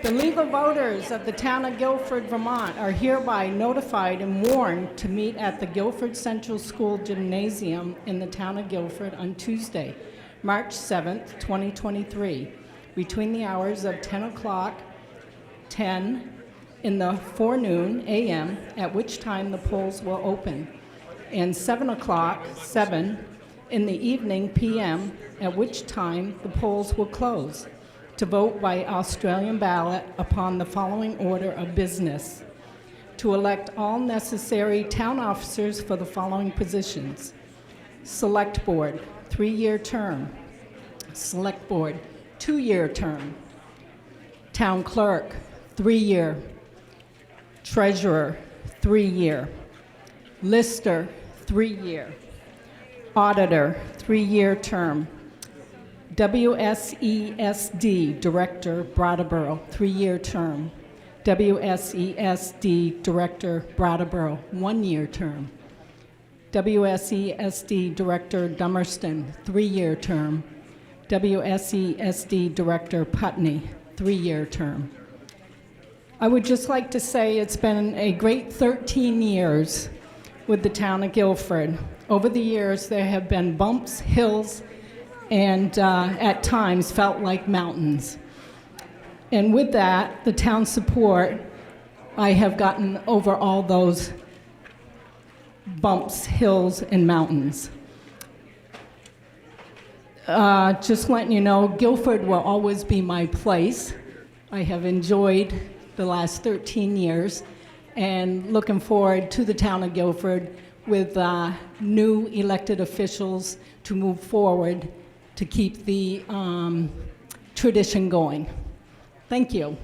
The legal voters of the town of Guilford, Vermont are hereby notified and warned to meet at the Guilford Central School Gymnasium in the town of Guilford on Tuesday, March 7th, 2023, between the hours of 10 in the forenoon a.m., at which time the polls will open, and 7 in the evening p.m., at which time the polls will close, to vote by Australian ballot upon the following order of business: to elect all necessary town officers for the following positions: Select Board, 3-year term; Select Board, 2-year term; Town Clerk, 3-year; Treasurer, 3-year; Lister, 3-year; Auditor, 3-year term; WSESD Director, Brattleboro, 3-year term; WSESD Director, Brattleboro, 1-year term; WSESD Director, Dummerston, 3-year term; WSESD Director, Putney, 3-year term. I would just like to say it's been a great 13 years with the town of Guilford. Over the years, there have been bumps, hills, and at times felt like mountains. And with that, the town's support, I have gotten over all those bumps, hills, and mountains. Just letting you know, Guilford will always be my place. I have enjoyed the last 13 years and looking forward to the town of Guilford with new elected officials to move forward to keep the tradition going. Thank you.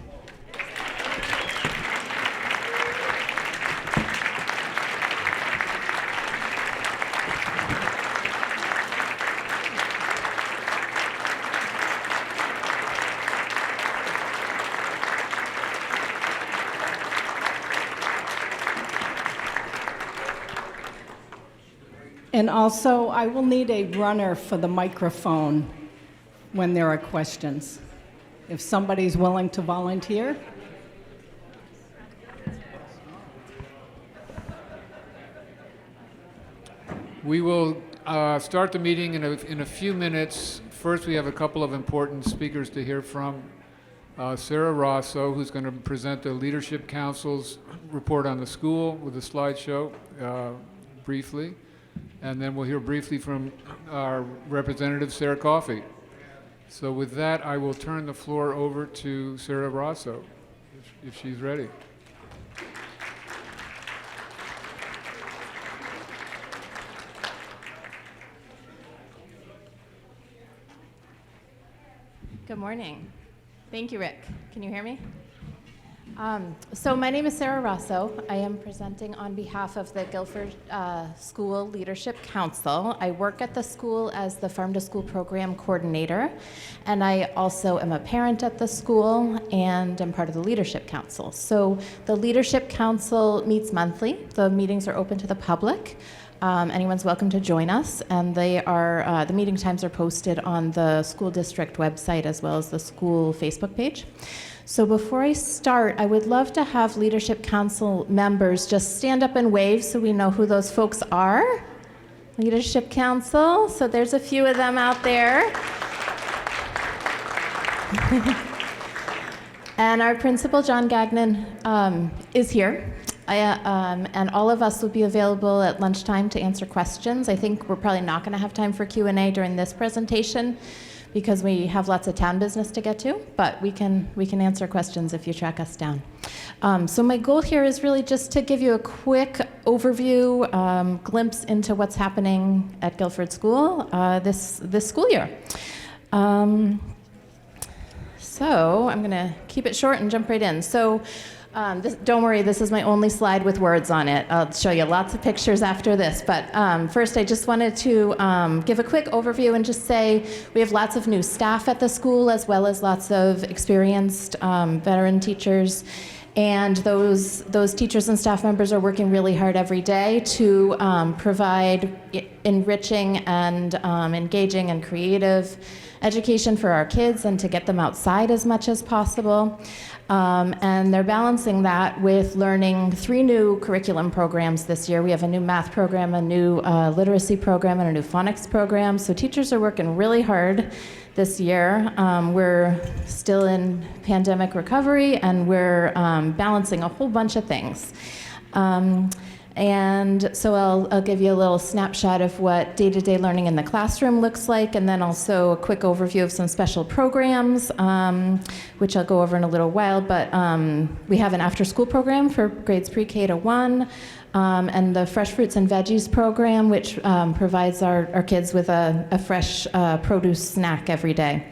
And also, I will need a runner for the microphone when there are questions. If somebody's willing to volunteer. We will start the meeting in a few minutes. First, we have a couple of important speakers to hear from. Sarah Rosso, who's going to present the Leadership Council's report on the school with a slideshow briefly. And then we'll hear briefly from our representative, Sarah Coffey. So with that, I will turn the floor over to Sarah Rosso, if she's ready. Good morning. Thank you, Rick. Can you hear me? So my name is Sarah Rosso. I am presenting on behalf of the Guilford School Leadership Council. I work at the school as the Farm to School Program Coordinator, and I also am a parent at the school and I'm part of the Leadership Council. So the Leadership Council meets monthly. The meetings are open to the public. Anyone's welcome to join us, and they are the meeting times are posted on the school district website as well as the school Facebook page. So before I start, I would love to have Leadership Council members just stand up and wave so we know who those folks are. Leadership Council, so there's a few of them out there. And our principal, John Gagnon, is here. And all of us will be available at lunchtime to answer questions. I think we're probably not going to have time for Q&A during this presentation because we have lots of town business to get to, but we can answer questions if you track us down. So my goal here is really just to give you a quick overview, glimpse into what's happening at Guilford School this school year. So I'm going to keep it short and jump right in. So don't worry, this is my only slide with words on it. I'll show you lots of pictures after this. But first, I just wanted to give a quick overview and just say we have lots of new staff at the school, as well as lots of experienced veteran teachers. And those teachers and staff members are working really hard every day to provide enriching and engaging and creative education for our kids and to get them outside as much as possible. And they're balancing that with learning 3 new curriculum programs this year. We have a new math program, a new literacy program, and a new phonics program. So teachers are working really hard this year. We're still in pandemic recovery, and we're balancing a whole bunch of things. And so I'll give you a little snapshot of what day-to-day learning in the classroom looks like, and then also a quick overview of some special programs, which I'll go over in a little while. But we have an after-school program for grades pre-K to 1, and the Fresh Fruits and Veggies program, which provides our kids with a fresh produce snack every day.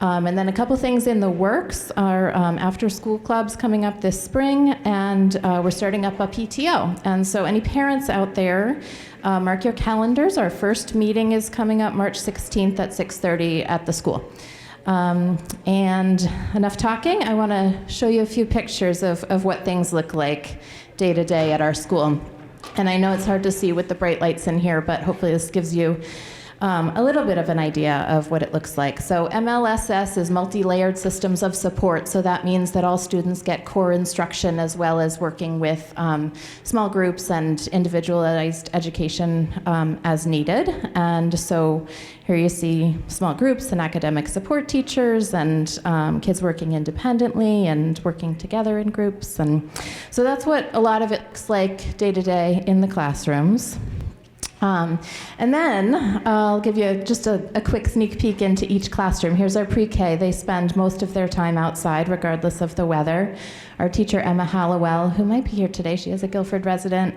And then a couple things in the works are after-school clubs coming up this spring, and we're starting up a PTO. And so any parents out there, mark your calendars. Our first meeting is coming up March 16th at 6:30 at the school. And enough talking. I want to show you a few pictures of what things look like day to day at our school. And I know it's hard to see with the bright lights in here, but hopefully this gives you a little bit of an idea of what it looks like. So MLSS is multi-layered systems of support. So that means that all students get core instruction as well as working with small groups and individualized education as needed. And so here you see small groups and academic support teachers and kids working independently and working together in groups. And so that's what a lot of it looks like day to day in the classrooms. And then I'll give you just a quick sneak peek into each classroom. Here's our pre-K. They spend most of their time outside, regardless of the weather. Our teacher, Emma Hallowell, who might be here today, she is a Guilford resident,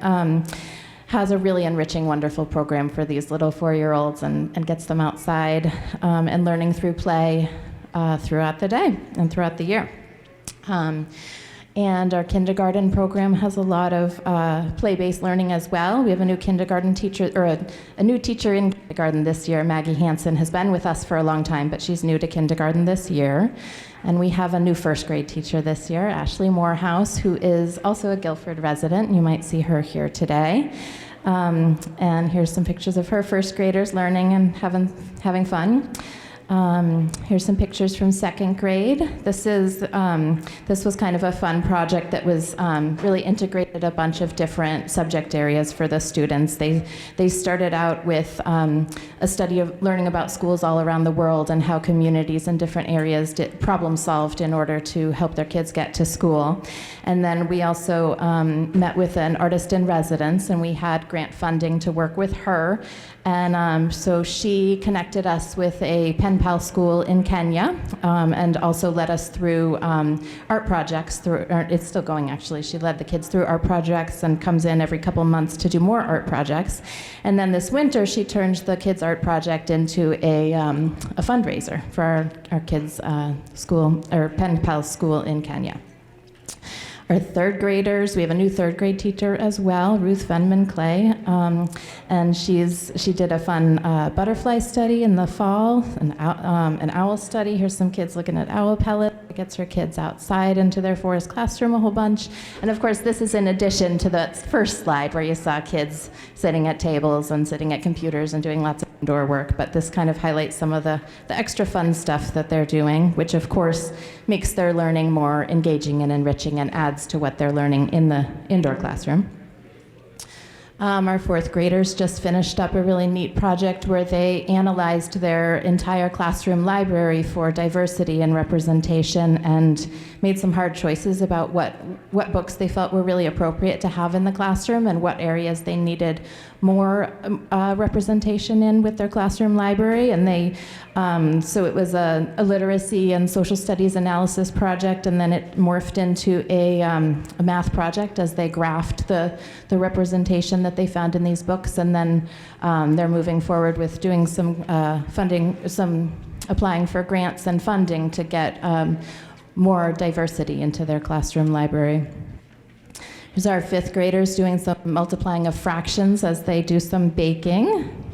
has a really enriching, wonderful program for these little 4-year-olds and gets them outside and learning through play throughout the day and throughout the year. And our kindergarten program has a lot of play-based learning as well. We have a new kindergarten teacher, or a new teacher in kindergarten this year. Maggie Hansen has been with us for a long time, but she's new to kindergarten this year. And we have a new first grade teacher this year, Ashley Morehouse, who is also a Guilford resident. You might see her here today. And here's some pictures of her first graders learning and having fun. Here's some pictures from second grade. This was kind of a fun project that was really integrated a bunch of different subject areas for the students. They started out with a study of learning about schools all around the world and how communities in different areas did problem solved in order to help their kids get to school. And then we also met with an artist in residence, and we had grant funding to work with her. And so she connected us with a pen pal school in Kenya, and also led us through art projects. It's still going, actually. She led the kids through art projects and comes in every couple months to do more art projects. And then this winter, she turned the kids' art project into a fundraiser for our kids' school, or pen pal school in Kenya. Our third graders, we have a new third grade teacher as well, Ruth Venman Clay, and she did a fun butterfly study in the fall, an owl study. Here's some kids looking at owl pellets. It gets her kids outside into their forest classroom a whole bunch. And of course, this is in addition to the first slide where you saw kids sitting at tables and sitting at computers and doing lots of indoor work, but this kind of highlights some of the extra fun stuff that they're doing, which of course makes their learning more engaging and enriching and adds to what they're learning in the indoor classroom. Our fourth graders just finished up a really neat project where they analyzed their entire classroom library for diversity and representation and made some hard choices about what books they felt were really appropriate to have in the classroom and what areas they needed more representation in with their classroom library. And they, so it was a literacy and social studies analysis project, and then it morphed into a math project as they graphed the representation that they found in these books. And then they're moving forward with doing some applying for grants and funding to get more diversity into their classroom library. Here's our fifth graders doing some multiplying of fractions as they do some baking.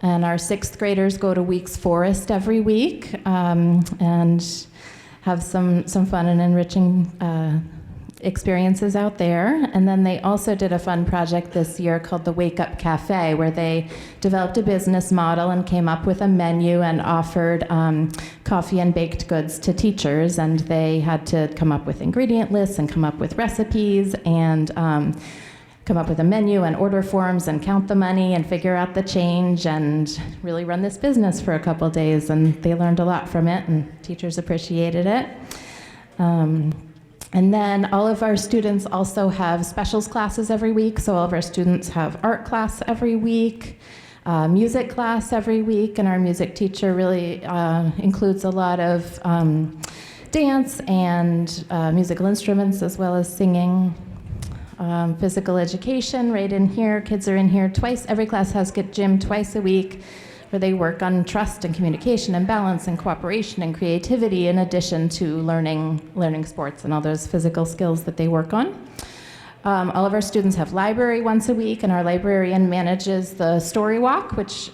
And our sixth graders go to Weeks Forest every week and have some fun and enriching experiences out there. And then they also did a fun project this year called the Wake Up Cafe, where they developed a business model and came up with a menu and offered coffee and baked goods to teachers. And they had to come up with ingredient lists and come up with recipes and come up with a menu and order forms and count the money and figure out the change and really run this business for a couple days. And they learned a lot from it, and teachers appreciated it. And then all of our students also have specials classes every week. So all of our students have art class every week, music class every week, and our music teacher really includes a lot of dance and musical instruments as well as singing. Physical education right in here. Kids are in here twice. Every class has gym twice a week where they work on trust and communication and balance and cooperation and creativity in addition to learning sports and all those physical skills that they work on. All of our students have library once a week, and our librarian manages the story walk, which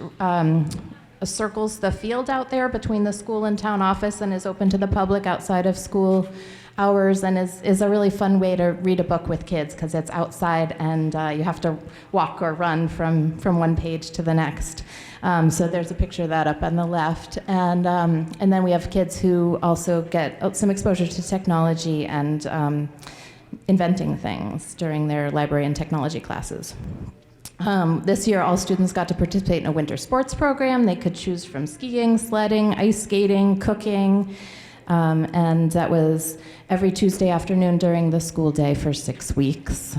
circles the field out there between the school and town office and is open to the public outside of school hours, and is a really fun way to read a book with kids because it's outside and you have to walk or run from one page to the next. So there's a picture of that up on the left. And then we have kids who also get some exposure to technology and inventing things during their library and technology classes. This year, all students got to participate in a winter sports program. They could choose from skiing, sledding, ice skating, cooking, and that was every Tuesday afternoon during the school day for 6 weeks.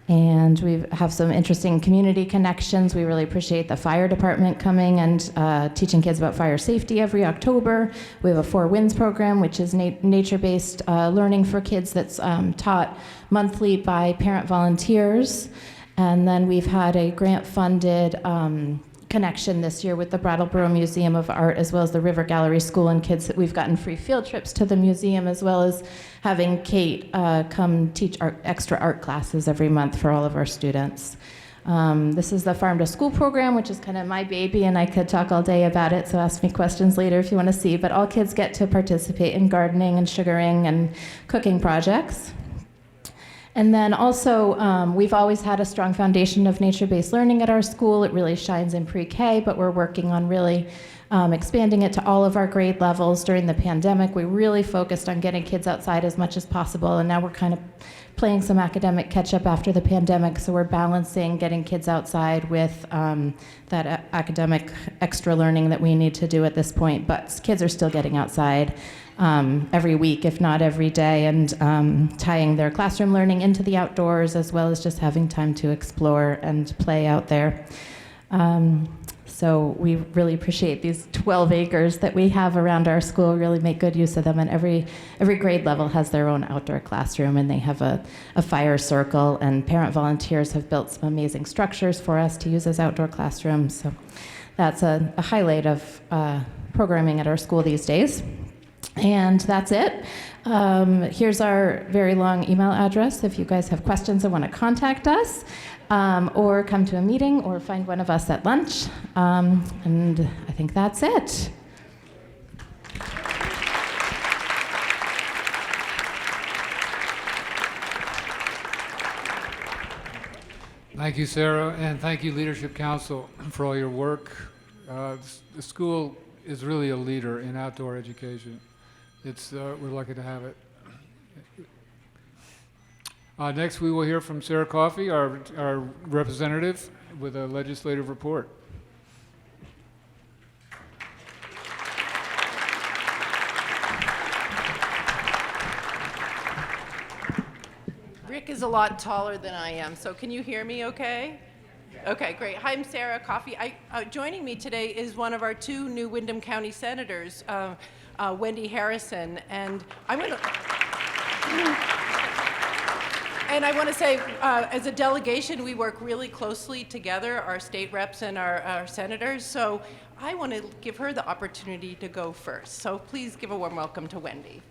And we have some interesting community connections. We really appreciate the fire department coming and teaching kids about fire safety every October. We have a Four Winds program, which is nature-based learning for kids that's taught monthly by parent volunteers. And then we've had a grant-funded connection this year with the Brattleboro Museum of Art, as well as the River Gallery School and kids. That we've gotten free field trips to the museum, as well as having Kate come teach extra art classes every month for all of our students. This is the Farm to School program, which is kind of my baby, and I could talk all day about it, so ask me questions later if you want to see. But all kids get to participate in gardening and sugaring and cooking projects. And then also, we've always had a strong foundation of nature-based learning at our school. It really shines in pre-K, but we're working on really expanding it to all of our grade levels. During the pandemic, we really focused on getting kids outside as much as possible, and now we're kind of playing some academic catch-up after the pandemic, so we're balancing getting kids outside with that academic extra learning that we need to do at this point. But kids are still getting outside every week, if not every day, and tying their classroom learning into the outdoors, as well as just having time to explore and play out there. So we really appreciate these 12 acres that we have around our school, really make good use of them, and every grade level has their own outdoor classroom, and they have a fire circle, and parent volunteers have built some amazing structures for us to use as outdoor classrooms. So that's a highlight of programming at our school these days. And that's it. Here's our very long email address if you guys have questions and want to contact us, or come to a meeting, or find one of us at lunch. And I think that's it. Thank you, Sarah, and thank you, Leadership Council, for all your work. The school is really a leader in outdoor education. We're lucky to have it. Next, we will hear from Sarah Coffey, our representative, with a legislative report. Rick is a lot taller than I am, so can you hear me okay? Okay, great. Hi, I'm Sarah Coffey. Joining me today is one of our two new Windham County senators, Wendy Harrison, and I want to say, as a delegation, we work really closely together, our state reps and our senators, so I want to give her the opportunity to go first. So please give a warm welcome to Wendy.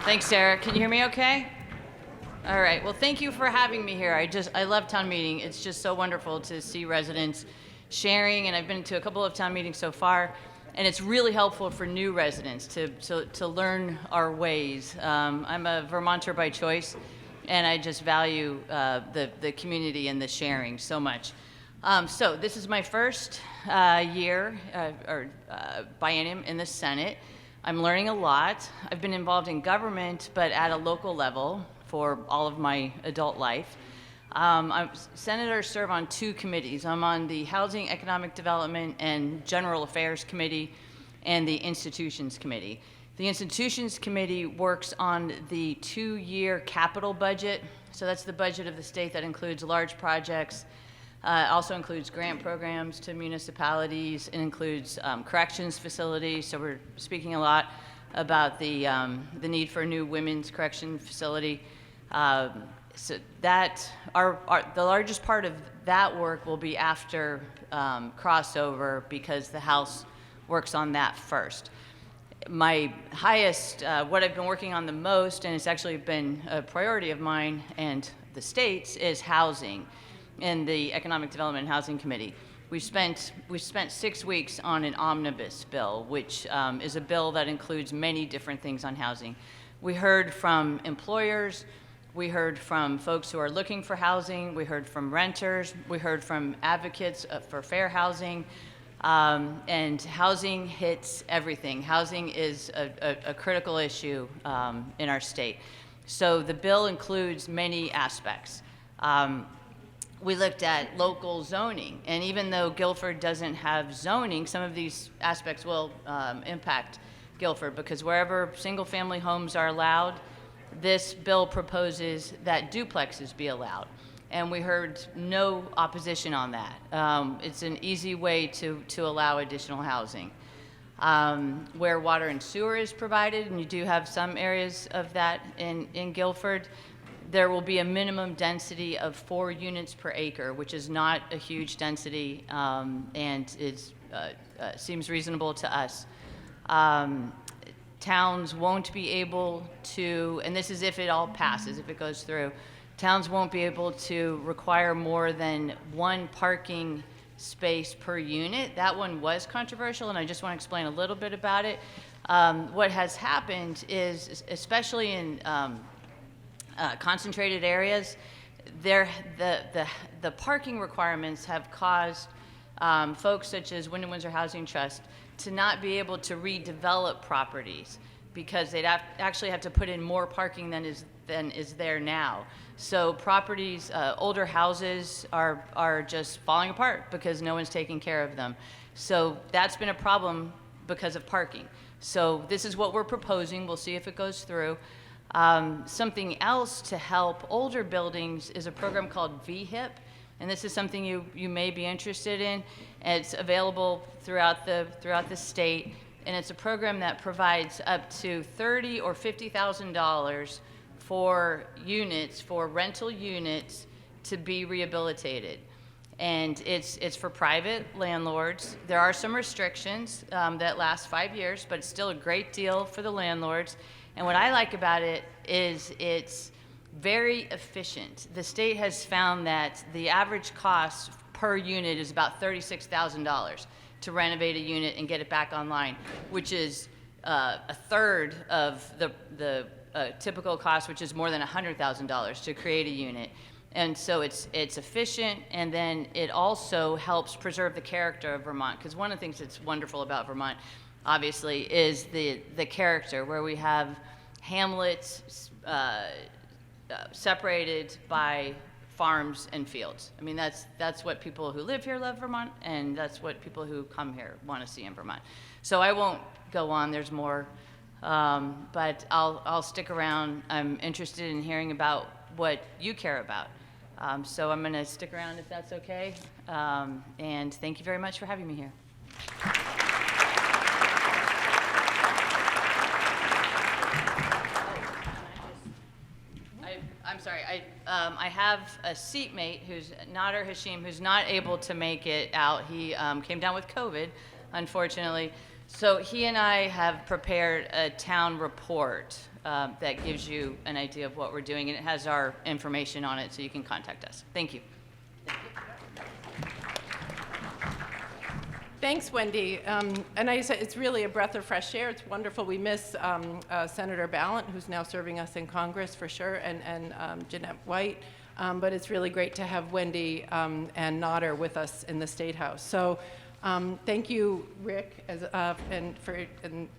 Thanks, Sarah. Can you hear me okay? All right. Well, thank you for having me here. I love town meeting. It's just so wonderful to see residents sharing, and I've been to a couple of town meetings so far, and it's really helpful for new residents to learn our ways. I'm a Vermonter by choice, and I just value the community and the sharing so much. So this is my first year or biennium in the Senate. I'm learning a lot. I've been involved in government, but at a local level for all of my adult life. Senators serve on 2 committees. I'm on the Housing, Economic Development, and General Affairs Committee and the Institutions Committee. The Institutions Committee works on the 2-year capital budget. So that's the budget of the state that includes large projects. Also includes grant programs to municipalities. It includes corrections facilities. So we're speaking a lot about the need for a new women's correction facility. So that the largest part of that work will be after crossover, because the House works on that first. My highest, what I've been working on the most, and it's actually been a priority of mine and the state's, is housing in the Economic Development and Housing Committee. We spent 6 weeks on an omnibus bill, which is a bill that includes many different things on housing. We heard from employers, we heard from folks who are looking for housing, we heard from renters, we heard from advocates for fair housing, and housing hits everything. Housing is a critical issue in our state. So the bill includes many aspects. We looked at local zoning, and even though Guilford doesn't have zoning, some of these aspects will impact Guilford, because wherever single-family homes are allowed, this bill proposes that duplexes be allowed. And we heard no opposition on that. It's an easy way to allow additional housing. Where water and sewer is provided, and you do have some areas of that in Guilford, there will be a minimum density of 4 units per acre, which is not a huge density, and is seems reasonable to us. Towns won't be able to, and this is if it all passes, if it goes through, towns won't be able to require more than 1 parking space per unit. That one was controversial, and I just want to explain a little bit about it. What has happened is, especially in concentrated areas, the parking requirements have caused folks such as Wyndham Windsor Housing Trust to not be able to redevelop properties, because they'd actually have to put in more parking than is there now. So properties, older houses are just falling apart because no one's taking care of them. So that's been a problem because of parking. So this is what we're proposing. We'll see if it goes through. Something else to help older buildings is a program called V.S.A, and this is something you may be interested in. It's available throughout the state, and it's a program that provides up to $30,000 or $50,000 for units, for rental units, to be rehabilitated. And it's for private landlords. There are some restrictions that last 5 years, but it's still a great deal for the landlords. And what I like about it is it's very efficient. The state has found that the average cost per unit is about $36,000 to renovate a unit and get it back online, which is a third of the typical cost, which is more than $100,000 to create a unit. And so it's efficient, and then it also helps preserve the character of Vermont, because one of the things that's wonderful about Vermont, obviously, is the character, where we have hamlets separated by farms and fields. I mean, that's what people who live here love Vermont, and that's what people who come here want to see in Vermont. So I won't go on, there's more, but I'll stick around. I'm interested in hearing about what you care about. So I'm going to stick around if that's okay, and thank you very much for having me here. I'm sorry, I have a seatmate who's Nader Hashim, who's not able to make it out. He came down with COVID, unfortunately. So he and I have prepared a town report that gives you an idea of what we're doing, and it has our information on it, so you can contact us. Thank you. Thanks, Wendy. And I said it's really a breath of fresh air. It's wonderful. We miss Senator Ballant, who's now serving us in Congress for sure, and Jeanette White. But it's really great to have Wendy and Nodder with us in the State House. So thank you, Rick, and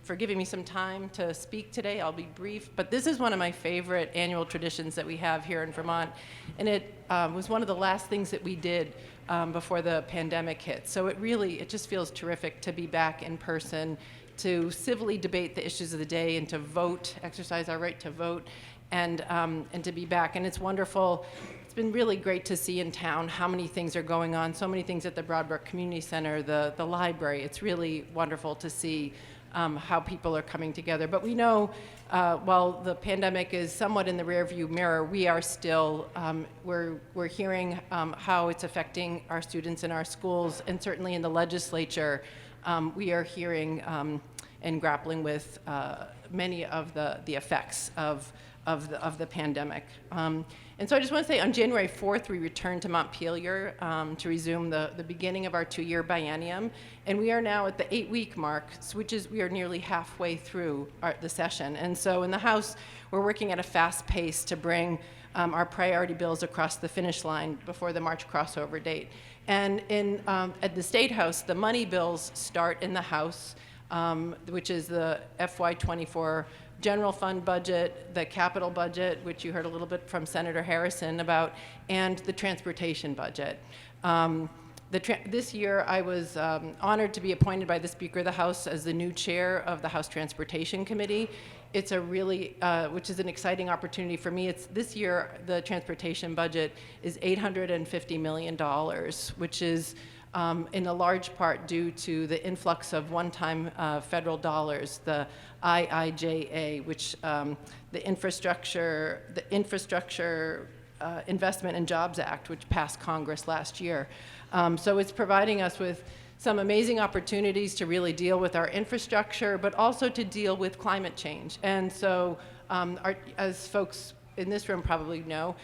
for giving me some time to speak today. I'll be brief, but this is one of my favorite annual traditions that we have here in Vermont, and it was one of the last things that we did before the pandemic hit. So it just feels terrific to be back in person, to civilly debate the issues of the day, and to vote, exercise our right to vote, and to be back. And it's wonderful. It's been really great to see in town how many things are going on, so many things at the Brattleboro Community Center, the library. It's really wonderful to see how people are coming together. But we know while the pandemic is somewhat in the rearview mirror, we are still, we're hearing how it's affecting our students in our schools, and certainly in the legislature, we are hearing and grappling with many of the effects of the pandemic. And so I just want to say on January 4th, we returned to Montpelier to resume the beginning of our 2-year biennium. And we are now at the 8-week mark, which is we are nearly halfway through the session. And so in the House, we're working at a fast pace to bring our priority bills across the finish line before the March crossover date. And at the State House, the money bills start in the House, which is the FY24 general fund budget, the capital budget, which you heard a little bit from Senator Harrison about, and the transportation budget. This year, I was honored to be appointed by the Speaker of the House as the new chair of the House Transportation Committee. It's a really, which is an exciting opportunity for me. This year, the transportation budget is $850 million, which is in a large part due to the influx of one-time federal dollars, the IIJA, which the Infrastructure Investment and Jobs Act, which passed Congress last year. So it's providing us with some amazing opportunities to really deal with our infrastructure, but also to deal with climate change. And so, as folks in this room probably know,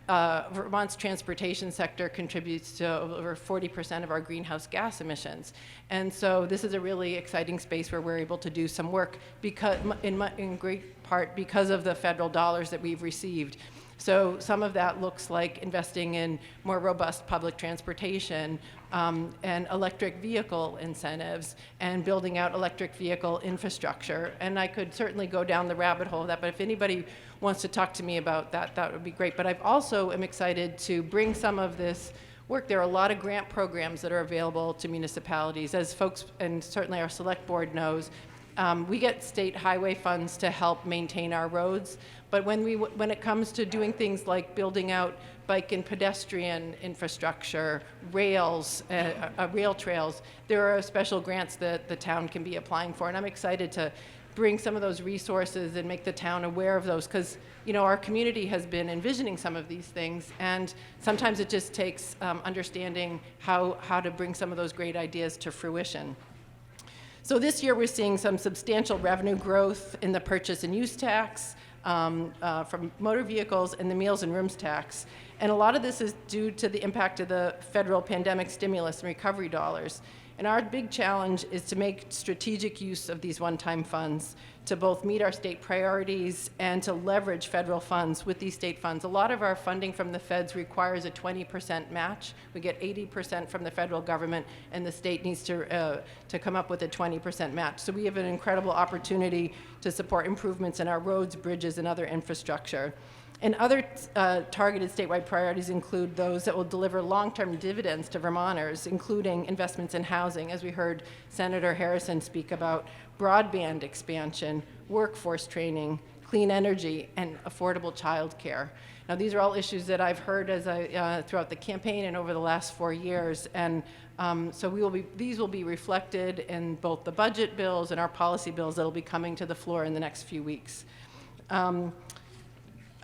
Vermont's transportation sector contributes to over 40% of our greenhouse gas emissions. And so this is a really exciting space where we're able to do some work because, in great part because of the federal dollars that we've received. So some of that looks like investing in more robust public transportation and electric vehicle incentives and building out electric vehicle infrastructure. And I could certainly go down the rabbit hole of that, but if anybody wants to talk to me about that, that would be great. But I also am excited to bring some of this work. There are a lot of grant programs that are available to municipalities. As folks, and certainly our select board knows, we get state highway funds to help maintain our roads, but when it comes to doing things like building out bike and pedestrian infrastructure, rails, rail trails, there are special grants that the town can be applying for, and I'm excited to bring some of those resources and make the town aware of those, because our community has been envisioning some of these things, and sometimes it just takes understanding how to bring some of those great ideas to fruition. So this year we're seeing some substantial revenue growth in the purchase and use tax from motor vehicles and the meals and rooms tax. And a lot of this is due to the impact of the federal pandemic stimulus and recovery dollars. And our big challenge is to make strategic use of these one-time funds to both meet our state priorities and to leverage federal funds with these state funds. A lot of our funding from the feds requires a 20% match. We get 80% from the federal government, and the state needs to come up with a 20% match. So we have an incredible opportunity to support improvements in our roads, bridges, and other infrastructure. And other targeted statewide priorities include those that will deliver long-term dividends to Vermonters, including investments in housing, as we heard Senator Harrison speak about, broadband expansion, workforce training, clean energy, and affordable child care. Now, these are all issues that I've heard throughout the campaign and over the last 4 years, and so these will be reflected in both the budget bills and our policy bills that will be coming to the floor in the next few weeks.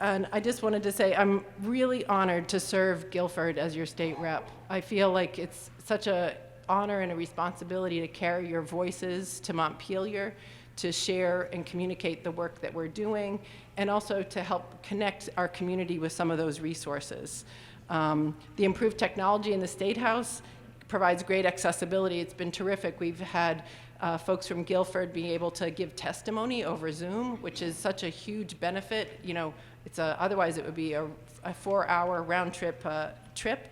And I just wanted to say I'm really honored to serve Guilford as your state rep. I feel like it's such an honor and a responsibility to carry your voices to Montpelier, to share and communicate the work that we're doing, and also to help connect our community with some of those resources. The improved technology in the State House provides great accessibility. It's been terrific. We've had folks from Guilford being able to give testimony over Zoom, which is such a huge benefit. You know, otherwise it would be a 4-hour round trip.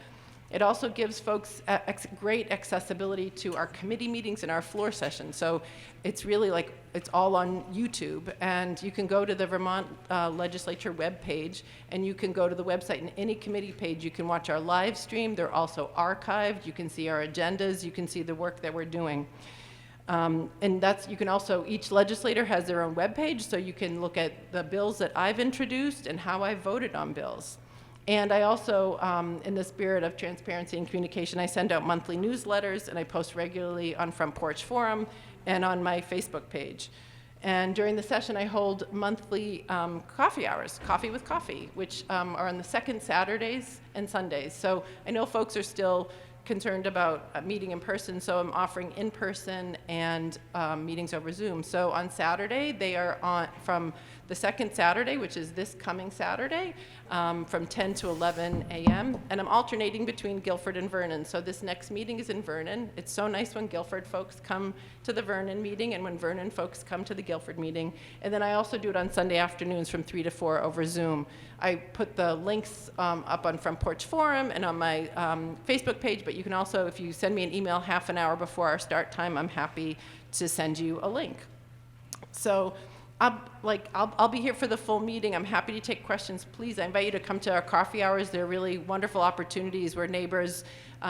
It also gives folks great accessibility to our committee meetings and our floor sessions. So it's really like, it's all on YouTube. And you can go to the Vermont Legislature webpage, and you can go to the website, and any committee page, you can watch our live stream. They're also archived. You can see our agendas. You can see the work that we're doing. And you can also, each legislator has their own webpage, so you can look at the bills that I've introduced and how I voted on bills. And I also, in the spirit of transparency and communication, I send out monthly newsletters, and I post regularly on Front Porch Forum and on my Facebook page. And during the session, I hold monthly coffee hours, Coffee with Coffee, which are on the second Saturdays and Sundays. So I know folks are still concerned about meeting in person, so I'm offering in-person and meetings over Zoom. So on Saturday, they are on from the second Saturday, which is this coming Saturday, from 10 to 11 a.m. And I'm alternating between Guilford and Vernon. So this next meeting is in Vernon. It's so nice when Guilford folks come to the Vernon meeting and when Vernon folks come to the Guilford meeting. And then I also do it on Sunday afternoons from 3 to 4 over Zoom. I put the links up on Front Porch Forum and on my Facebook page, but you can also, if you send me an email half an hour before our start time, I'm happy to send you a link. So I'll be here for the full meeting. I'm happy to take questions. Please, I invite you to come to our coffee hours. They're really wonderful opportunities where neighbors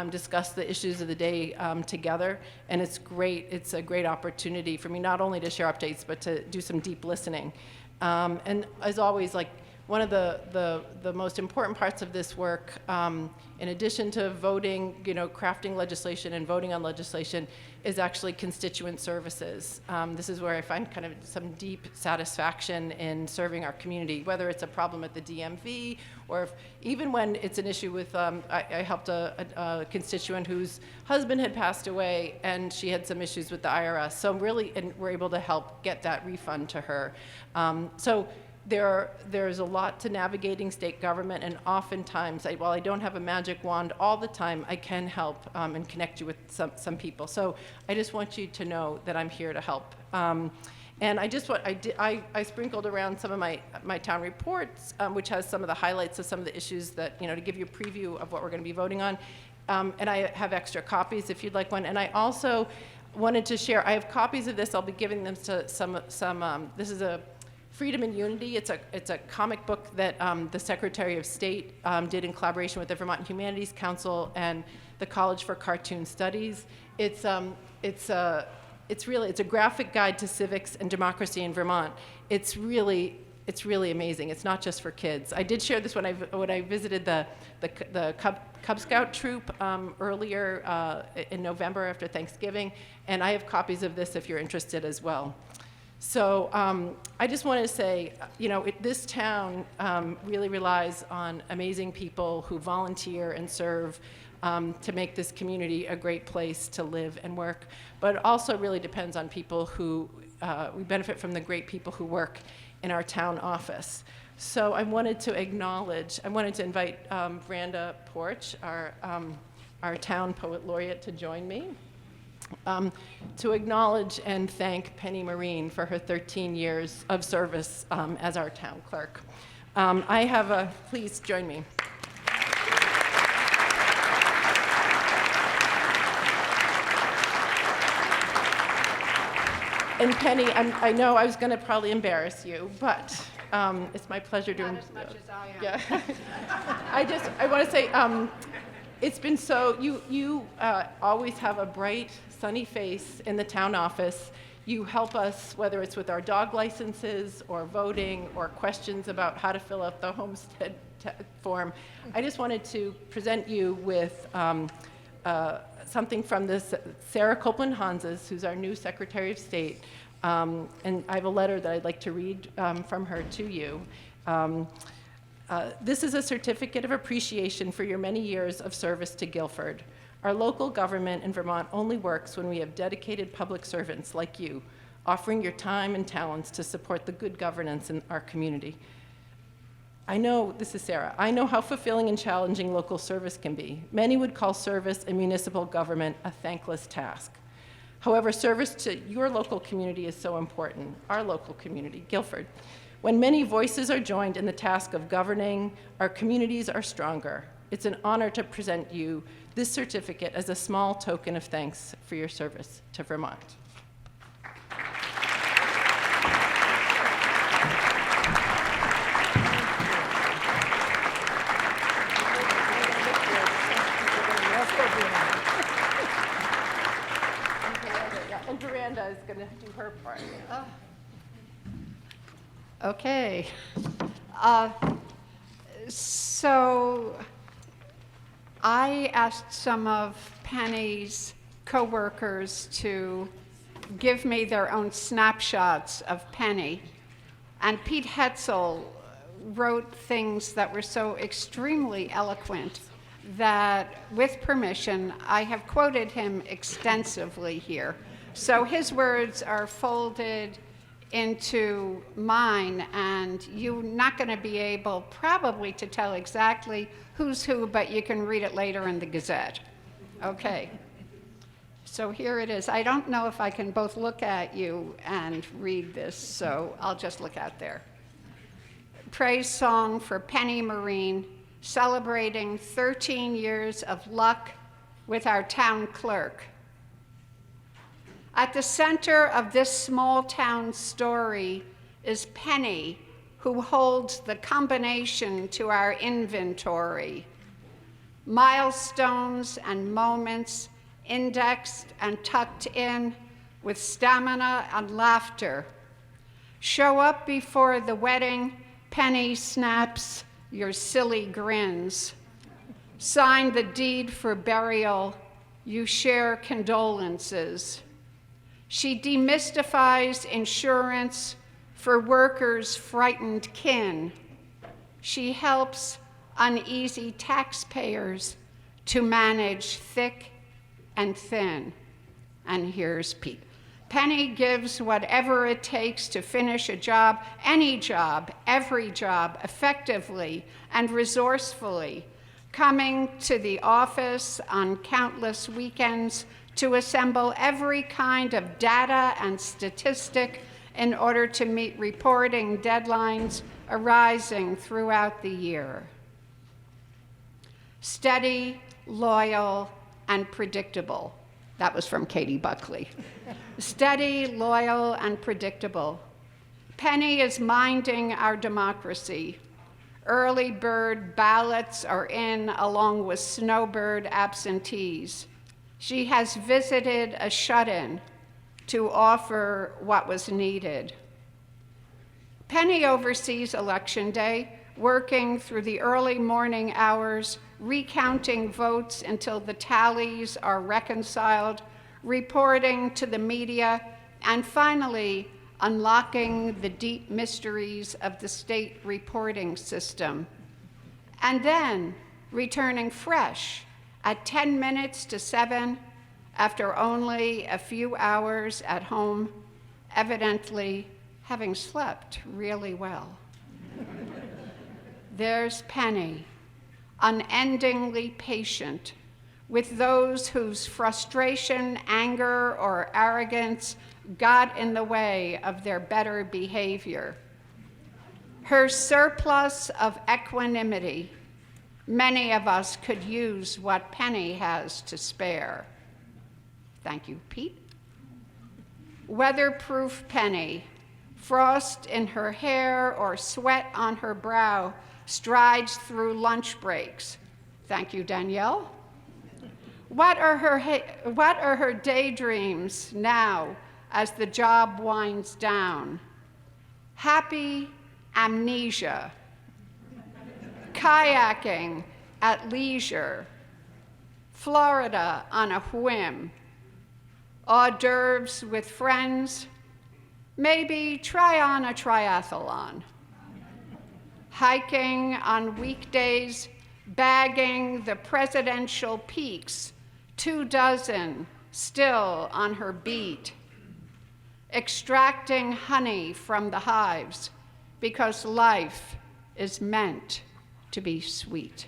discuss the issues of the day together, and it's great. It's a great opportunity for me not only to share updates, but to do some deep listening. And as always, like, one of the most important parts of this work, in addition to voting, crafting legislation and voting on legislation, is actually constituent services. This is where I find kind of some deep satisfaction in serving our community, whether it's a problem at the DMV or even when it's an issue with, I helped a constituent whose husband had passed away and she had some issues with the IRS. So we're able to help get that refund to her. There's a lot to navigating state government, and oftentimes, while I don't have a magic wand all the time, I can help and connect you with some people. So I just want you to know that I'm here to help. And I sprinkled around some of my town reports, which has some of the highlights of some of the issues that, to give you a preview of what we're going to be voting on. And I have extra copies if you'd like one. And I also wanted to share, I have copies of this. I'll be giving them to some this is a Freedom and Unity. It's a comic book that the Secretary of State did in collaboration with the Vermont Humanities Council and the College for Cartoon Studies. It's a graphic guide to civics and democracy in Vermont. It's really amazing. It's not just for kids. I did share this when I visited the Cub Scout troop earlier in November after Thanksgiving, and I have copies of this if you're interested as well. So I just want to say, this town really relies on amazing people who volunteer and serve to make this community a great place to live and work. But it also really depends on people who, we benefit from the great people who work in our town office. So I wanted to invite Branda Porch, our town poet laureate, to join me. To acknowledge and thank Penny Marine for her 13 years of service as our town clerk. Please join me. And Penny, I know I was going to probably embarrass you, but it's my pleasure to. Not as much as I am. Yeah. I want to say, it's been so, you always have a bright, sunny face in the town office. You help us, whether it's with our dog licenses or voting or questions about how to fill out the homestead form. I just wanted to present you with something from this Sarah Copeland Hanses, who's our new Secretary of State. And I have a letter that I'd like to read from her to you. This is a certificate of appreciation for your many years of service to Guilford. Our local government in Vermont only works when we have dedicated public servants like you, offering your time and talents to support the good governance in our community. This is Sarah. I know how fulfilling and challenging local service can be. Many would call service in municipal government a thankless task. However, service to your local community is so important, our local community, Guilford. When many voices are joined in the task of governing, our communities are stronger. It's an honor to present you this certificate as a small token of thanks for your service to Vermont. And Miranda is going to do her part. Okay. So I asked some of Penny's coworkers to give me their own snapshots of Penny. And Pete Hetzel wrote things that were so extremely eloquent that, with permission, I have quoted him extensively here. So his words are folded into mine, and you're not going to be able probably to tell exactly who's who, but you can read it later in the Gazette. Okay. So here it is. I don't know if I can both look at you and read this, so I'll just look out there. Praise song for Penny Marine, celebrating 13 years of luck with our town clerk. At the center of this small town story is Penny, who holds the combination to our inventory. Milestones and moments indexed and tucked in with stamina and laughter. Show up before the wedding, Penny snaps your silly grins. Sign the deed for burial, you share condolences. She demystifies insurance for workers' frightened kin. She helps uneasy taxpayers to manage thick and thin. And here's Pete. Penny gives whatever it takes to finish a job, any job, every job, effectively and resourcefully, coming to the office on countless weekends to assemble every kind of data and statistic in order to meet reporting deadlines arising throughout the year. Steady, loyal, and predictable. That was from Katie Buckley. Steady, loyal, and predictable. Penny is minding our democracy. Early bird ballots are in along with snowbird absentees. She has visited a shut-in to offer what was needed. Penny oversees Election Day, working through the early morning hours, recounting votes until the tallies are reconciled, reporting to the media, and finally unlocking the deep mysteries of the state reporting system. And then returning fresh at 10 minutes to 7 after only a few hours at home, evidently having slept really well. There's Penny, unendingly patient with those whose frustration, anger, or arrogance got in the way of their better behavior. Her surplus of equanimity, many of us could use what Penny has to spare. Thank you, Pete. Weatherproof Penny, frost in her hair or sweat on her brow, strides through lunch breaks. Thank you, Danielle. What are her daydreams now as the job winds down? Happy amnesia, kayaking at leisure, Florida on a whim, hors d'oeuvres with friends, maybe try on a triathlon, hiking on weekdays, bagging the presidential peaks, 24 still on her beat, extracting honey from the hives because life is meant to be sweet.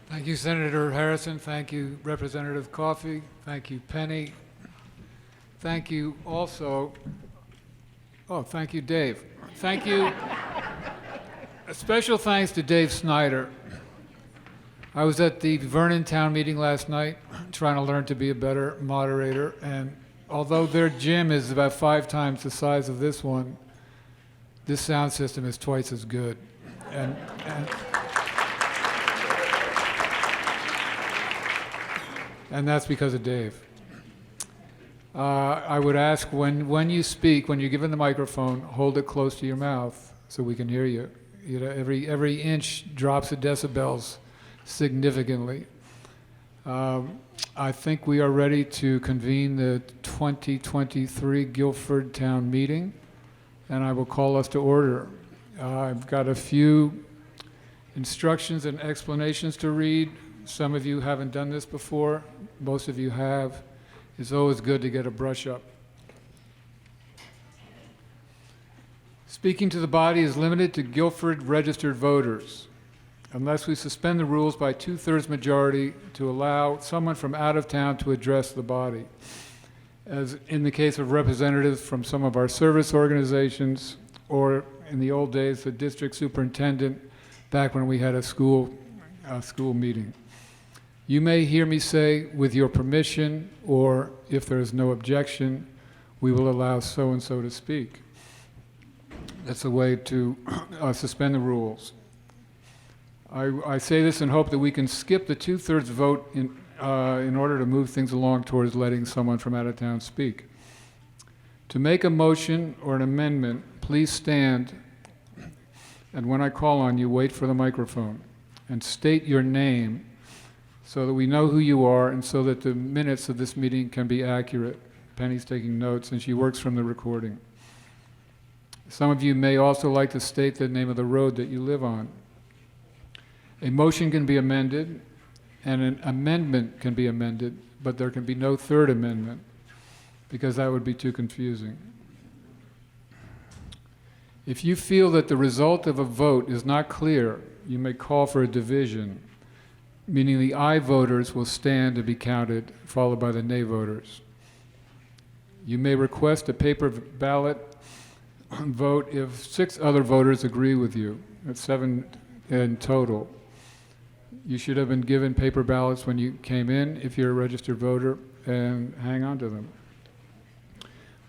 Thank you, Senator Harrison. Thank you, Representative Coffey. Thank you, Penny. Thank you also, thank you, Dave. Thank you. A special thanks to Dave Snyder. I was at the Vernon Town meeting last night trying to learn to be a better moderator, and although their gym is about 5 times the size of this one, this sound system is twice as good. And that's because of Dave. I would ask when you speak, when you're given the microphone, hold it close to your mouth so we can hear you. You know, every inch drops the decibels significantly. I think we are ready to convene the 2023 Guilford Town meeting, and I will call us to order. I've got a few instructions and explanations to read. Some of you haven't done this before. Most of you have. It's always good to get a brush up. Speaking to the body is limited to Guilford registered voters, unless we suspend the rules by 2/3 majority to allow someone from out of town to address the body, as in the case of representatives from some of our service organizations, or in the old days, the district superintendent, back when we had a school meeting. You may hear me say, with your permission, or if there is no objection, we will allow so-and-so to speak. That's a way to suspend the rules. I say this in hope that we can skip the 2/3 vote in order to move things along towards letting someone from out of town speak. To make a motion or an amendment, please stand, and when I call on you, wait for the microphone, and state your name so that we know who you are and so that the minutes of this meeting can be accurate. Penny's taking notes, and she works from the recording. Some of you may also like to state the name of the road that you live on. A motion can be amended, and an amendment can be amended, but there can be no third amendment, because that would be too confusing. If you feel that the result of a vote is not clear, you may call for a division, meaning the aye voters will stand to be counted, followed by the nay voters. You may request a paper ballot vote if 6 other voters agree with you. That's 7 in total. You should have been given paper ballots when you came in, if you're a registered voter, and hang on to them.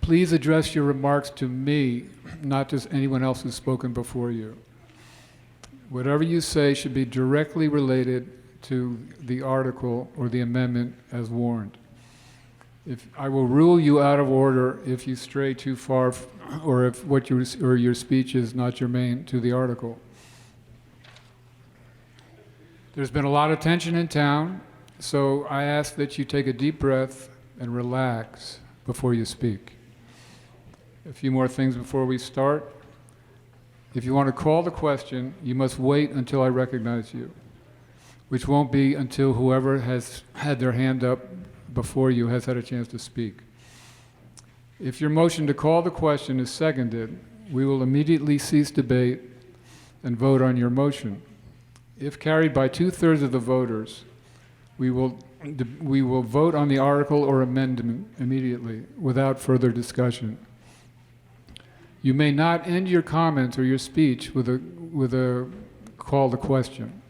Please address your remarks to me, not to anyone else who's spoken before you. Whatever you say should be directly related to the article or the amendment as warned. I will rule you out of order if you stray too far, or if your speech is not germane to the article. There's been a lot of tension in town, so I ask that you take a deep breath and relax before you speak. A few more things before we start. If you want to call the question, you must wait until I recognize you, which won't be until whoever has had their hand up before you has had a chance to speak. If your motion to call the question is seconded, we will immediately cease debate and vote on your motion. If carried by 2/3 of the voters, we will vote on the article or amendment immediately without further discussion. You may not end your comments or your speech with a call to question.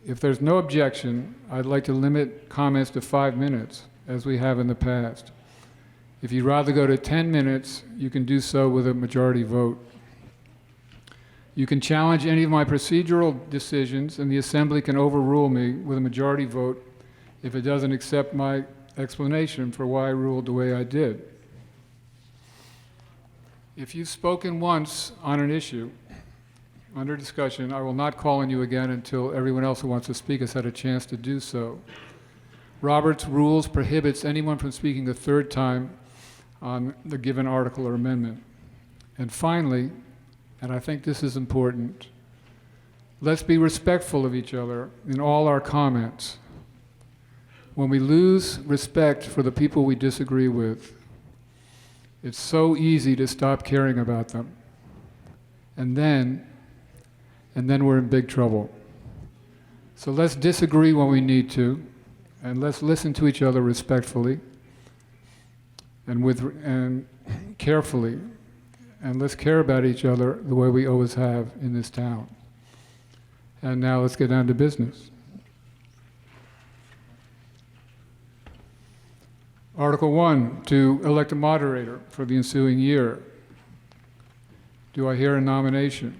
If there's no objection, I'd like to limit comments to 5 minutes, as we have in the past. If you'd rather go to 10 minutes, you can do so with a majority vote. You can challenge any of my procedural decisions, and the Assembly can overrule me with a majority vote if it doesn't accept my explanation for why I ruled the way I did. If you've spoken once on an issue, Under discussion. I will not call on you again until everyone else who wants to speak has had a chance to do so. Robert's rules prohibits anyone from speaking a third time on the given article or amendment. And finally, and I think this is important, let's be respectful of each other in all our comments. When we lose respect for the people we disagree with, it's so easy to stop caring about them. And then we're in big trouble. So let's disagree when we need to, and let's listen to each other respectfully and carefully, and let's care about each other the way we always have in this town. And now let's get down to business. Article 1, to elect a moderator for the ensuing year. Do I hear a nomination?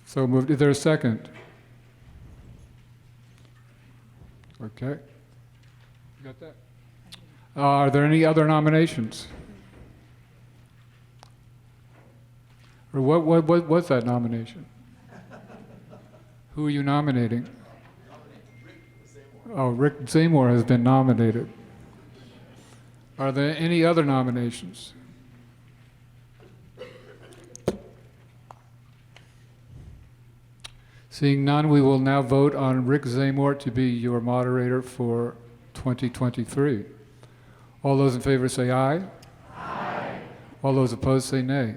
So moved. Is there a second? Okay. You got that? Are there any other nominations? Or what was that nomination? Who are you nominating? Oh, Rick Seymour has been nominated. Are there any other nominations? Seeing none, we will now vote on Rick Seymour to be your moderator for 2023. All those in favor say aye. Aye. All those opposed say nay.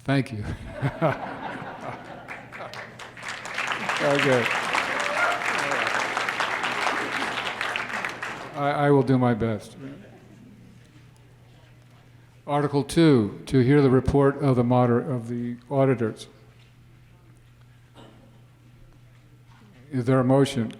Thank you. Okay. I will do my best. Article 2, to hear the report of the auditors. Is there a motion?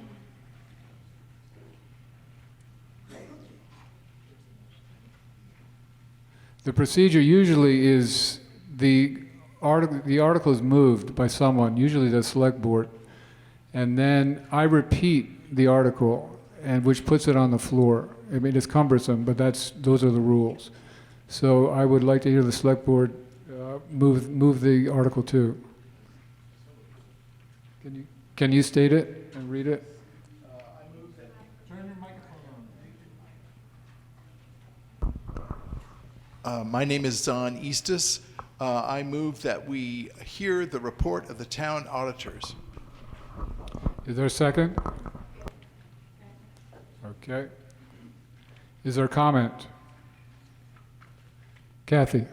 The procedure usually is the article is moved by someone, usually the Selectboard, and then I repeat the article, and which puts it on the floor. I mean, it's cumbersome, but those are the rules. So I would like to hear the Selectboard move the Article 2. Can you state it and read it? I move that. Turn your microphone on. My name is Zon Eastus. I move that we hear the report of the Town Auditors. Is there a second? Okay. Is there a comment? Kathy?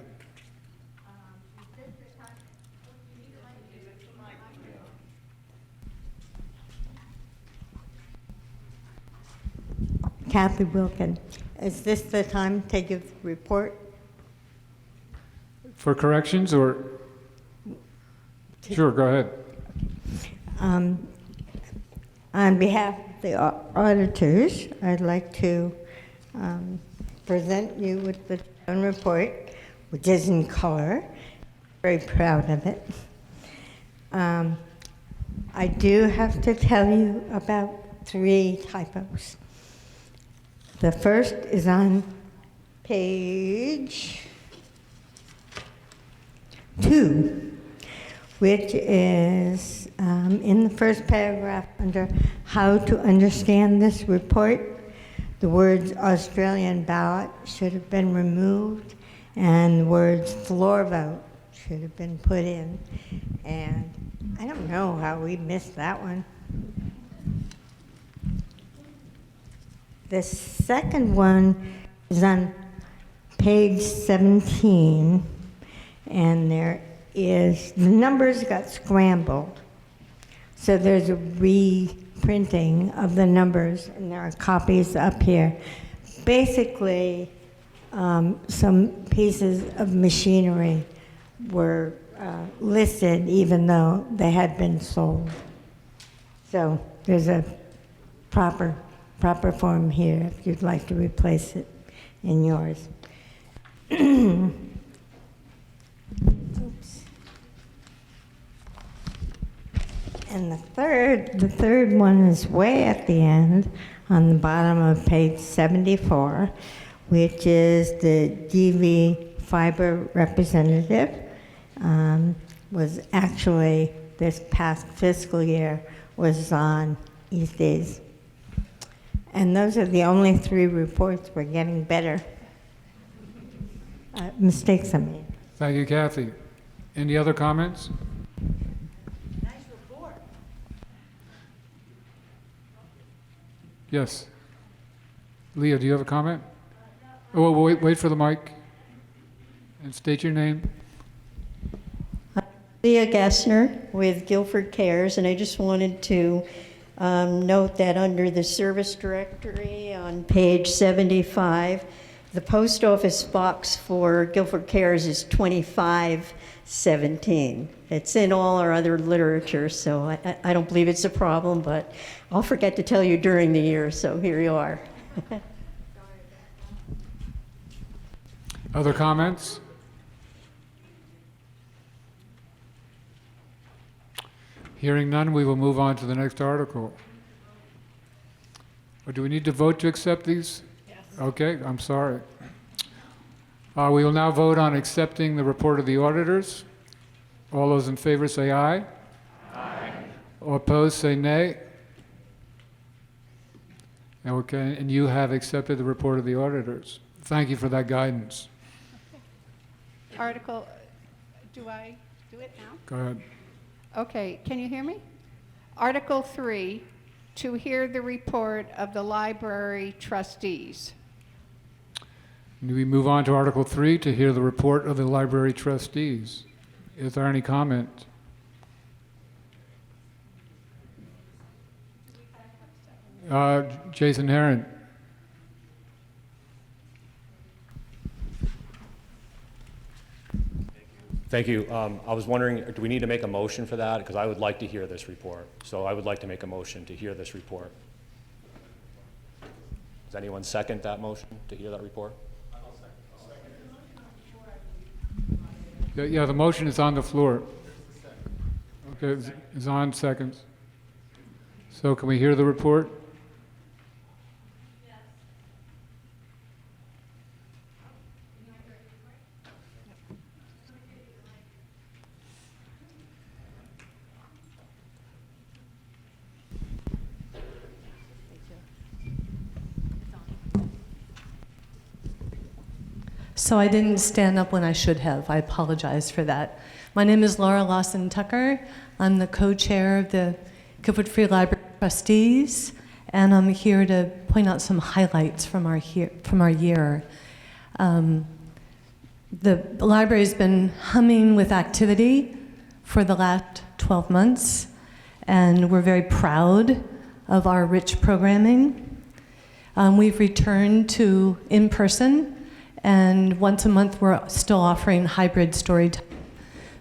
Kathy Wilkin. Is this the time to give the report? For corrections or? Sure, go ahead. On behalf of the auditors, I'd like to present you with the town report, which is in color. Very proud of it. I do have to tell you about 3 typos. The first is on page 2, which is in the first paragraph under how to understand this report. The words Australian ballot should have been removed, and the words floor vote should have been put in. And I don't know how we missed that one. The second one is on page 17, and the numbers got scrambled. So there's a reprinting of the numbers, and there are copies up here. Basically, some pieces of machinery were listed even though they had been sold. So there's a proper form here if you'd like to replace it in yours. Oops. And the third one is way at the end on the bottom of page 74, which is the DV fiber representative, was actually this past fiscal year was on East Days. And those are the only 3 reports. We're getting better. Mistakes I made. Thank you, Kathy. Any other comments? Nice report. Yes. Leah, do you have a comment? Oh, wait for the mic. And state your name. Leah Gassner with Guilford Cares, and I just wanted to note that under the service directory on page 75, the post office box for Guilford Cares is 2517. It's in all our other literature, so I don't believe it's a problem, but I'll forget to tell you during the year, so here you are. Other comments? Hearing none, we will move on to the next article. Or do we need to vote to accept these? Yes. Okay, I'm sorry. We will now vote on accepting the report of the auditors. All those in favor say aye. Aye. All opposed say nay. Okay, and you have accepted the report of the auditors. Thank you for that guidance. Okay. Article, do I do it now? Go ahead. Okay, can you hear me? Article 3, to hear the report of the Library Trustees. Do we move on to Article 3 to hear the report of the Library Trustees? Is there any comment? Jason Herron. Thank you. I was wondering, do we need to make a motion for that? Because I would like to hear this report. So I would like to make a motion to hear this report. Does anyone second that motion to hear that report? Yeah, the motion is on the floor. Okay, it's on seconds. So can we hear the report? So I didn't stand up when I should have. I apologize for that. My name is Laura Lawson Tucker. I'm the co-chair of the Guilford Free Library Trustees, and I'm here to point out some highlights from our year. The library's been humming with activity for the last 12 months, and we're very proud of our rich programming. We've returned to in-person, and once a month, we're still offering hybrid story time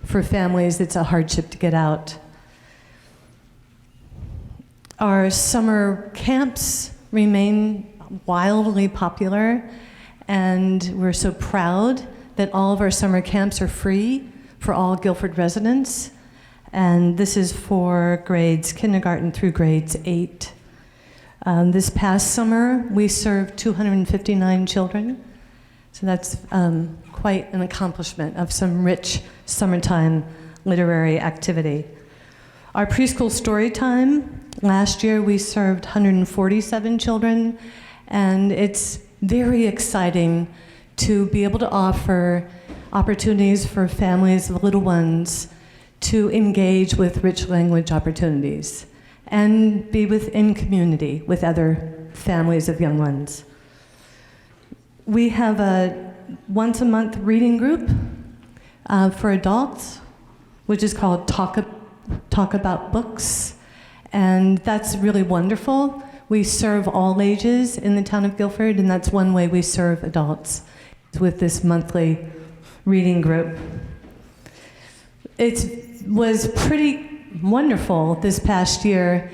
for families. It's a hardship to get out. Our summer camps remain wildly popular, and we're so proud that all of our summer camps are free for all Guilford residents. And this is for grades kindergarten through grades 8. This past summer, we served 259 children. So that's quite an accomplishment of some rich summertime literary activity. Our preschool story time, last year we served 147 children, and it's very exciting to be able to offer opportunities for families of little ones to engage with rich language opportunities and be within community with other families of young ones. We have a once-a-month reading group for adults, which is called Talk About Books, and that's really wonderful. We serve all ages in the town of Guilford, and that's one way we serve adults with this monthly reading group. It was pretty wonderful this past year,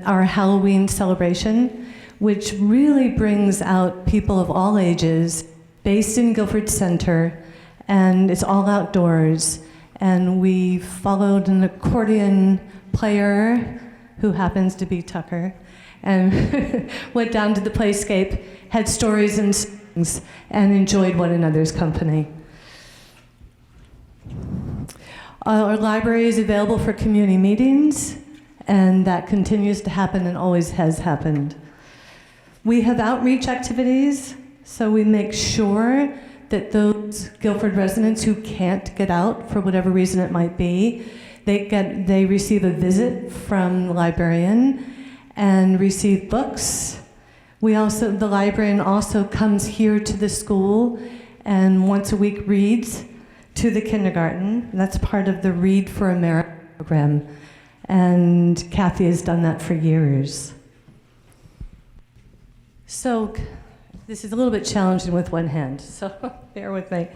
our Halloween celebration, which really brings out people of all ages, based in Guilford Center, and it's all outdoors. And we followed an accordion player who happens to be Tucker, and went down to the playscape, had stories and songs, and enjoyed one another's company. Our library is available for community meetings, and that continues to happen and always has happened. We have outreach activities, so we make sure that those Guilford residents who can't get out for whatever reason it might be, they receive a visit from the librarian and receive books. The librarian also comes here to the school and once a week reads to the kindergarten. That's part of the Read for America program. And Kathy has done that for years. So this is a little bit challenging with one hand, so bear with me.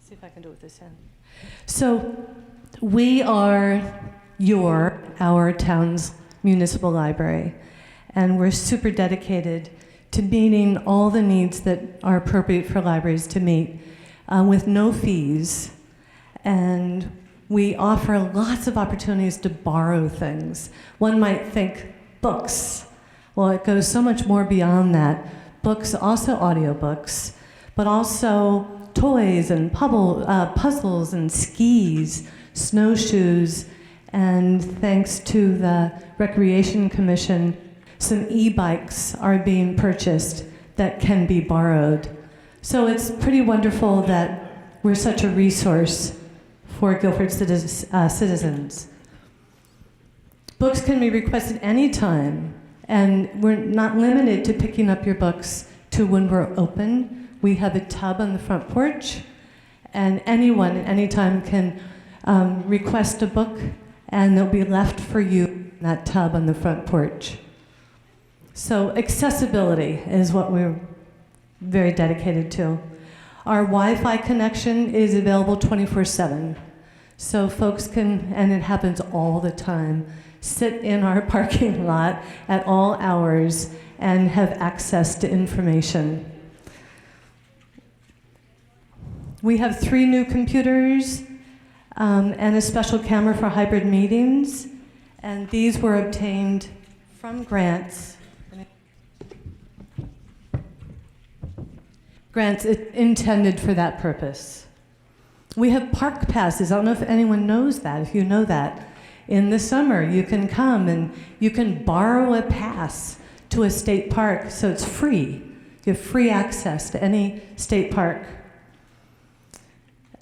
See if I can do it with this hand. So we are our town's municipal library, and we're super dedicated to meeting all the needs that are appropriate for libraries to meet with no fees. And we offer lots of opportunities to borrow things. One might think books. Well, it goes so much more beyond that. Books, also audiobooks, but also toys and puzzles and skis, snowshoes, and thanks to the Recreation Commission, some e-bikes are being purchased that can be borrowed. So it's pretty wonderful that we're such a resource for Guilford citizens. Books can be requested anytime, and we're not limited to picking up your books to when we're open. We have a tub on the front porch, and anyone at any time can request a book, and they'll be left for you in that tub on the front porch. So accessibility is what we're very dedicated to. Our Wi-Fi connection is available 24/7. So folks can, and it happens all the time, sit in our parking lot at all hours and have access to information. We have 3 new computers and a special camera for hybrid meetings, and these were obtained from grants intended for that purpose. We have park passes. I don't know if anyone knows that, if you know that. In the summer, you can come and you can borrow a pass to a state park, so it's free. You have free access to any state park.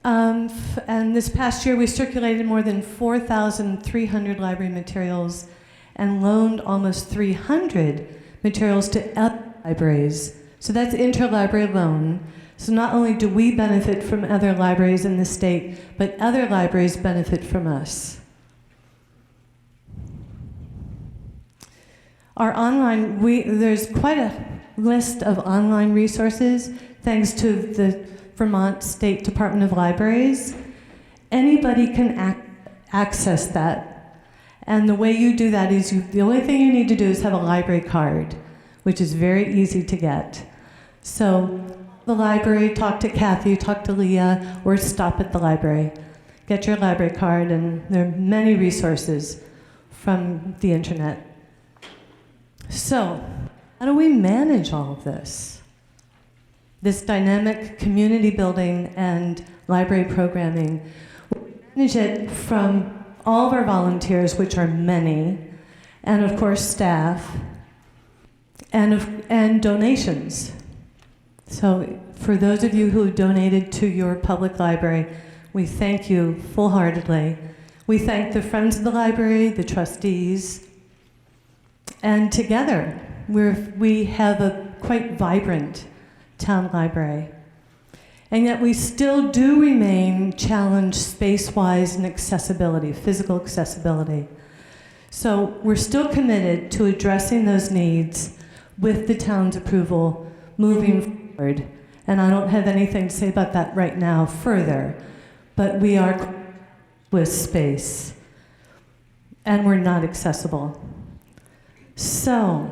And this past year, we circulated more than 4,300 library materials and loaned almost 300 materials to other libraries. So that's interlibrary loan. So not only do we benefit from other libraries in the state, but other libraries benefit from us. Our online, there's quite a list of online resources thanks to the Vermont State Department of Libraries. Anybody can access that. And the way you do that is the only thing you need to do is have a library card, which is very easy to get. So the library, talk to Kathy, talk to Leah, or stop at the library. Get your library card, and there are many resources from the internet. So, how do we manage all of this? This dynamic community building and library programming. We manage it from all of our volunteers, which are many, and of course staff, and donations. So for those of you who donated to your public library, we thank you full-heartedly. We thank the Friends of the Library, the trustees, and together we have a quite vibrant town library. And yet we still do remain challenged space-wise in accessibility, physical accessibility. So we're still committed to addressing those needs with the town's approval moving forward. And I don't have anything to say about that right now further, but we are with space, and we're not accessible. So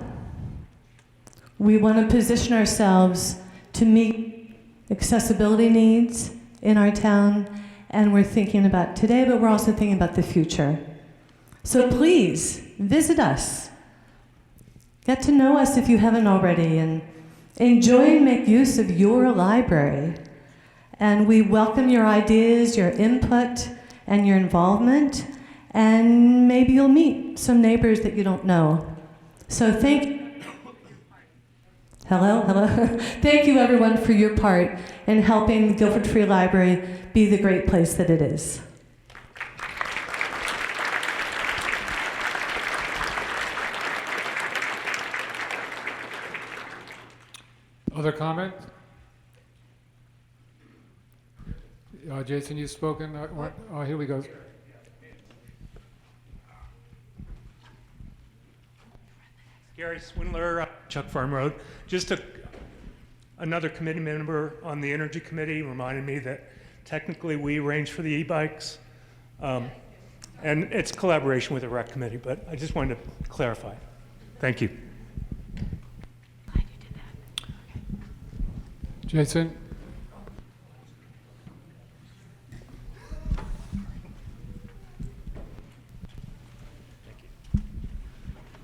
we want to position ourselves to meet accessibility needs in our town and we're thinking about today, but we're also thinking about the future. So please visit us. Get to know us if you haven't already, and enjoy and make use of your library. And we welcome your ideas, your input, and your involvement, and maybe you'll meet some neighbors that you don't know. So hello. Thank you everyone for your part in helping the Guilford Free Library be the great place that it is. Other comments? Jason, you've spoken. Here we go. Gary Swindler, Chuck Farm Road. Just another committee member on the Energy Committee reminded me that technically we arrange for the e-bikes, and it's collaboration with the Rec Committee, but I just wanted to clarify. Thank you. Glad you did that. Jason?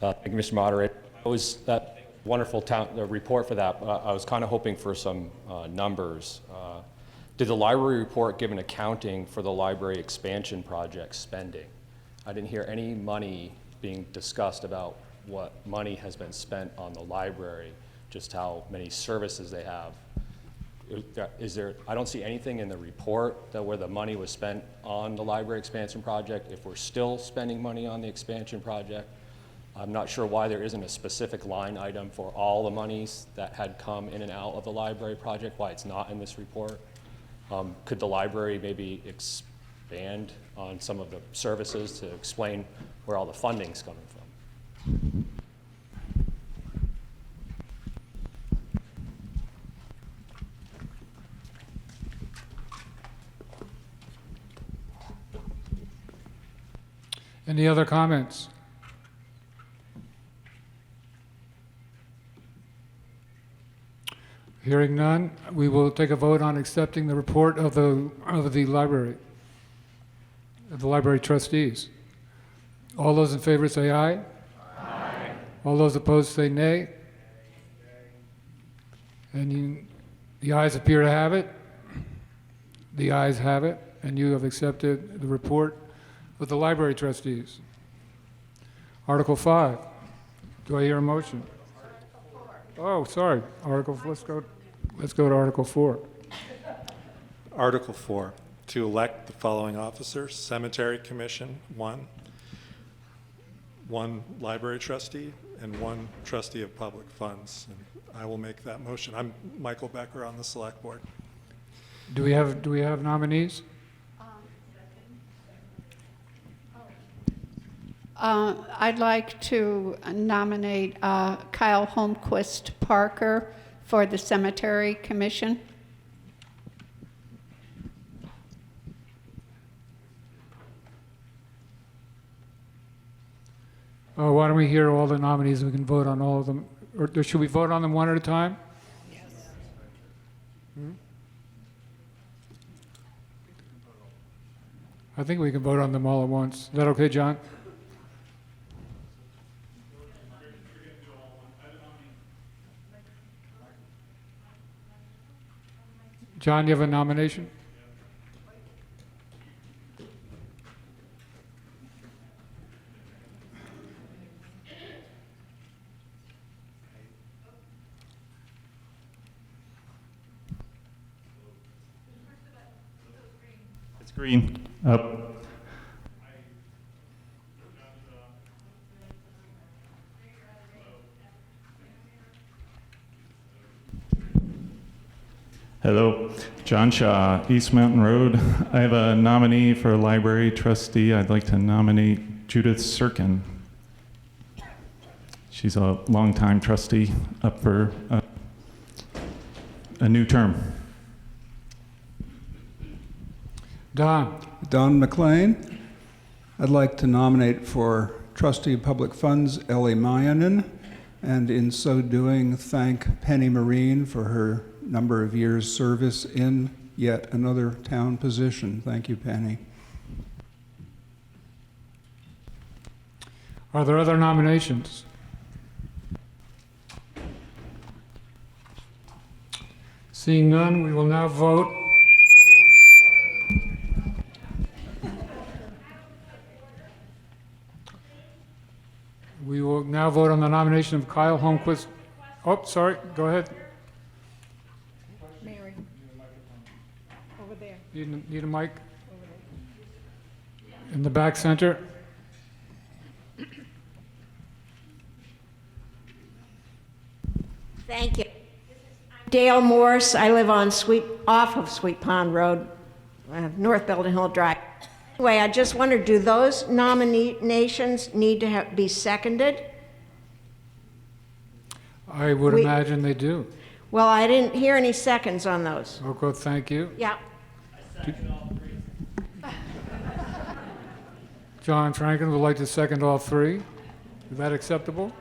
Thank you, Mr. Moderator. It was that wonderful the report for that. I was kind of hoping for some numbers. Did the library report give an accounting for the library expansion project spending? I didn't hear any money being discussed about what money has been spent on the library, just how many services they have. I don't see anything in the report that where the money was spent on the library expansion project, if we're still spending money on the expansion project. I'm not sure why there isn't a specific line item for all the monies that had come in and out of the library project, why it's not in this report. Could the library maybe expand on some of the services to explain where all the funding's coming from? Any other comments? Hearing none, we will take a vote on accepting the report of the library trustees. All those in favor say aye. Aye. All those opposed say nay. And the ayes appear to have it. The ayes have it, and you have accepted the report of the library trustees. Article 5. Do I hear a motion? Oh, sorry. Let's go to Article 4. Article 4, to elect the following officers: Cemetery Commission, one library trustee, and one trustee of public funds. And I will make that motion. I'm Michael Becker on the Select Board. Do we have nominees? I'd like to nominate Kyle Holmquist Parker for the Cemetery Commission. Why don't we hear all the nominees? We can vote on all of them. Or should we vote on them one at a time? Yes. I think we can vote on them all at once. Is that okay, John? John, you have a nomination? It's green. Up. Hello, John Shaw, East Mountain Road. I have a nominee for library trustee. I'd like to nominate Judith Sirkin. She's a longtime trustee up for a new term. Don McLean. I'd like to nominate for Trustee of Public Funds Ellie Mayanen, and in so doing thank Penny Marine for her number of years' service in yet another town position. Thank you, Penny. Are there other nominations? Seeing none, we will now vote. We will now vote on the nomination of Kyle Holmquist. Oh, sorry, go ahead. Mary. Over there. Need a mic? In the back center. Thank you. Dale Morse. I live on off of Sweet Pond Road, North Belden Hill Drive. Anyway, I just wondered, do those nominations need to be seconded? I would imagine they do. Well, I didn't hear any seconds on those. Okay, thank you. Yeah. John Franklin would like to second all three. Is that acceptable?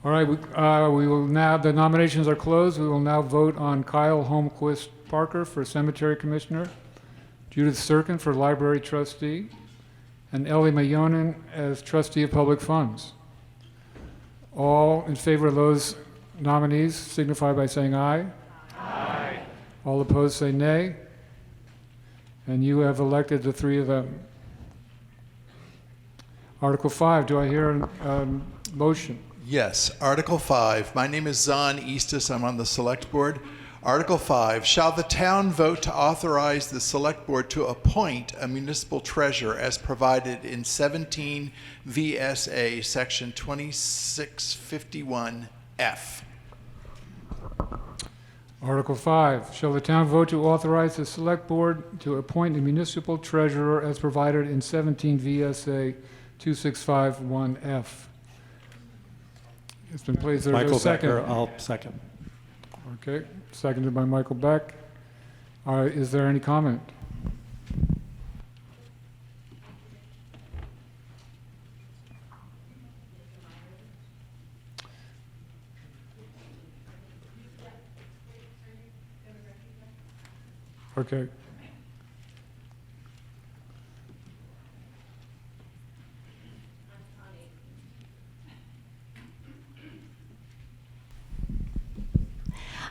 All right, we will now, the nominations are closed. We will now vote on Kyle Holmquist Parker for Cemetery Commissioner, Judith Serkin for Library Trustee, and Ellie Mayonin as Trustee of Public Funds. All in favor of those nominees signify by saying aye. Aye. All opposed say nay. And you have elected the three of them. Article 5, do I hear a motion? Yes, Article 5. My name is Zahn Eastis. I'm on the Select Board. Article 5, shall the town vote to authorize the Select Board to appoint a municipal treasurer as provided in 17 V.S.A. Section 2651F? Article 5, shall the town vote to authorize the Select Board to appoint a municipal treasurer as provided in 17 V.S.A. 2651F? It's been placed there. Michael Second. Becker, I'll second. Okay, seconded by Michael Beck. Is there any comment? Okay.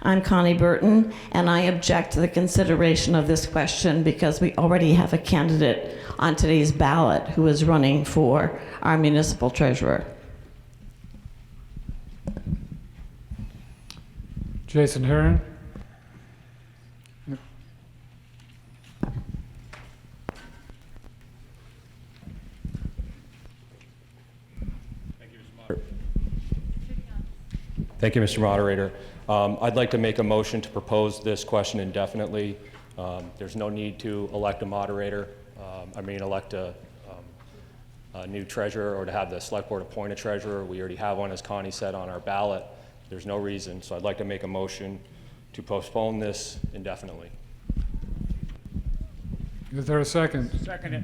I'm Connie Burton, and I object to the consideration of this question because we already have a candidate on today's ballot who is running for our municipal treasurer. Jason Herron. Thank you, Mr. Moderator. I'd like to make a motion to propose this question indefinitely. There's no need to elect a moderator, elect a new treasurer or to have the Select Board appoint a treasurer. We already have one, as Connie said, on our ballot. There's no reason, so I'd like to make a motion to postpone this indefinitely. Is there a second? Second it.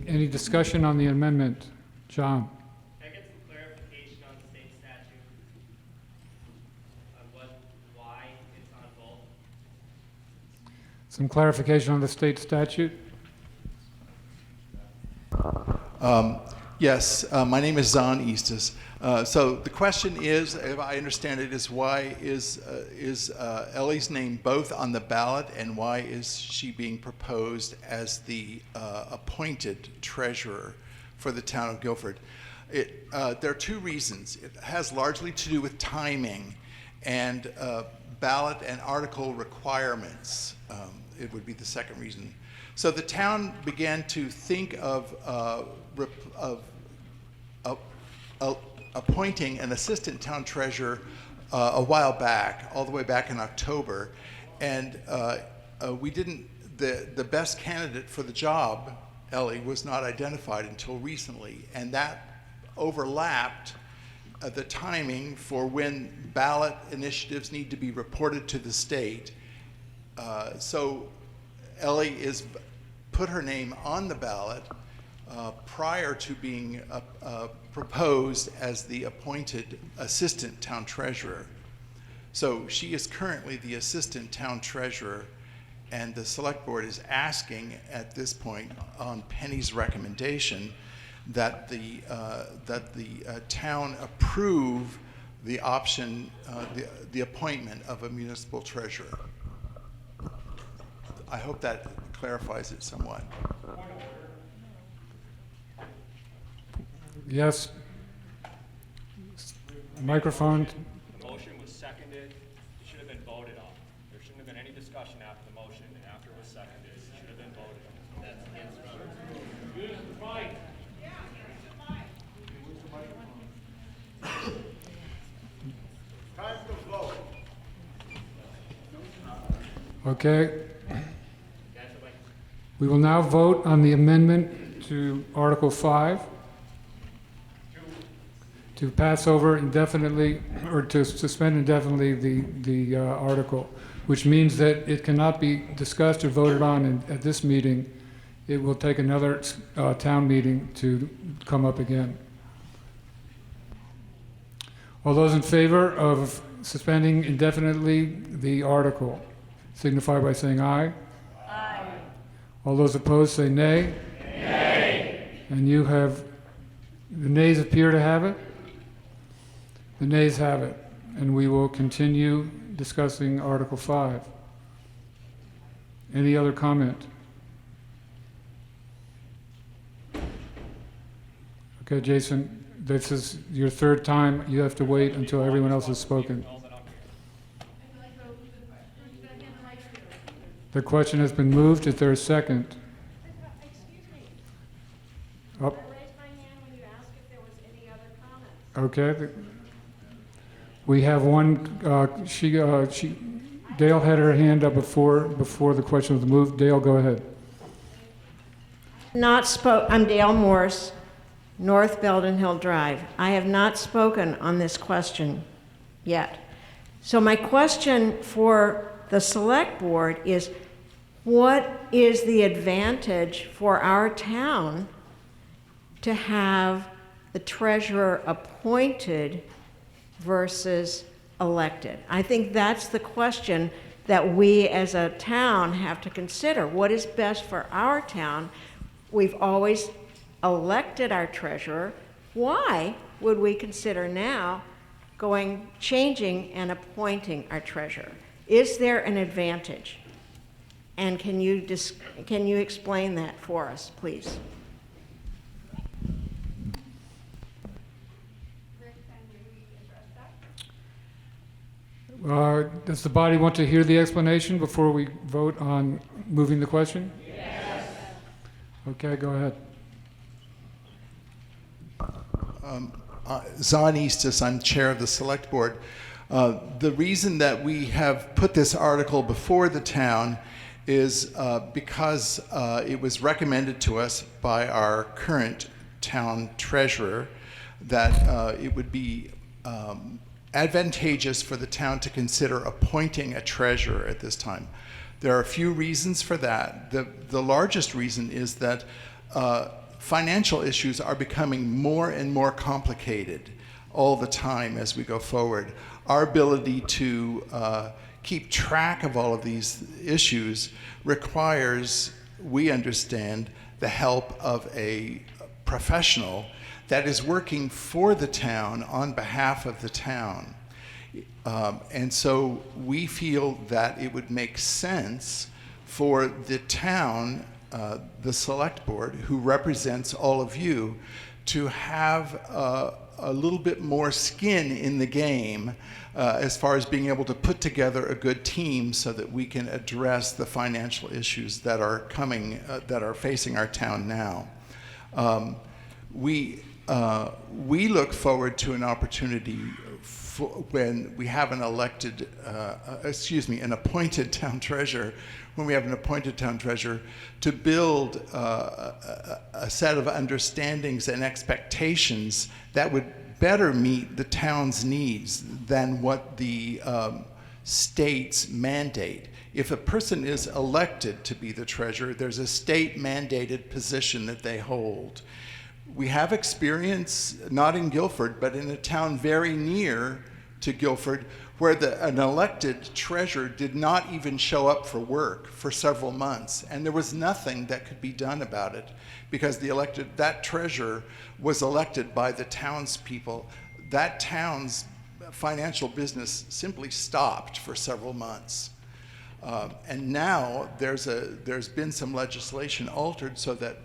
Any discussion on the amendment? John? Some clarification on the state statute? Yes, my name is Zahn Eastis. So the question is, if I understand it, is why is Ellie's name both on the ballot, and why is she being proposed as the appointed treasurer for the town of Guilford? There are two reasons. It has largely to do with timing and ballot and article requirements. It would be the second reason. So the town began to think of appointing an assistant town treasurer a while back, all the way back in October, and we didn't. The best candidate for the job, Ellie, was not identified until recently, and that overlapped the timing for when ballot initiatives need to be reported to the state. So Ellie is put her name on the ballot prior to being proposed as the appointed assistant town treasurer. So she is currently the assistant town treasurer, and the select board is asking at this point on Penny's recommendation that the town approve the option, the appointment of a municipal treasurer. I hope that clarifies it somewhat. Yes. Microphone. The motion was seconded. It should have been voted on. There shouldn't have been any discussion after the motion, and after it was seconded, it should have been voted on. That's against the use the mic. Time to vote. Okay. We will now vote on the amendment to Article 5 to pass over indefinitely, or to suspend indefinitely the article, which means that it cannot be discussed or voted on at this meeting. It will take another town meeting to come up again. All those in favor of suspending indefinitely the article signify by saying aye. Aye. All those opposed say nay. Nay. And you have, the nays appear to have it. The nays have it, and we will continue discussing Article 5. Any other comment? Okay, Jason, this is your third time. You have to wait until everyone else has spoken. The question has been moved. Is there a second? Oh. Okay. We have one. Dale had her hand up before the question was moved. Dale, go ahead. I'm Dale Morse, North Belden Hill Drive. I have not spoken on this question yet. So my question for the select board is, what is the advantage for our town to have the treasurer appointed versus elected? I think that's the question that we as a town have to consider. What is best for our town? We've always elected our treasurer. Why would we consider now changing and appointing our treasurer? Is there an advantage? And can you explain that for us, please? Does the body want to hear the explanation before we vote on moving the question? Yes. Okay, go ahead. Zahn Eastis, I'm chair of the select board. The reason that we have put this article before the town is because it was recommended to us by our current town treasurer that it would be advantageous for the town to consider appointing a treasurer at this time. There are a few reasons for that. The largest reason is that financial issues are becoming more and more complicated all the time as we go forward. Our ability to keep track of all of these issues requires, we understand, the help of a professional that is working for the town on behalf of the town. And so we feel that it would make sense for the town, the select board, who represents all of you, to have a little bit more skin in the game as far as being able to put together a good team so that we can address the financial issues that are coming, that are facing our town now. We look forward to an opportunity when we have an appointed town treasurer, when we have an appointed town treasurer, to build a set of understandings and expectations that would better meet the town's needs than what the state's mandate. If a person is elected to be the treasurer, there's a state-mandated position that they hold. We have experience, not in Guilford, but in a town very near to Guilford, where an elected treasurer did not even show up for work for several months, and there was nothing that could be done about it because that treasurer was elected by the townspeople. That town's financial business simply stopped for several months. And now there's been some legislation altered so that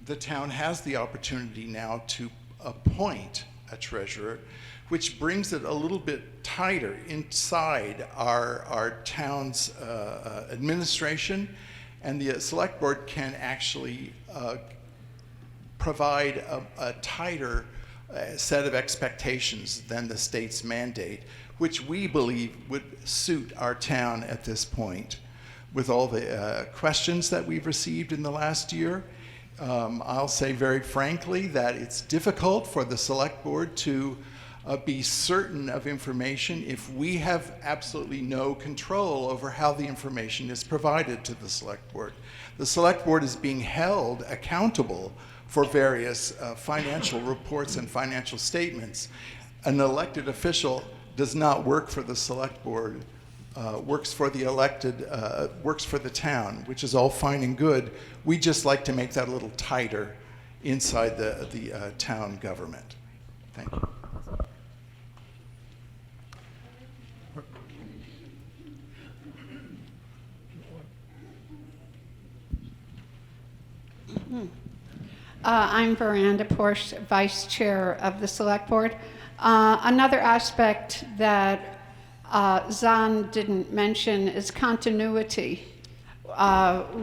the town has the opportunity now to appoint a treasurer, which brings it a little bit tighter inside our town's administration, and the select board can actually provide a tighter set of expectations than the state's mandate, which we believe would suit our town at this point. With all the questions that we've received in the last year, I'll say very frankly that it's difficult for the select board to be certain of information if we have absolutely no control over how the information is provided to the select board. The select board is being held accountable for various financial reports and financial statements. An elected official does not work for the select board, works for the elected, works for the town, which is all fine and good. We just like to make that a little tighter inside the town government. Thank you. I'm Veranda Porsche, Vice Chair of the Select Board. Another aspect that Zahn didn't mention is continuity.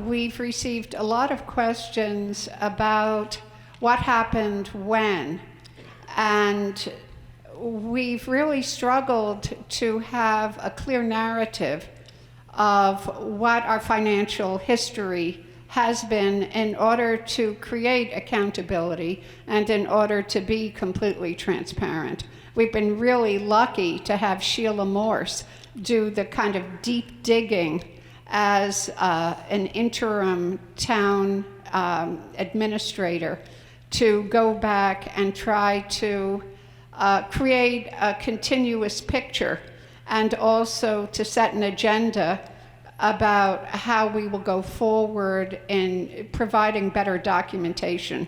We've received a lot of questions about what happened when, and we've really struggled to have a clear narrative of what our financial history has been in order to create accountability and in order to be completely transparent. We've been really lucky to have Sheila Morse do the kind of deep digging as an interim town administrator to go back and try to create a continuous picture and also to set an agenda about how we will go forward in providing better documentation.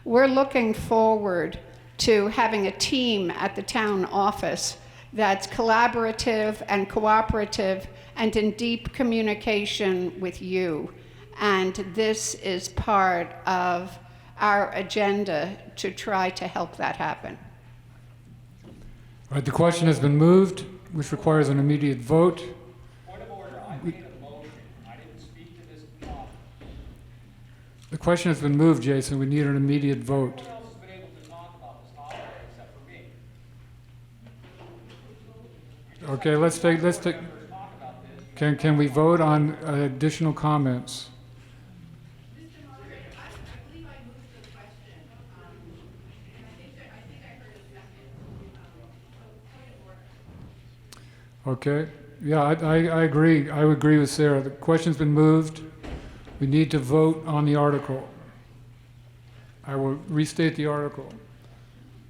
We're looking forward to having a team at the town office that's collaborative and cooperative and in deep communication with you. And this is part of our agenda to try to help that happen. All right, the question has been moved, which requires an immediate vote. The question has been moved, Jason. We need an immediate vote. Okay, let's take. Can we vote on additional comments? Okay. Yeah, I agree. I would agree with Sarah. The question's been moved. We need to vote on the article. I will restate the article.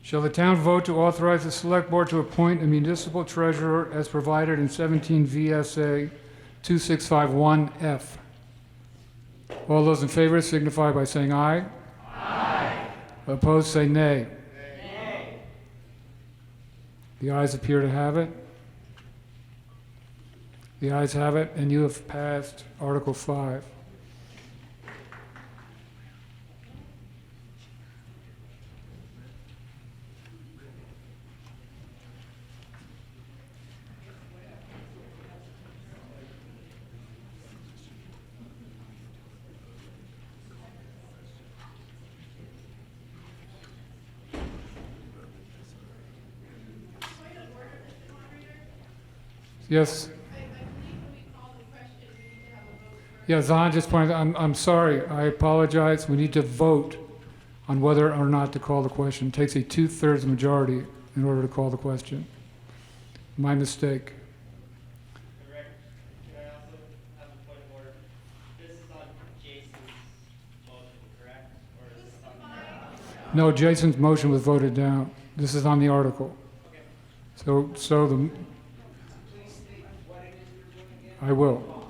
Shall the town vote to authorize the select board to appoint a municipal treasurer as provided in 17 V.S.A. 2651F? All those in favor signify by saying aye. Aye. Opposed, say nay. Nay. The ayes appear to have it. The ayes have it, and you have passed Article 5. Yes. Yeah, Zahn just pointed out, I'm sorry, I apologize. We need to vote on whether or not to call the question. It takes a 2/3 majority in order to call the question. My mistake. No, Jason's motion was voted down. This is on the article. I will.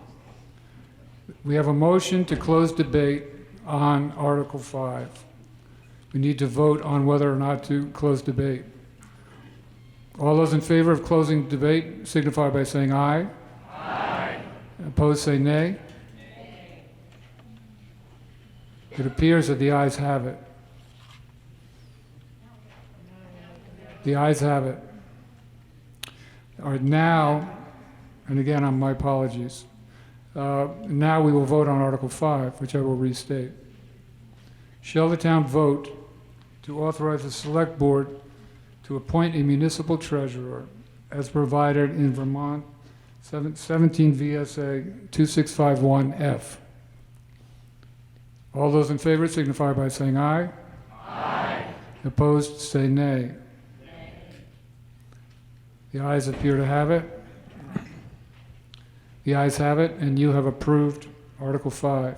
We have a motion to close debate on Article 5. We need to vote on whether or not to close debate. All those in favor of closing debate signify by saying aye. Aye. Opposed, say nay. Nay. It appears that the ayes have it. The ayes have it. All right, now, and again, my apologies. Now we will vote on Article 5, which I will restate. Shall the town vote to authorize the Selectboard to appoint a municipal treasurer as provided in Vermont 17 V.S.A. 2651F? All those in favor signify by saying aye. Aye. Opposed, say nay. Nay. The ayes appear to have it. The ayes have it, and you have approved Article 5.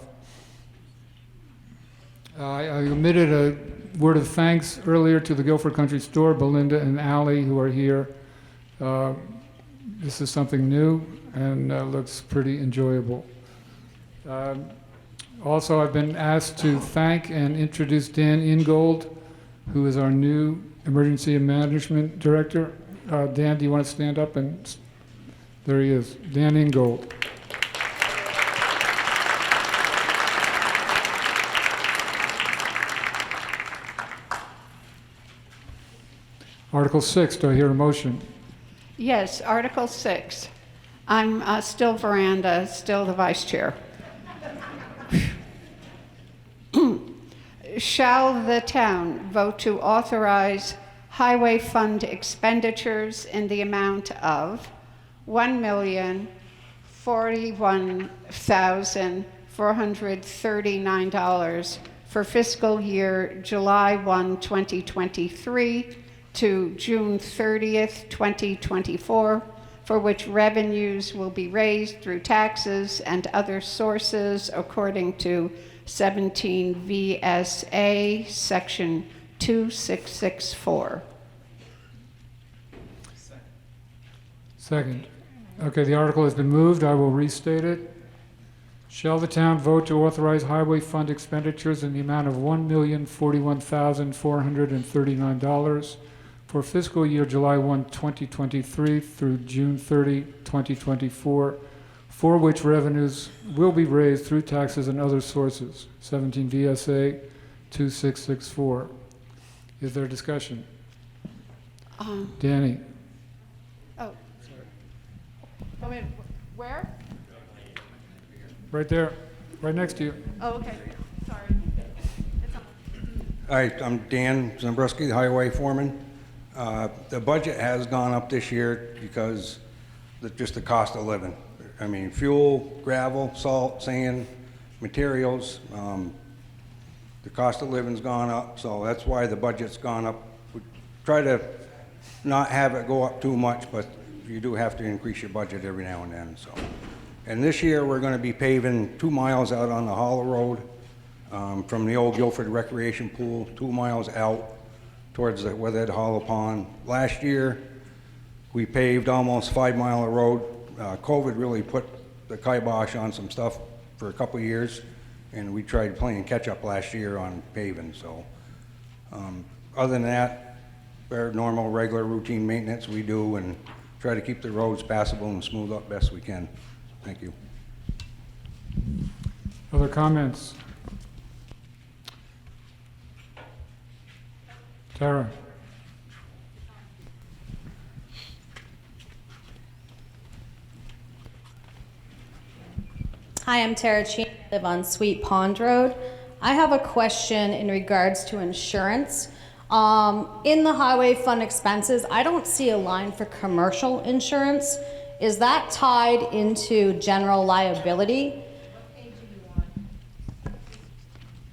I omitted a word of thanks earlier to the Guilford Country Store, Belinda and Allie, who are here. This is something new and looks pretty enjoyable. Also, I've been asked to thank and introduce Dan Ingold, who is our new Emergency Management Director. Dan, do you want to stand up? And there he is, Dan Ingold. Article 6, do I hear a motion? Yes, Article 6. I'm still Veranda, still the vice chair. Shall the town vote to authorize highway fund expenditures in the amount of $1,041,439 for fiscal year July 1, 2023 to June 30th, 2024, for which revenues will be raised through taxes and other sources according to 17 V.S.A. Section 2664. Second. Okay, the article has been moved. I will restate it. Shall the town vote to authorize highway fund expenditures in the amount of $1,041,439 for fiscal year July 1, 2023 through June 30, 2024, for which revenues will be raised through taxes and other sources, 17 V.S.A. 2664. Is there discussion? Danny? Oh. Come in. Where? Right there, right next to you. Oh, okay. Sorry. Hi, I'm Dan Zambruski, the highway foreman. The budget has gone up this year because just the cost of living. I mean, fuel, gravel, salt, sand, materials. The cost of living's gone up, so that's why the budget's gone up. We try to not have it go up too much, but you do have to increase your budget every now and then. So, and this year we're going to be paving 2 miles out on the Hollow Road from the old Guilford Recreation Pool, 2 miles out towards the Weathered Hollow Pond. Last year we paved almost 5 mile of road. COVID really put the kibosh on some stuff for a couple of years, and we tried playing catch up last year on paving. So other than that, our normal regular routine maintenance we do and try to keep the roads passable and smooth up best we can. Thank you. Other comments? Tara? Hi, I'm Tara Chin. I live on Sweet Pond Road. I have a question in regards to insurance. In the highway fund expenses, I don't see a line for commercial insurance. Is that tied into general liability?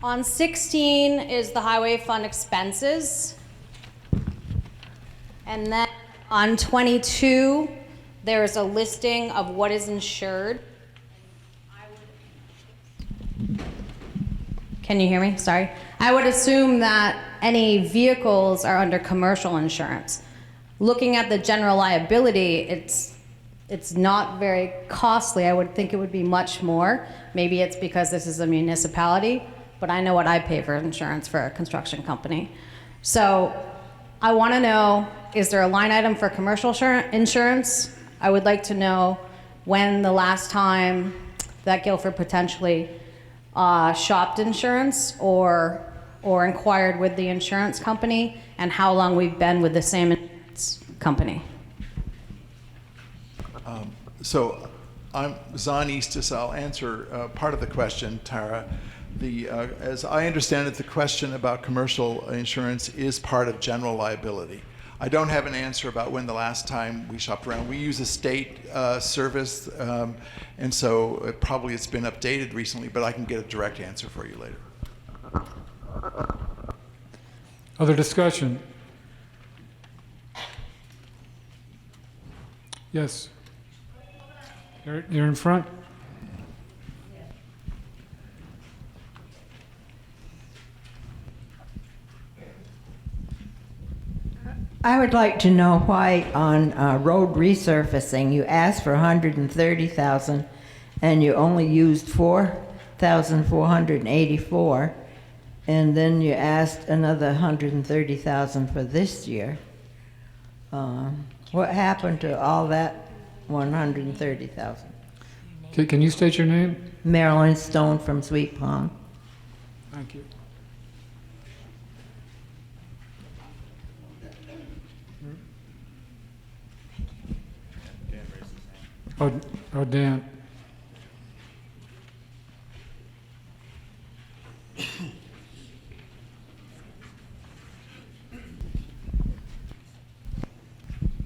On 16 is the highway fund expenses. And then on 22, there is a listing of what is insured. Can you hear me? Sorry. I would assume that any vehicles are under commercial insurance. Looking at the general liability, it's not very costly. I would think it would be much more. Maybe it's because this is a municipality, but I know what I pay for insurance for a construction company. So I want to know, is there a line item for commercial insurance? I would like to know when the last time that Guilford potentially shopped insurance or inquired with the insurance company, and how long we've been with the same insurance company. So I'm Zahn Eastis. I'll answer part of the question, Tara. As I understand it, the question about commercial insurance is part of general liability. I don't have an answer about when the last time we shopped around. We use a state service, and so probably it's been updated recently, but I can get a direct answer for you later. Other discussion? Yes. You're in front. I would like to know why on road resurfacing you asked for $130,000 and you only used $4,484, and then you asked another $130,000 for this year. What happened to all that $130,000? Can you state your name? Marilyn Stone from Sweet Pond. Thank you. Oh, Dan.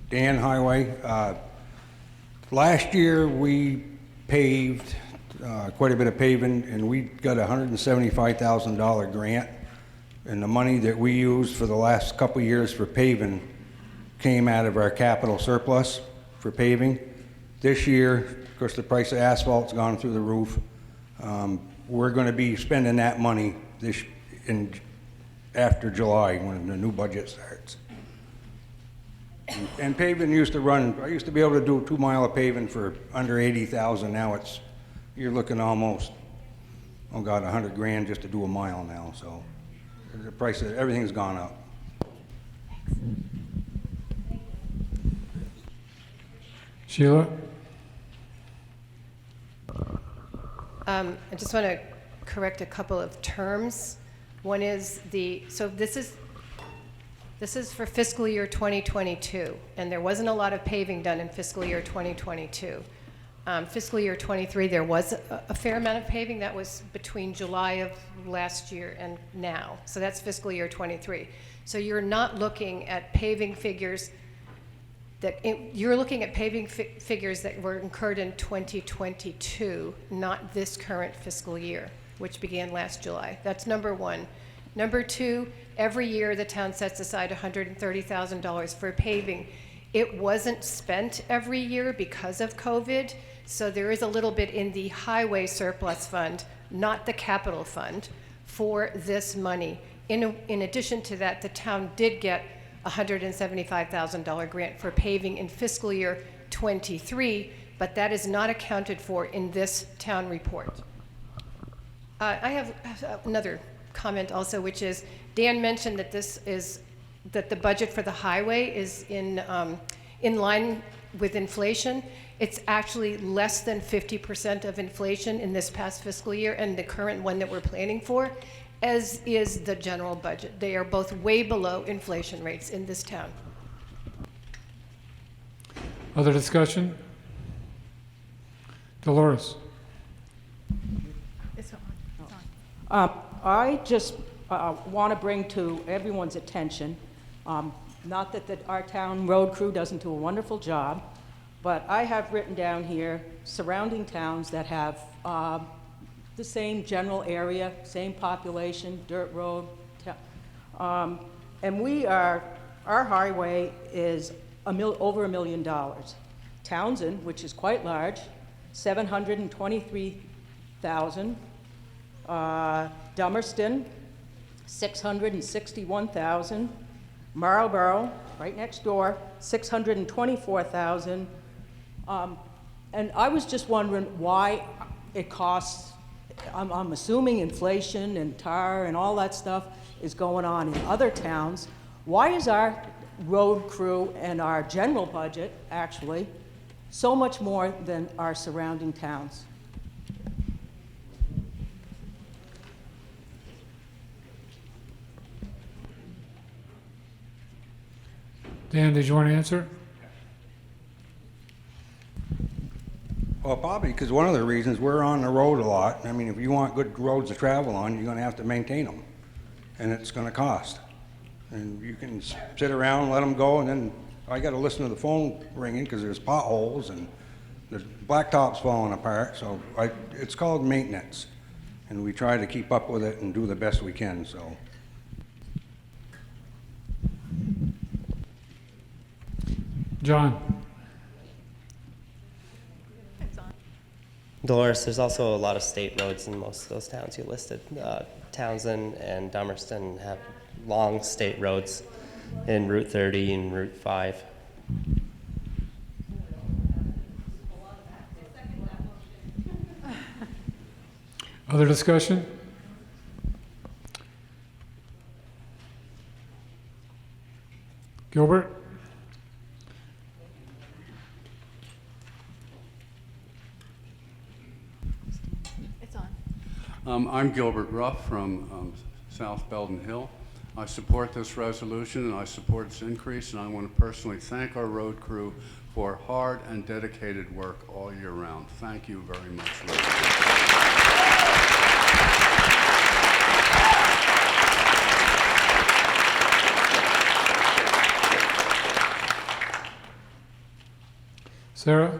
Dan Highway. Last year we paved quite a bit of paving, and we got a $175,000 grant, and the money that we used for the last couple of years for paving came out of our capital surplus for paving. This year, of course, the price of asphalt's gone through the roof. We're going to be spending that money after July when the new budget starts. And paving used to run, I used to be able to do a 2 mile of paving for under 80,000. Now you're looking almost, oh God, 100 grand just to do a mile now. So the price of everything's gone up. Sheila? I just want to correct a couple of terms. One is this is for fiscal year 2022, and there wasn't a lot of paving done in fiscal year 2022. Fiscal year 23, there was a fair amount of paving. That was between July of last year and now. So that's fiscal year 23. So you're not looking at paving figures you're looking at paving figures that were incurred in 2022, not this current fiscal year, which began last July. That's number one. Number two, every year the town sets aside $130,000 for paving. It wasn't spent every year because of COVID, so there is a little bit in the highway surplus fund, not the capital fund, for this money. In addition to that, the town did get a $175,000 grant for paving in fiscal year 23, but that is not accounted for in this town report. I have another comment also, which is Dan mentioned that that the budget for the highway is in line with inflation. It's actually less than 50% of inflation in this past fiscal year and the current one that we're planning for, as is the general budget. They are both way below inflation rates in this town. Other discussion? Dolores? I just want to bring to everyone's attention, not that our town road crew doesn't do a wonderful job, but I have written down here surrounding towns that have the same general area, same population, dirt road, and our highway is over $1 million. Townsend, which is quite large, 723,000. Dummerston, $661,000. Marlboro, right next door, $624,000. And I was just wondering why it costs, I'm assuming inflation and tar and all that stuff is going on in other towns. Why is our road crew and our general budget actually so much more than our surrounding towns? Dan, did you want to answer? Well, probably because one of the reasons we're on the road a lot. I mean, if you want good roads to travel on, you're going to have to maintain them, and it's going to cost. And you can sit around, let them go, and then I got to listen to the phone ringing because there's potholes and the blacktop's falling apart. So it's called maintenance, and we try to keep up with it and do the best we can. So. John. Dolores, there's also a lot of state roads in most of those towns you listed. Townsend and Dummerston have long state roads in Route 30 and Route 5. Other discussion? Gilbert? I'm Gilbert Ruff from South Belden Hill. I support this resolution and I support its increase, and I want to personally thank our road crew for hard and dedicated work all year round. Thank you very much. Sarah?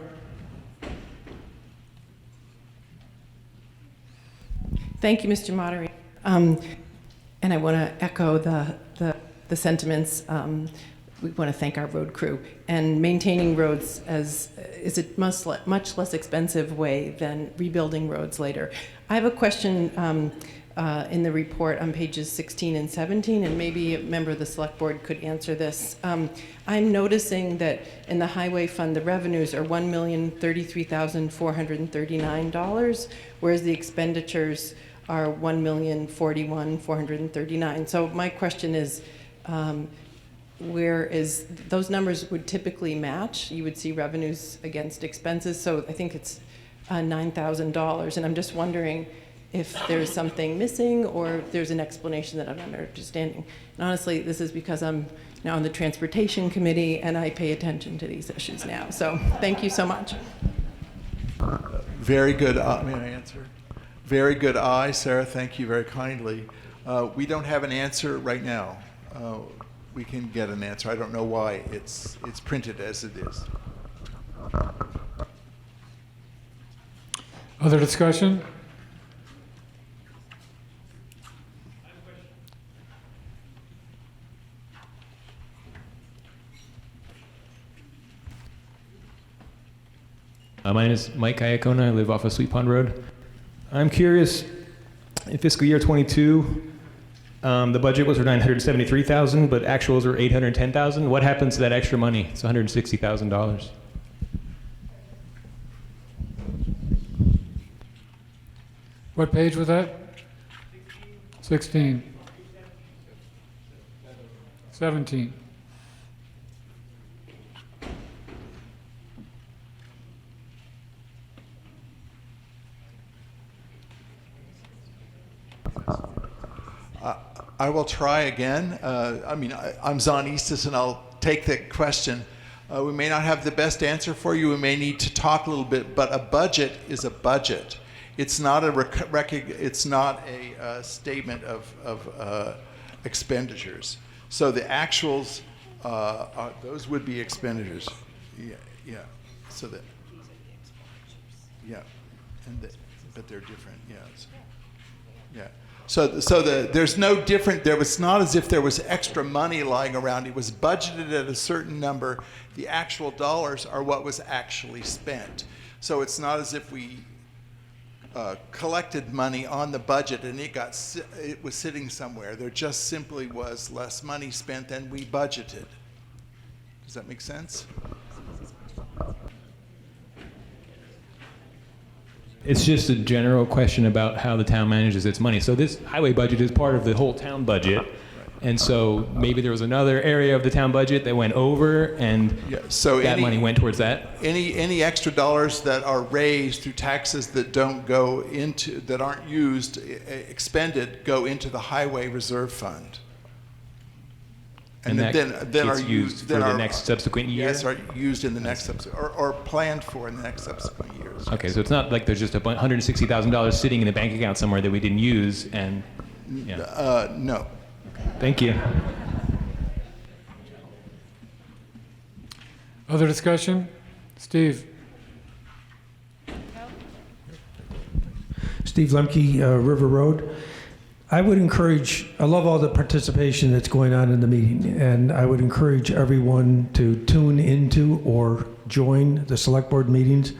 Thank you, Mr. Moderator. And I want to echo the sentiments. We want to thank our road crew. And maintaining roads is a much less expensive way than rebuilding roads later. I have a question in the report on pages 16 and 17, and maybe a member of the Select Board could answer this. I'm noticing that in the Highway Fund, the revenues are $1,033,439, whereas the expenditures are $1,041,439. So my question is, those numbers would typically match? You would see revenues against expenses, so I think it's $9,000, and I'm just wondering if there's something missing or if there's an explanation that I'm not understanding. And honestly, this is because I'm now on the Transportation Committee and I pay attention to these issues now. So thank you so much. Very good. May I answer? Very good eye, Sarah. Thank you very kindly. We don't have an answer right now. We can get an answer. I don't know why it's printed as it is. Other discussion? My name is Mike Iacona. I live off of Sweet Pond Road. I'm curious, in fiscal year 22, the budget was for $973,000, but actuals were $810,000. What happens to that extra money? It's $160,000. What page was that? 16. 17. I will try again. I'm Zon Eastis, and I'll take the question. We may not have the best answer for you. We may need to talk a little bit, but a budget is a budget. It's not a statement of expenditures. So the actuals, those would be expenditures. Yeah. So that. Yeah, but they're different. Yes. Yeah. So there's no different. There was not as if there was extra money lying around. It was budgeted at a certain number. The actual dollars are what was actually spent. So it's not as if we collected money on the budget and it was sitting somewhere. There just simply was less money spent than we budgeted. Does that make sense? It's just a general question about how the town manages its money. So this highway budget is part of the whole town budget. And so maybe there was another area of the town budget that went over, and that money went towards that? Any extra dollars that are raised through taxes that aren't used, expended, go into the highway reserve fund. And that gets used for the next subsequent year? Yes, are used in the next or planned for in the next subsequent years. Okay, so it's not like there's just $160,000 sitting in a bank account somewhere that we didn't use, and no. Thank you. Other discussion? Steve? Steve Lemke, River Road. I love all the participation that's going on in the meeting, and I would encourage everyone to tune into or join the select board meetings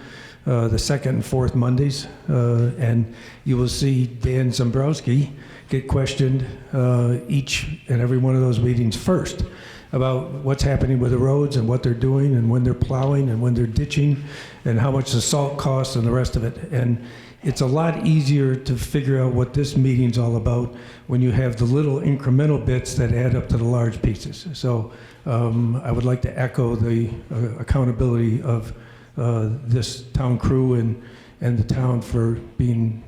the second and fourth Mondays, and you will see Dan Zambrowski get questioned each and every one of those meetings first about what's happening with the roads and what they're doing and when they're plowing and when they're ditching and how much the salt costs and the rest of it. And it's a lot easier to figure out what this meeting's all about when you have the little incremental bits that add up to the large pieces. So I would like to echo the accountability of this town crew and the town for being,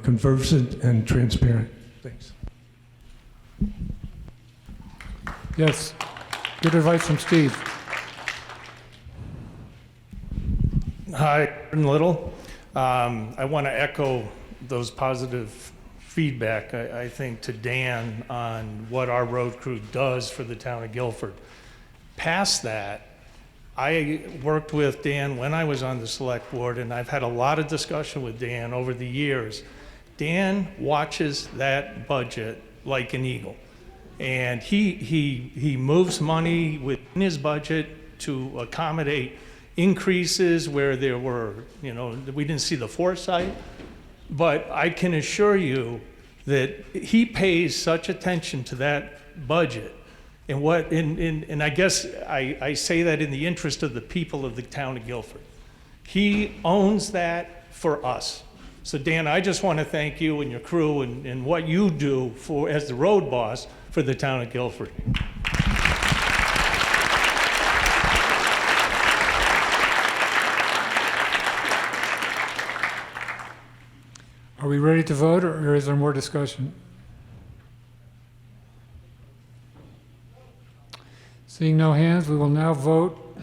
conversant and transparent. Thanks. Yes. Good advice from Steve. Hi, Gordon Little. I want to echo those positive feedback, I think, to Dan on what our road crew does for the town of Guilford. Past that, I worked with Dan when I was on the select board, and I've had a lot of discussion with Dan over the years. Dan watches that budget like an eagle, and he moves money within his budget to accommodate increases where there were, we didn't see the foresight. But I can assure you that he pays such attention to that budget. And I guess I say that in the interest of the people of the town of Guilford. He owns that for us. So Dan, I just want to thank you and your crew and what you do as the road boss for the town of Guilford. Are we ready to vote, or is there more discussion? Seeing no hands, we will now vote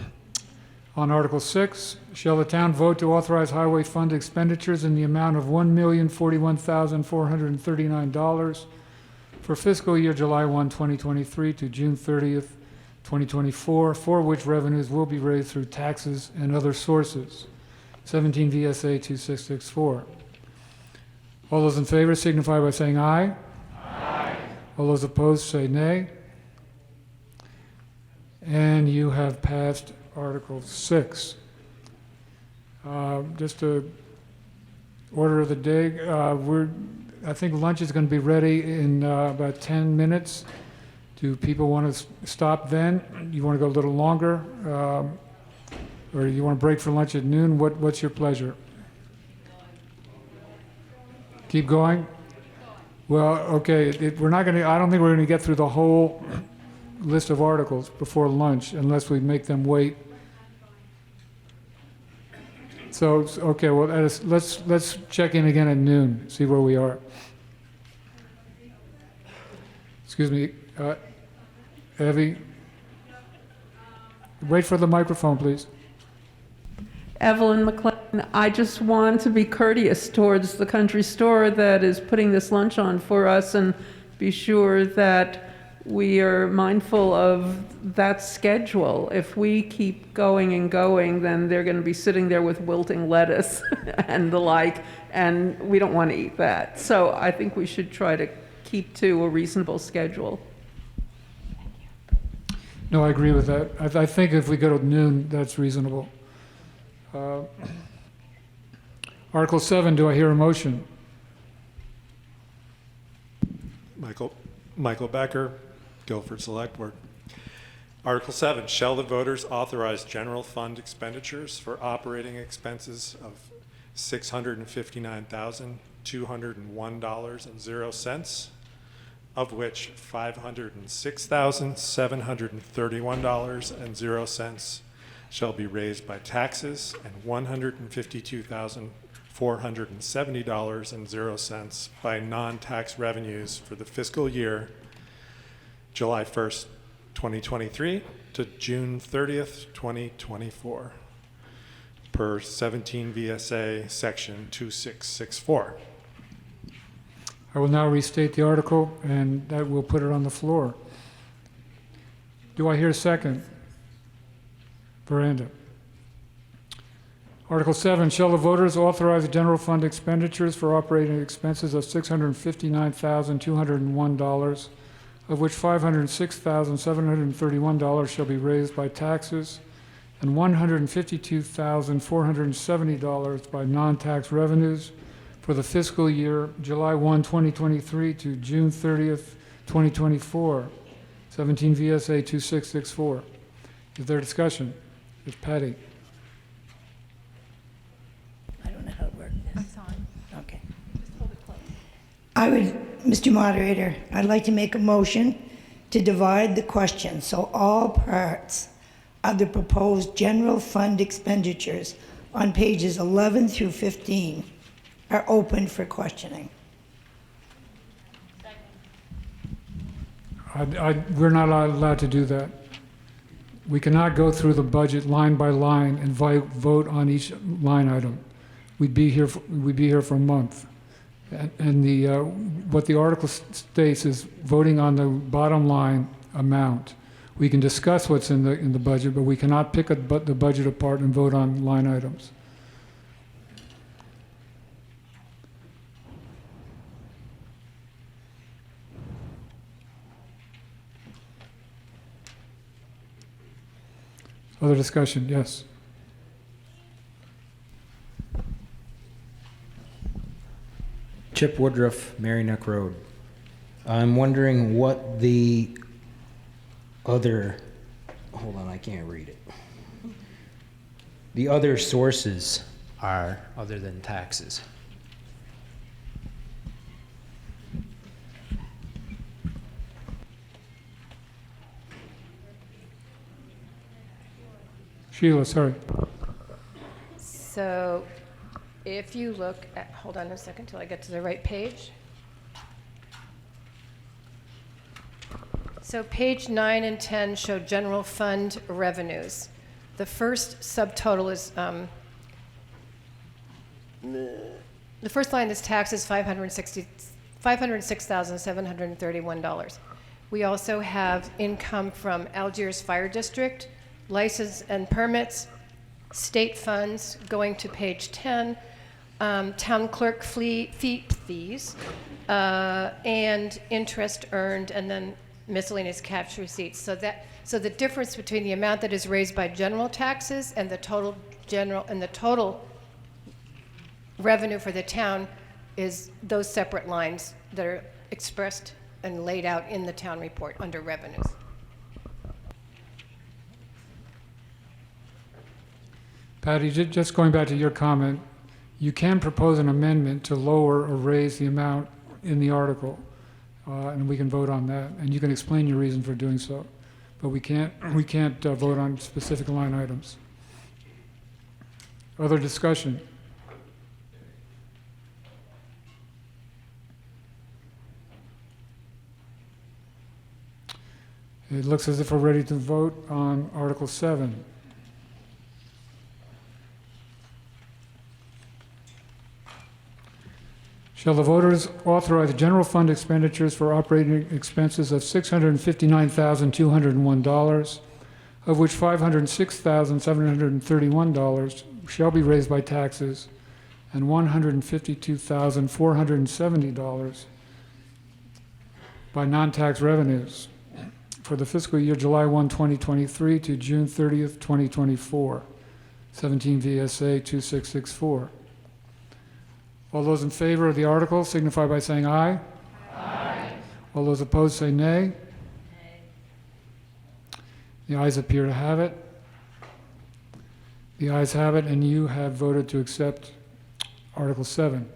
on Article 6. Shall the town vote to authorize highway fund expenditures in the amount of $1,041,439 for fiscal year July 1, 2023 to June 30th, 2024, for which revenues will be raised through taxes and other sources? 17 V.S.A. 2664. All those in favor signify by saying aye. Aye. All those opposed say nay. And you have passed Article 6. Just a order of the day. I think lunch is going to be ready in about 10 minutes. Do people want to stop then? You want to go a little longer? Or you want to break for lunch at noon? What's your pleasure? Keep going? Well, okay, we're not going to, I don't think we're going to get through the whole list of articles before lunch unless we make them wait. So, okay, well, let's check in again at noon, see where we are. Excuse me, Evie. Wait for the microphone, please. Evelyn McLean, I just want to be courteous towards the country store that is putting this lunch on for us and be sure that we are mindful of that schedule. If we keep going and going, then they're going to be sitting there with wilting lettuce and the like, and we don't want to eat that. So I think we should try to keep to a reasonable schedule. No, I agree with that. I think if we go to noon, that's reasonable. Article 7, do I hear a motion? Michael Becker, Guilford Select Board. Article 7, shall the voters authorize general fund expenditures for operating expenses of $659,201.00, of which $506,731.00 shall be raised by taxes and $152,470.00 by non-tax revenues for the fiscal year July 1st, 2023 to June 30th, 2024, per 17 V.S.A. Section 2664. I will now restate the article, and that will put it on the floor. Do I hear a second? Veranda. Article 7, shall the voters authorize general fund expenditures for operating expenses of $659,201, of which $506,731 shall be raised by taxes and $152,470 by non-tax revenues for the fiscal year July 1, 2023 to June 30th, 2024, 17 V.S.A. 2664. Is there discussion? It's Patty. I don't know how to work this. It's on. Okay. Just hold it close. Mr. Moderator, I'd like to make a motion to divide the question so all parts of the proposed general fund expenditures on pages 11 through 15 are open for questioning. We're not allowed to do that. We cannot go through the budget line by line and vote on each line item. We'd be here for a month. And what the article states is voting on the bottom line amount. We can discuss what's in the budget, but we cannot pick the budget apart and vote on line items. Other discussion? Yes. Chip Woodruff, Merrynook Road. I'm wondering what the other, hold on, I can't read it. The other sources are other than taxes. Sheila, sorry. So if you look at, hold on a second till I get to the right page. So page 9 and 10 show general fund revenues. The first subtotal is, the first line is taxes, $506,731. We also have income from Algiers Fire District, license and permits, state funds, going to page 10, town clerk fees, and interest earned, and then miscellaneous cash receipts. So the difference between the amount that is raised by general taxes and the total revenue for the town is those separate lines that are expressed and laid out in the town report under revenues. Patty, just going back to your comment, you can propose an amendment to lower or raise the amount in the article, and we can vote on that, and you can explain your reason for doing so. But we can't vote on specific line items. Other discussion? It looks as if we're ready to vote on Article 7. Shall the voters authorize general fund expenditures for operating expenses of $659,201, of which $506,731 shall be raised by taxes and $152,470 by non-tax revenues for the fiscal year July 1, 2023 to June 30th, 2024, 17 V.S.A. 2664. All those in favor of the article signify by saying aye. Aye. All those opposed say nay. Nay. The ayes appear to have it. The ayes have it, and you have voted to accept Article 7.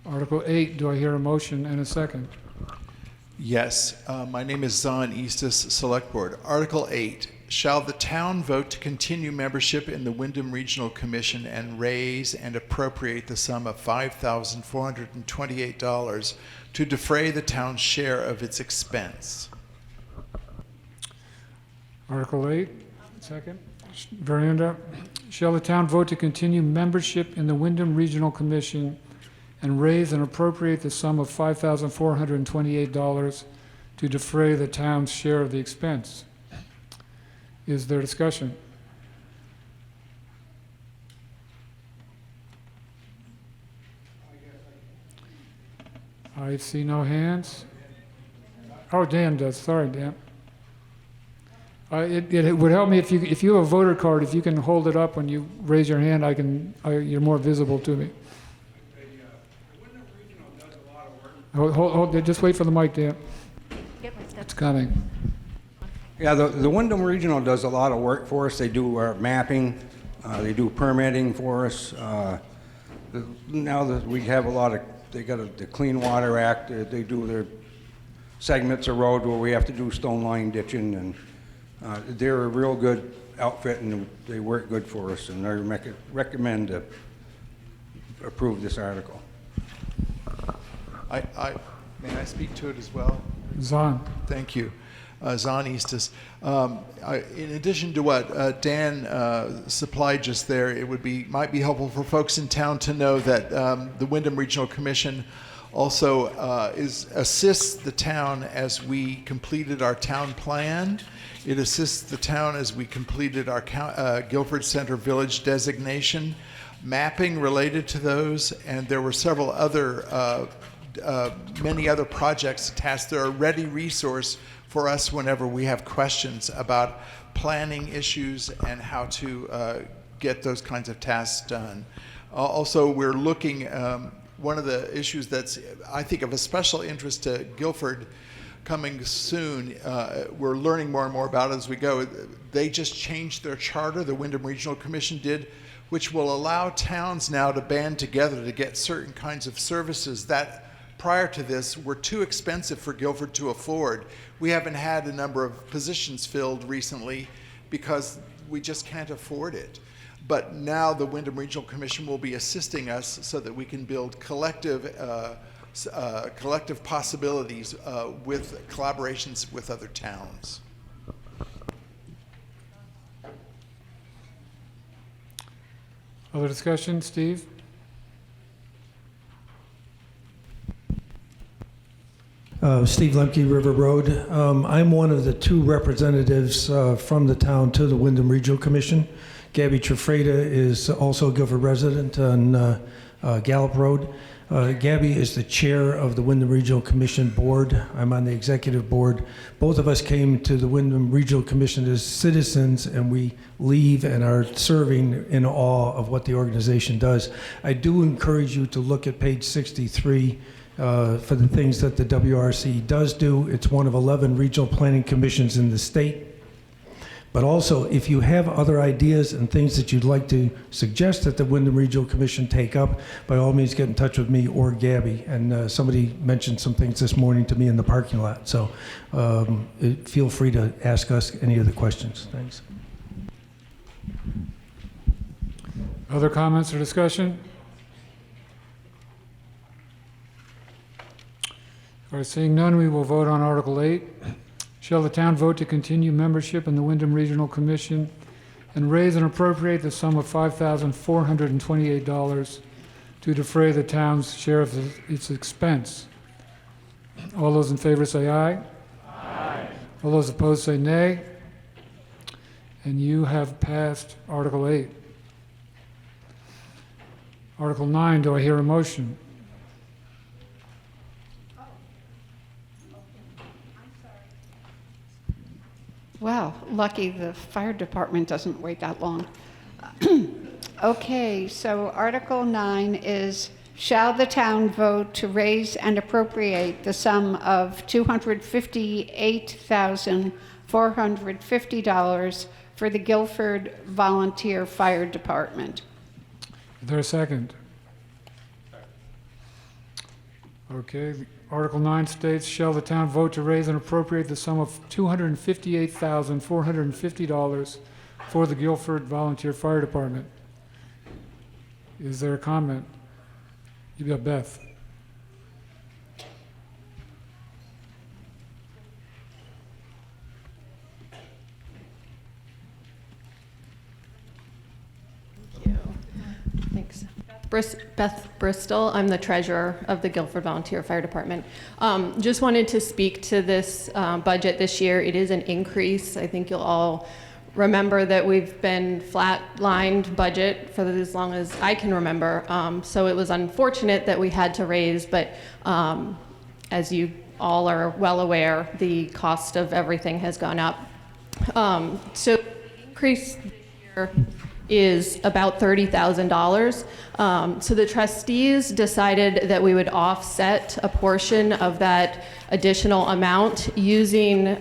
Article 8, do I hear a motion and a second? Yes, my name is Zahn Eastis, Select Board. Article 8, shall the town vote to continue membership in the Wyndham Regional Commission and raise and appropriate the sum of $5,428 to defray the town's share of its expense? Article 8, second. Veranda, shall the town vote to continue membership in the Wyndham Regional Commission and raise and appropriate the sum of $5,428 to defray the town's share of the expense? Is there discussion? I see no hands. Oh, Dan does. Sorry, Dan. It would help me if you have a voter card, if you can hold it up when you raise your hand, you're more visible to me. Hold, just wait for the mic, Dan. It's coming. Yeah, the Wyndham Regional does a lot of work for us. They do our mapping, they do permitting for us. Now that we have a lot of, they got the Clean Water Act, they do their segments of road where we have to do stone line ditching, and they're a real good outfit, and they work good for us, and I recommend to approve this article. May I speak to it as well? Zahn. Thank you. Zahn Eastis. In addition to what Dan supplied just there, it might be helpful for folks in town to know that the Wyndham Regional Commission also assists the town as we completed our town plan. It assists the town as we completed our Guilford Center Village designation, mapping related to those, and there were several other many other projects attached. They're a ready resource for us whenever we have questions about planning issues and how to get those kinds of tasks done. Also, we're looking, one of the issues that's, I think, of a special interest to Guilford coming soon, we're learning more and more about it as we go. They just changed their charter, the Wyndham Regional Commission did, which will allow towns now to band together to get certain kinds of services that prior to this were too expensive for Guilford to afford. We haven't had a number of positions filled recently because we just can't afford it. But now the Wyndham Regional Commission will be assisting us so that we can build collective possibilities with collaborations with other towns. Other discussion, Steve? Steve Lemke, River Road. I'm one of the two representatives from the town to the Wyndham Regional Commission. Gabby Trefreda is also a Guilford resident on Gallup Road. Gabby is the chair of the Wyndham Regional Commission board. I'm on the executive board. Both of us came to the Wyndham Regional Commission as citizens, and we leave and are serving in awe of what the organization does. I do encourage you to look at page 63 for the things that the WRC does do. It's one of 11 regional planning commissions in the state. But also, if you have other ideas and things that you'd like to suggest that the Wyndham Regional Commission take up, by all means get in touch with me or Gabby. And somebody mentioned some things this morning to me in the parking lot. So feel free to ask us any of the questions. Thanks. Other comments or discussion? All right, seeing none, we will vote on Article 8. Shall the town vote to continue membership in the Wyndham Regional Commission and raise and appropriate the sum of $5,428 to defray the town's share of its expense? All those in favor say aye. Aye. All those opposed say nay. And you have passed Article 8. Article 9, do I hear a motion? Well, lucky the fire department doesn't wait that long. Okay, so Article 9 is, shall the town vote to raise and appropriate the sum of $258,450 for the Guilford Volunteer Fire Department? Is there a second? Okay, Article 9 states, shall the town vote to raise and appropriate the sum of $258,450 for the Guilford Volunteer Fire Department? Is there a comment? You got Beth. Thanks. Beth Bristol, I'm the treasurer of the Guilford Volunteer Fire Department. Just wanted to speak to this budget this year. It is an increase. I think you'll all remember that we've been flat-lined budget for as long as I can remember. So it was unfortunate that we had to raise, but as you all are well aware, the cost of everything has gone up. So the increase this year is about $30,000. So the trustees decided that we would offset a portion of that additional amount using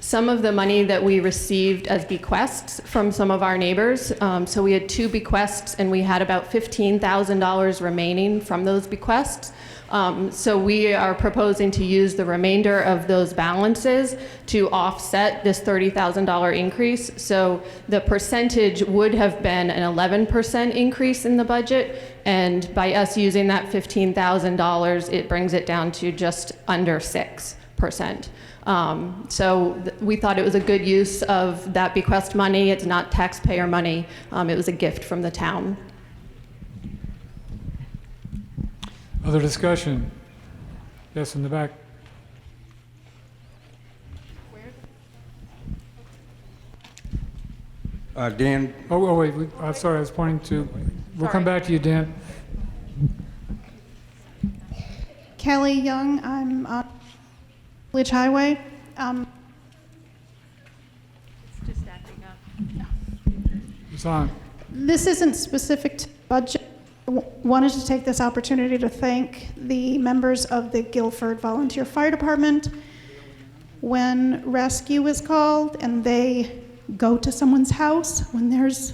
some of the money that we received as bequests from some of our neighbors. So we had 2 bequests and we had about $15,000 remaining from those bequests. So we are proposing to use the remainder of those balances to offset this $30,000 increase. So the percentage would have been an 11% increase in the budget, and by us using that $15,000, it brings it down to just under 6%. We thought it was a good use of that bequest money. It's not taxpayer money. It was a gift from the town. Other discussion? Yes, in the back. Dan. Oh, wait, I'm sorry, I was pointing to, we'll come back to you, Dan. Kelly Young, I'm on Village Highway. It's just acting up. It's on. This isn't specific to budget. I wanted to take this opportunity to thank the members of the Guilford Volunteer Fire Department. When rescue is called and they go to someone's house, when the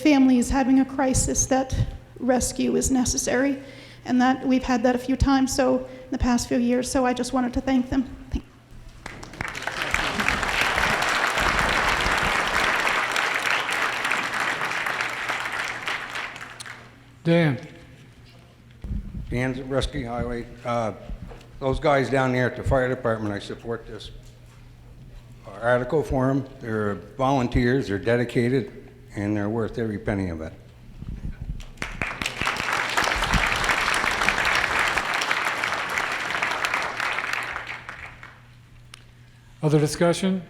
family is having a crisis, that rescue is necessary. And that we've had that a few times in the past few years, so I just wanted to thank them. Dan. Dan's at Rescue Highway. Those guys down there at the fire department, I support this article for them. They're volunteers, they're dedicated, and they're worth every penny of it. Other discussion?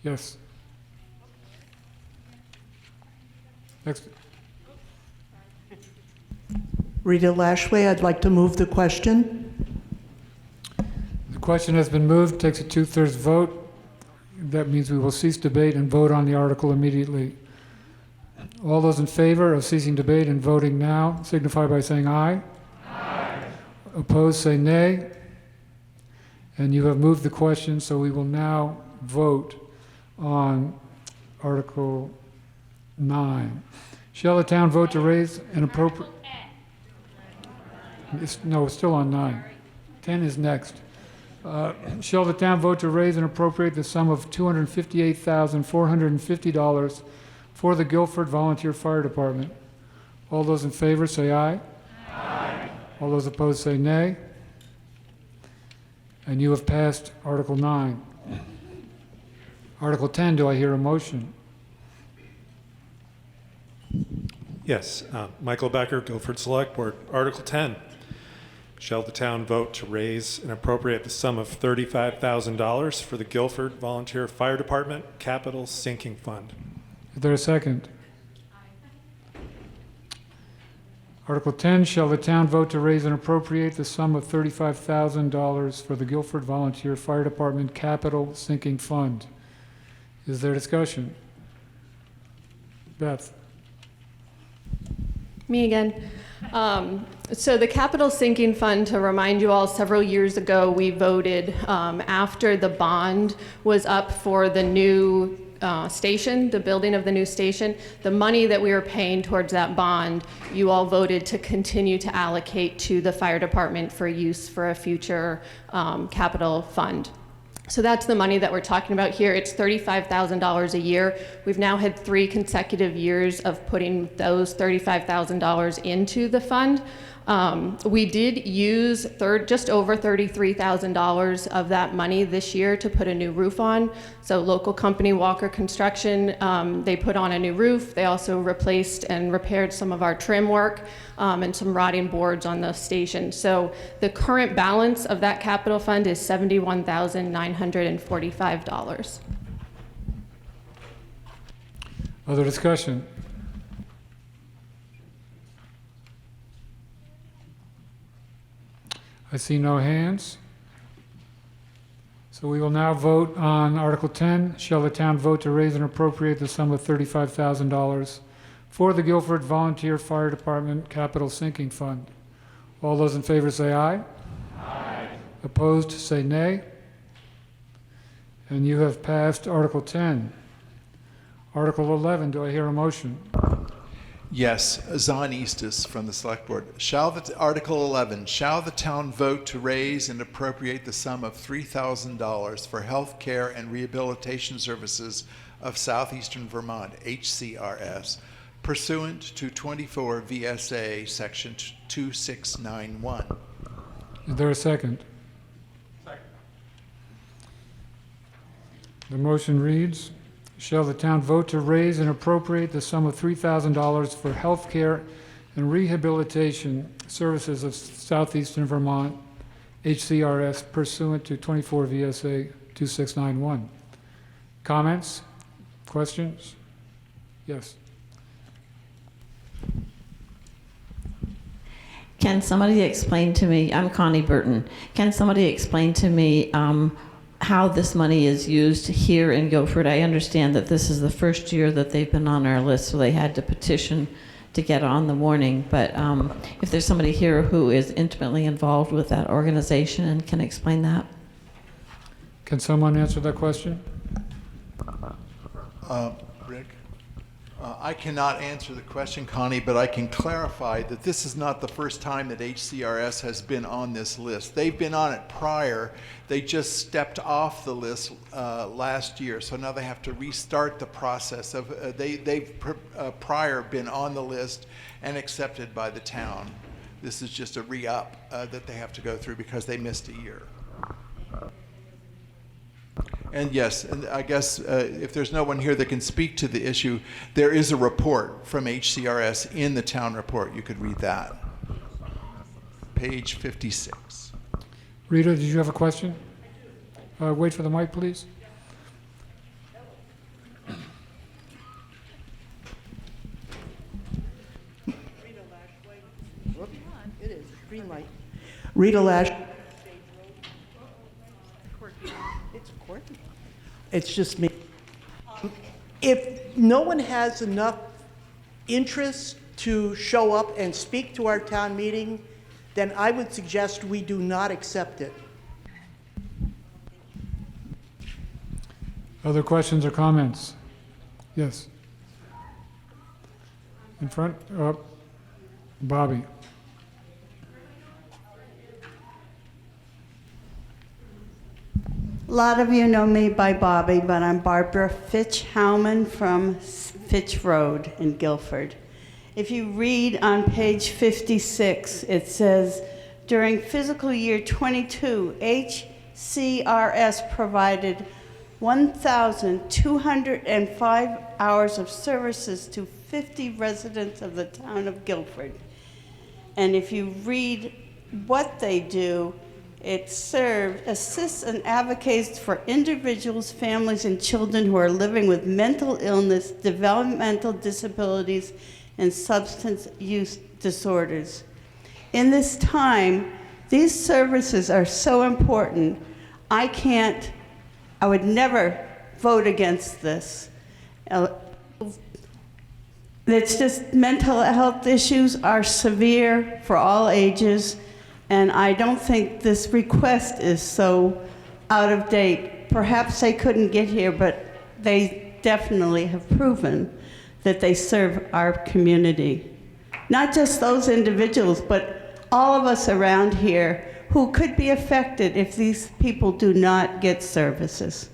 Yes. Next. Rita Lashway, I'd like to move the question. The question has been moved, takes a 2/3 vote. That means we will cease debate and vote on the article immediately. All those in favor of ceasing debate and voting now signify by saying aye. Aye. Opposed, say nay. And you have moved the question, so we will now vote on Article 9. Shall the town vote to raise an appropriate... No, it's still on 9. 10 is next. Shall the town vote to raise and appropriate the sum of $258,450 for the Guilford Volunteer Fire Department? All those in favor say aye. Aye. All those opposed say nay. And you have passed Article 9. Article 10, do I hear a motion? Yes, Michael Becker, Guilford Select Board. Article 10. Shall the town vote to raise and appropriate the sum of $35,000 for the Guilford Volunteer Fire Department Capital Sinking Fund? Is there a second? Article 10, shall the town vote to raise and appropriate the sum of $35,000 for the Guilford Volunteer Fire Department Capital Sinking Fund? Is there discussion? Beth? Me again. So the capital sinking fund, to remind you all, several years ago we voted after the bond was up for the new station, the building of the new station, the money that we were paying towards that bond, you all voted to continue to allocate to the fire department for use for a future capital fund. So that's the money that we're talking about here. It's $35,000 a year. We've now had 3 consecutive years of putting those $35,000 into the fund. We did use just over $33,000 of that money this year to put a new roof on. So local company Walker Construction, they put on a new roof. They also replaced and repaired some of our trim work and some rotting boards on the station. So the current balance of that capital fund is $71,945. Other discussion? I see no hands. So we will now vote on Article 10. Shall the town vote to raise and appropriate the sum of $35,000 for the Guilford Volunteer Fire Department Capital Sinking Fund? All those in favor say aye. Aye. Opposed say nay. And you have passed Article 10. Article 11, do I hear a motion? Yes, Zahn Eastis from the Select Board. Article 11, shall the town vote to raise and appropriate the sum of $3,000 for health care and rehabilitation services of Southeastern Vermont, HCRS, pursuant to 24 V.S.A. Section 2691. Is there a second? Second. The motion reads, shall the town vote to raise and appropriate the sum of $3,000 for health care and rehabilitation services of Southeastern Vermont, HCRS, pursuant to 24 V.S.A. 2691. Comments? Questions? Yes. Can somebody explain to me, I'm Connie Burton, can somebody explain to me how this money is used here in Guilford? I understand that this is the first year that they've been on our list, so they had to petition to get on the warning. But if there's somebody here who is intimately involved with that organization and can explain that. Can someone answer that question? Rick? I cannot answer the question, Connie, but I can clarify that this is not the first time that HCRS has been on this list. They've been on it prior. They just stepped off the list last year, so now they have to restart the process of. They've prior been on the list and accepted by the town. This is just a re-up that they have to go through because they missed a year. And yes, and I guess if there's no one here that can speak to the issue, there is a report from HCRS in the town report. You could read that. Page 56. Rita, did you have a question? Wait for the mic, please. It is. Green light. Rita Lash. It's quirky. It's just me. If no one has enough interest to show up and speak to our town meeting, then I would suggest we do not accept it. Other questions or comments? Yes. In front, Bobby. A lot of you know me by Bobby, but I'm Barbara Fitch-Howman from Fitch Road in Guilford. If you read on page 56, it says, during fiscal year 22, HCRS provided 1,205 hours of services to 50 residents of the town of Guilford. And if you read what they do, it assists and advocates for individuals, families, and children who are living with mental illness, developmental disabilities, and substance use disorders. In this time, these services are so important. I would never vote against this. It's just mental health issues are severe for all ages, and I don't think this request is so out of date. Perhaps they couldn't get here, but they definitely have proven that they serve our community. Not just those individuals, but all of us around here who could be affected if these people do not get services.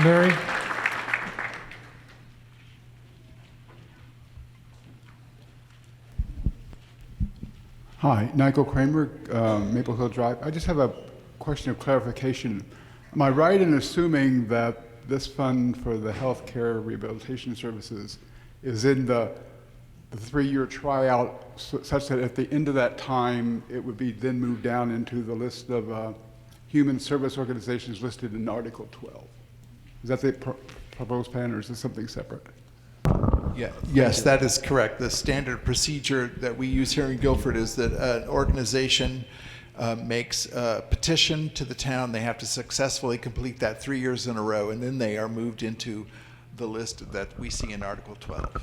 Mary? Hi, Nigel Kramer, Maple Hill Drive. I just have a question of clarification. Am I right in assuming that this fund for the healthcare rehabilitation services is in the 3-year tryout such that at the end of that time, it would be then moved down into the list of human service organizations listed in Article 12? Is that the proposed plan, or is this something separate? Yeah, yes, that is correct. The standard procedure that we use here in Guilford is that an organization makes a petition to the town. They have to successfully complete that 3 years in a row, and then they are moved into the list that we see in Article 12.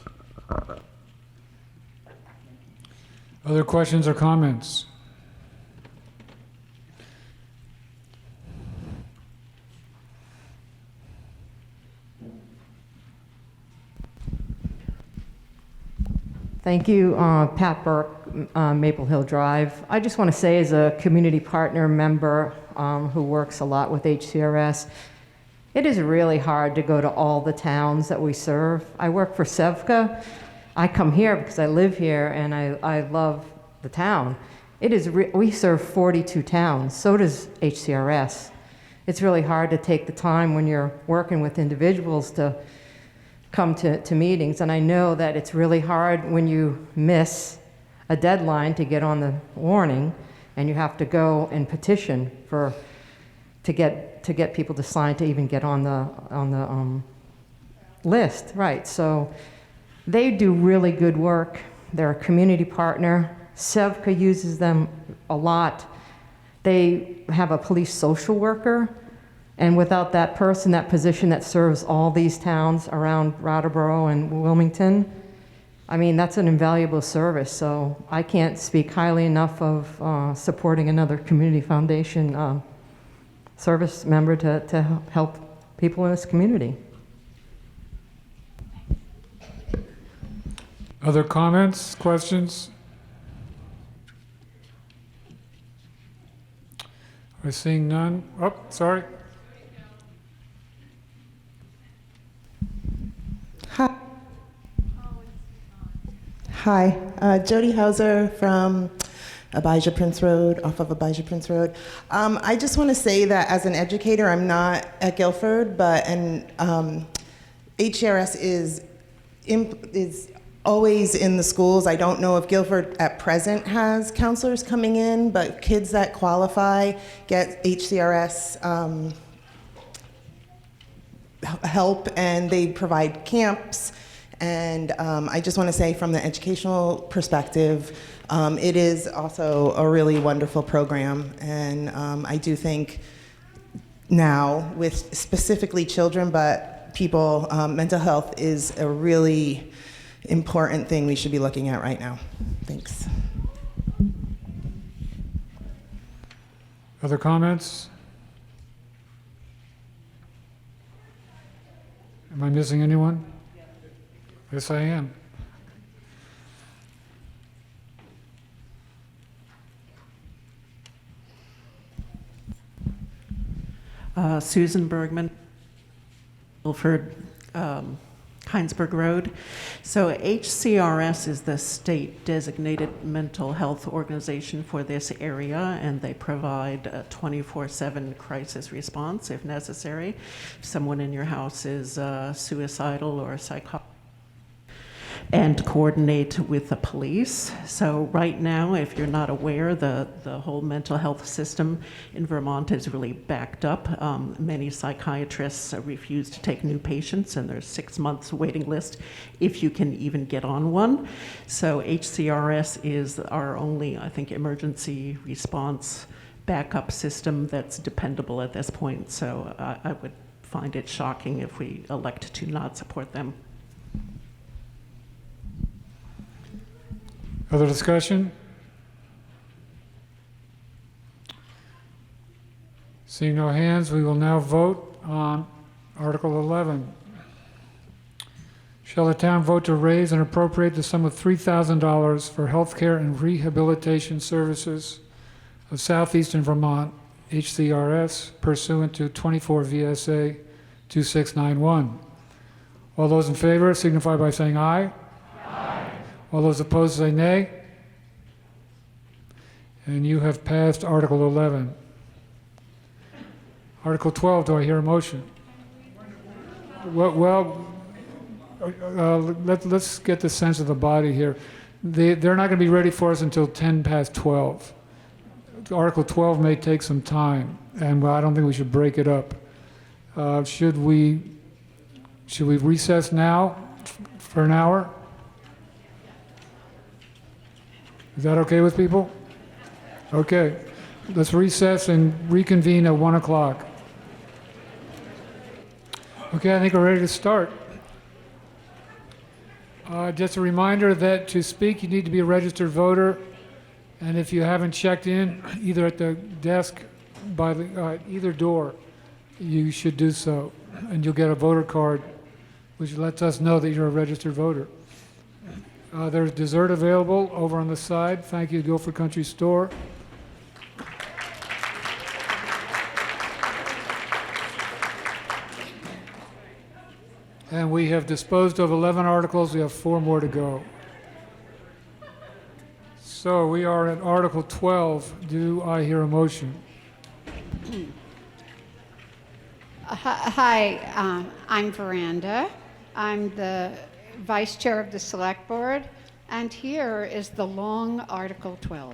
Other questions or comments? Thank you, Pat Burke, Maple Hill Drive. I just want to say, as a community partner member who works a lot with HCRS, it is really hard to go to all the towns that we serve. I work for SEVCA. I come here because I live here and I love the town. We serve 42 towns, so does HCRS. It's really hard to take the time when you're working with individuals to come to meetings, and I know that it's really hard when you miss a deadline to get on the warning, and you have to go and petition to get people to sign to even get on the list, right? So they do really good work. They're a community partner. SEVCA uses them a lot. They have a police social worker. And without that person, that position that serves all these towns around Brattleboro and Wilmington, I mean, that's an invaluable service. So I can't speak highly enough of supporting another community foundation service member to help people in this community. Other comments, questions? We're seeing none. Oh, sorry. Hi, Jody Hauser from Abijah Prince Road, off of Abijah Prince Road. I just want to say that as an educator, I'm not at Guilford, but HCRS is always in the schools. I don't know if Guilford at present has counselors coming in, but kids that qualify get HCRS help, and they provide camps. And I just want to say, from the educational perspective, it is also a really wonderful program. And I do think now, with specifically children, but people, mental health is a really important thing we should be looking at right now. Thanks. Other comments? Am I missing anyone? Yes, I am. Susan Bergman, Guilford, Heinsberg Road. So HCRS is the state designated mental health organization for this area, and they provide a 24/7 crisis response if necessary. If someone in your house is suicidal or psychotic, and coordinate with the police. So right now, if you're not aware, the whole mental health system in Vermont is really backed up. Many psychiatrists refuse to take new patients, and there's 6 months waiting list if you can even get on one. So HCRS is our only, I think, emergency response backup system that's dependable at this point. So I would find it shocking if we elect to not support them. Other discussion? Seeing no hands, we will now vote on Article 11. Shall the town vote to raise and appropriate the sum of $3,000 for healthcare and rehabilitation services of Southeastern Vermont, HCRS, pursuant to 24 V.S.A. 2691? All those in favor signify by saying aye. Aye. All those opposed say nay. And you have passed Article 11. Article 12, do I hear a motion? Let's get the sense of the body here. They're not going to be ready for us until 10 past 12. Article 12 may take some time, and I don't think we should break it up. Should we recess now for an hour? Is that okay with people? Okay. Let's recess and reconvene at 1 o'clock. Okay, I think we're ready to start. Just a reminder that to speak, you need to be a registered voter. And if you haven't checked in, either at the desk by either door, you should do so. And you'll get a voter card, which lets us know that you're a registered voter. There's dessert available over on the side. Thank you, Guilford Country Store. And we have disposed of 11 articles. We have 4 more to go. So we are at Article 12. Do I hear a motion? Hi, I'm Veranda. I'm the Vice Chair of the Select Board, and here is the long Article 12.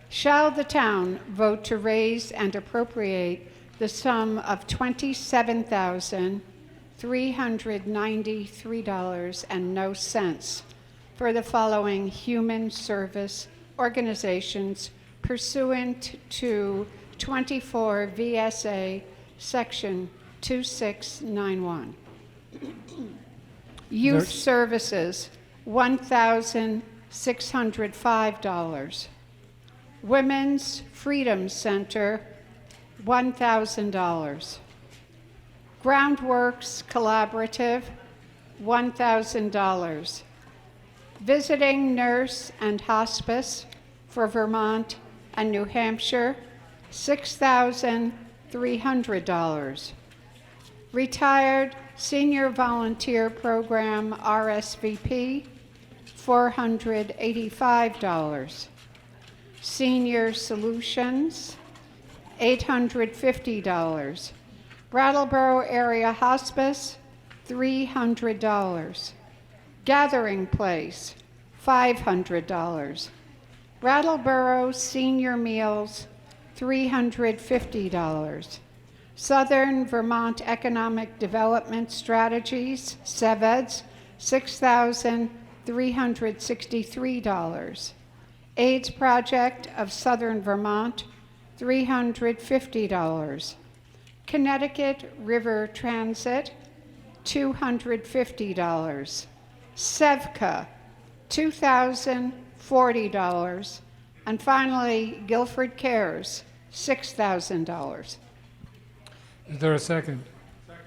Shall the town vote to raise and appropriate the sum of $27,393.00 for the following human service organizations pursuant to 24 V.S.A. Section 2691. Youth Services, $1,605. Women's Freedom Center, $1,000. Groundworks Collaborative, $1,000. Visiting Nurse and Hospice for Vermont and New Hampshire, $6,300. Retired Senior Volunteer Program RSVP, $485. Senior Solutions, $850. Brattleboro Area Hospice, $300. Gathering Place, $500. Brattleboro Senior Meals, $350. Southern Vermont Economic Development Strategies, SEVEDS, $6,363. AIDS Project of Southern Vermont, $350. Connecticut River Transit, $250. SEVCA, $2,040. And finally, Guilford Cares, $6,000. Is there a second? Second.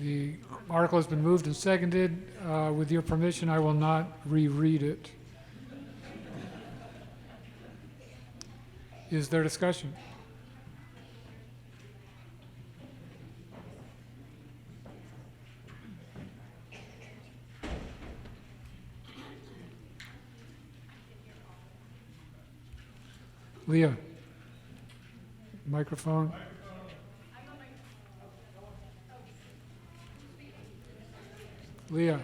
The article has been moved and seconded. With your permission, I will not reread it. Is there discussion? Leah, microphone. Leah.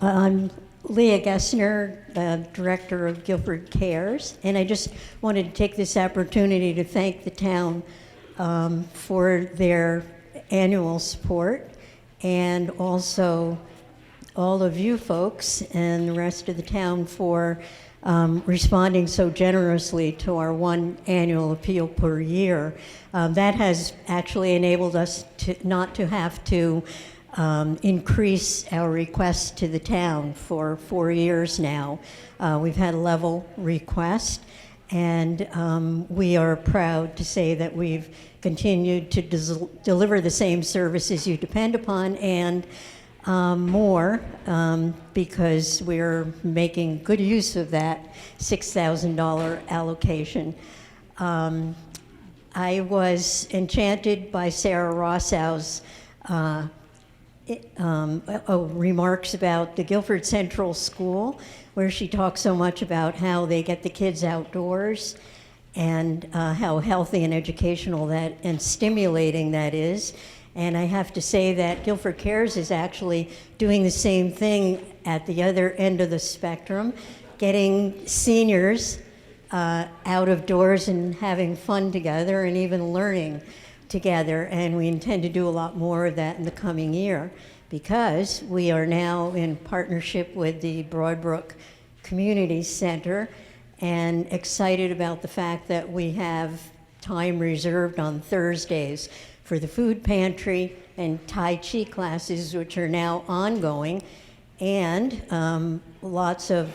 I'm Leah Gessner, the Director of Guilford Cares, and I just wanted to take this opportunity to thank the town for their annual support, and also all of you folks and the rest of the town for responding so generously to our one annual appeal per year. That has actually enabled us to not to have to increase our requests to the town for 4 years now. We've had a level request, and we are proud to say that we've continued to deliver the same services you depend upon and more, because we're making good use of that $6,000 allocation. I was enchanted by Sarah Rossow's remarks about the Guilford Central School, where she talks so much about how they get the kids outdoors and how healthy and educational that and stimulating that is. And I have to say that Guilford Cares is actually doing the same thing at the other end of the spectrum, getting seniors out of doors and having fun together and even learning together. And we intend to do a lot more of that in the coming year, because we are now in partnership with the Broadbrook Community Center and excited about the fact that we have time reserved on Thursdays for the food pantry and Tai Chi classes, which are now ongoing, and lots of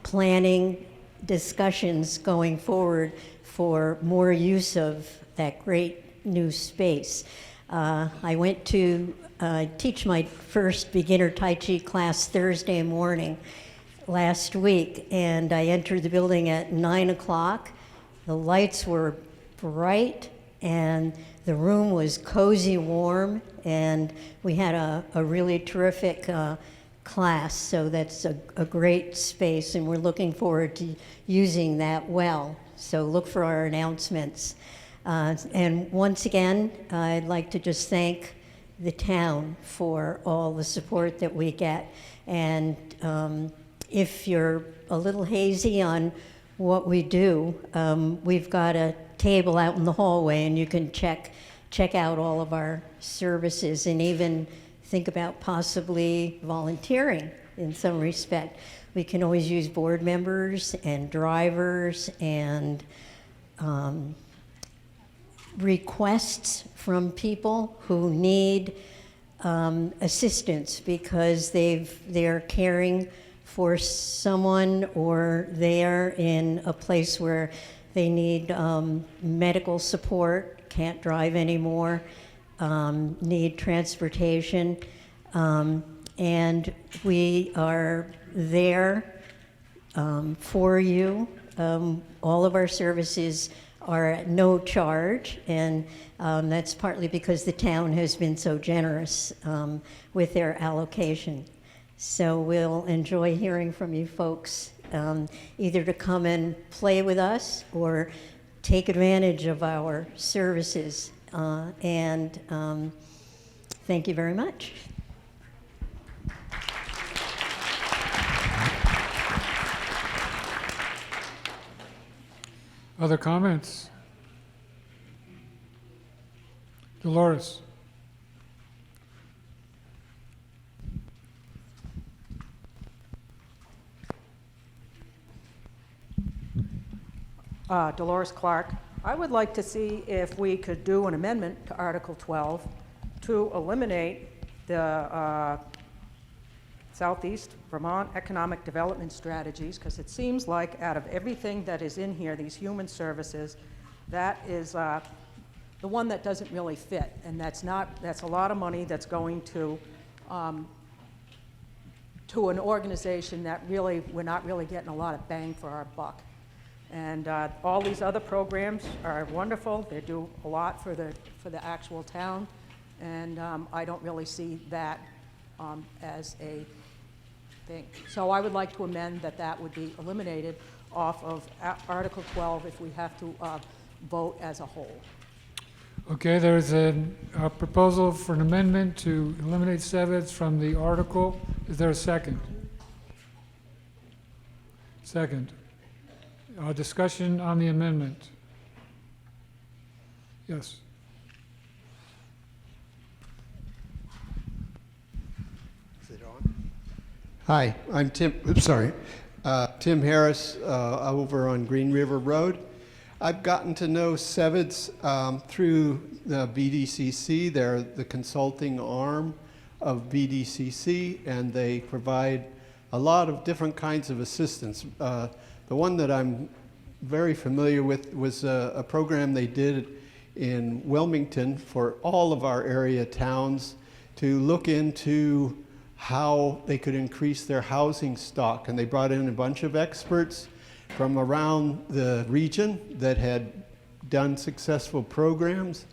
planning discussions going forward for more use of that great new space. I went to teach my first beginner Tai Chi class Thursday morning last week, and I entered the building at 9 o'clock. The lights were bright, and the room was cozy warm, and we had a really terrific class, so that's a great space, and we're looking forward to using that well. So look for our announcements. And once again, I'd like to just thank the town for all the support that we get. And if you're a little hazy on what we do, we've got a table out in the hallway, and you can check out all of our services and even think about possibly volunteering in some respect. We can always use board members and drivers and requests from people who need assistance because they're caring for someone, or they're in a place where they need medical support, can't drive anymore, need transportation, and we are there for you. All of our services are at no charge, and that's partly because the town has been so generous with their allocation. So we'll enjoy hearing from you folks, either to come and play with us or take advantage of our services. And thank you very much. Other comments? Dolores. Dolores Clark. I would like to see if we could do an amendment to Article 12 to eliminate the Southeast Vermont Economic Development Strategies, because it seems like out of everything that is in here, these human services, that is the one that doesn't really fit, and that's a lot of money that's going to an organization that really, we're not really getting a lot of bang for our buck. And all these other programs are wonderful. They do a lot for the actual town, and I don't really see that as a thing. So I would like to amend that would be eliminated off of Article 12 if we have to vote as a whole. Okay, there's a proposal for an amendment to eliminate Sevitz from the article. Is there a second? Second. Discussion on the amendment. Yes. Is it on? Hi, I'm Tim Harris over on Green River Road. I've gotten to know Sevitz through the BDCC. They're the consulting arm of BDCC, and they provide a lot of different kinds of assistance. The one that I'm very familiar with was a program they did in Wilmington for all of our area towns to look into how they could increase their housing stock. And they brought in a bunch of experts from around the region that had done successful programs.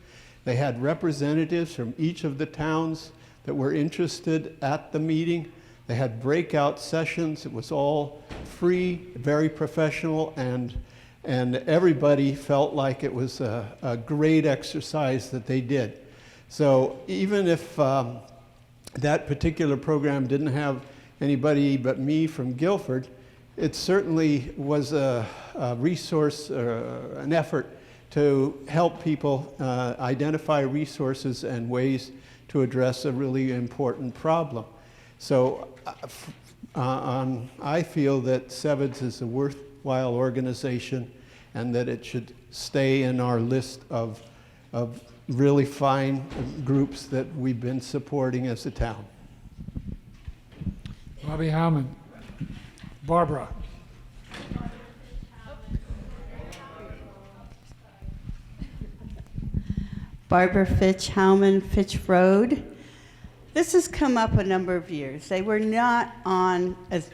They had representatives from each of the towns that were interested at the meeting. They had breakout sessions. It was all free, very professional, and everybody felt like it was a great exercise that they did. So even if that particular program didn't have anybody but me from Guilford, it certainly was a resource, an effort to help people identify resources and ways to address a really important problem. So I feel that Sevitz is a worthwhile organization and that it should stay in our list of really fine groups that we've been supporting as a town. Bobby Howman. Barbara. Barbara Fitch, Howman, Fitch Road. This has come up a number of years. They were not on as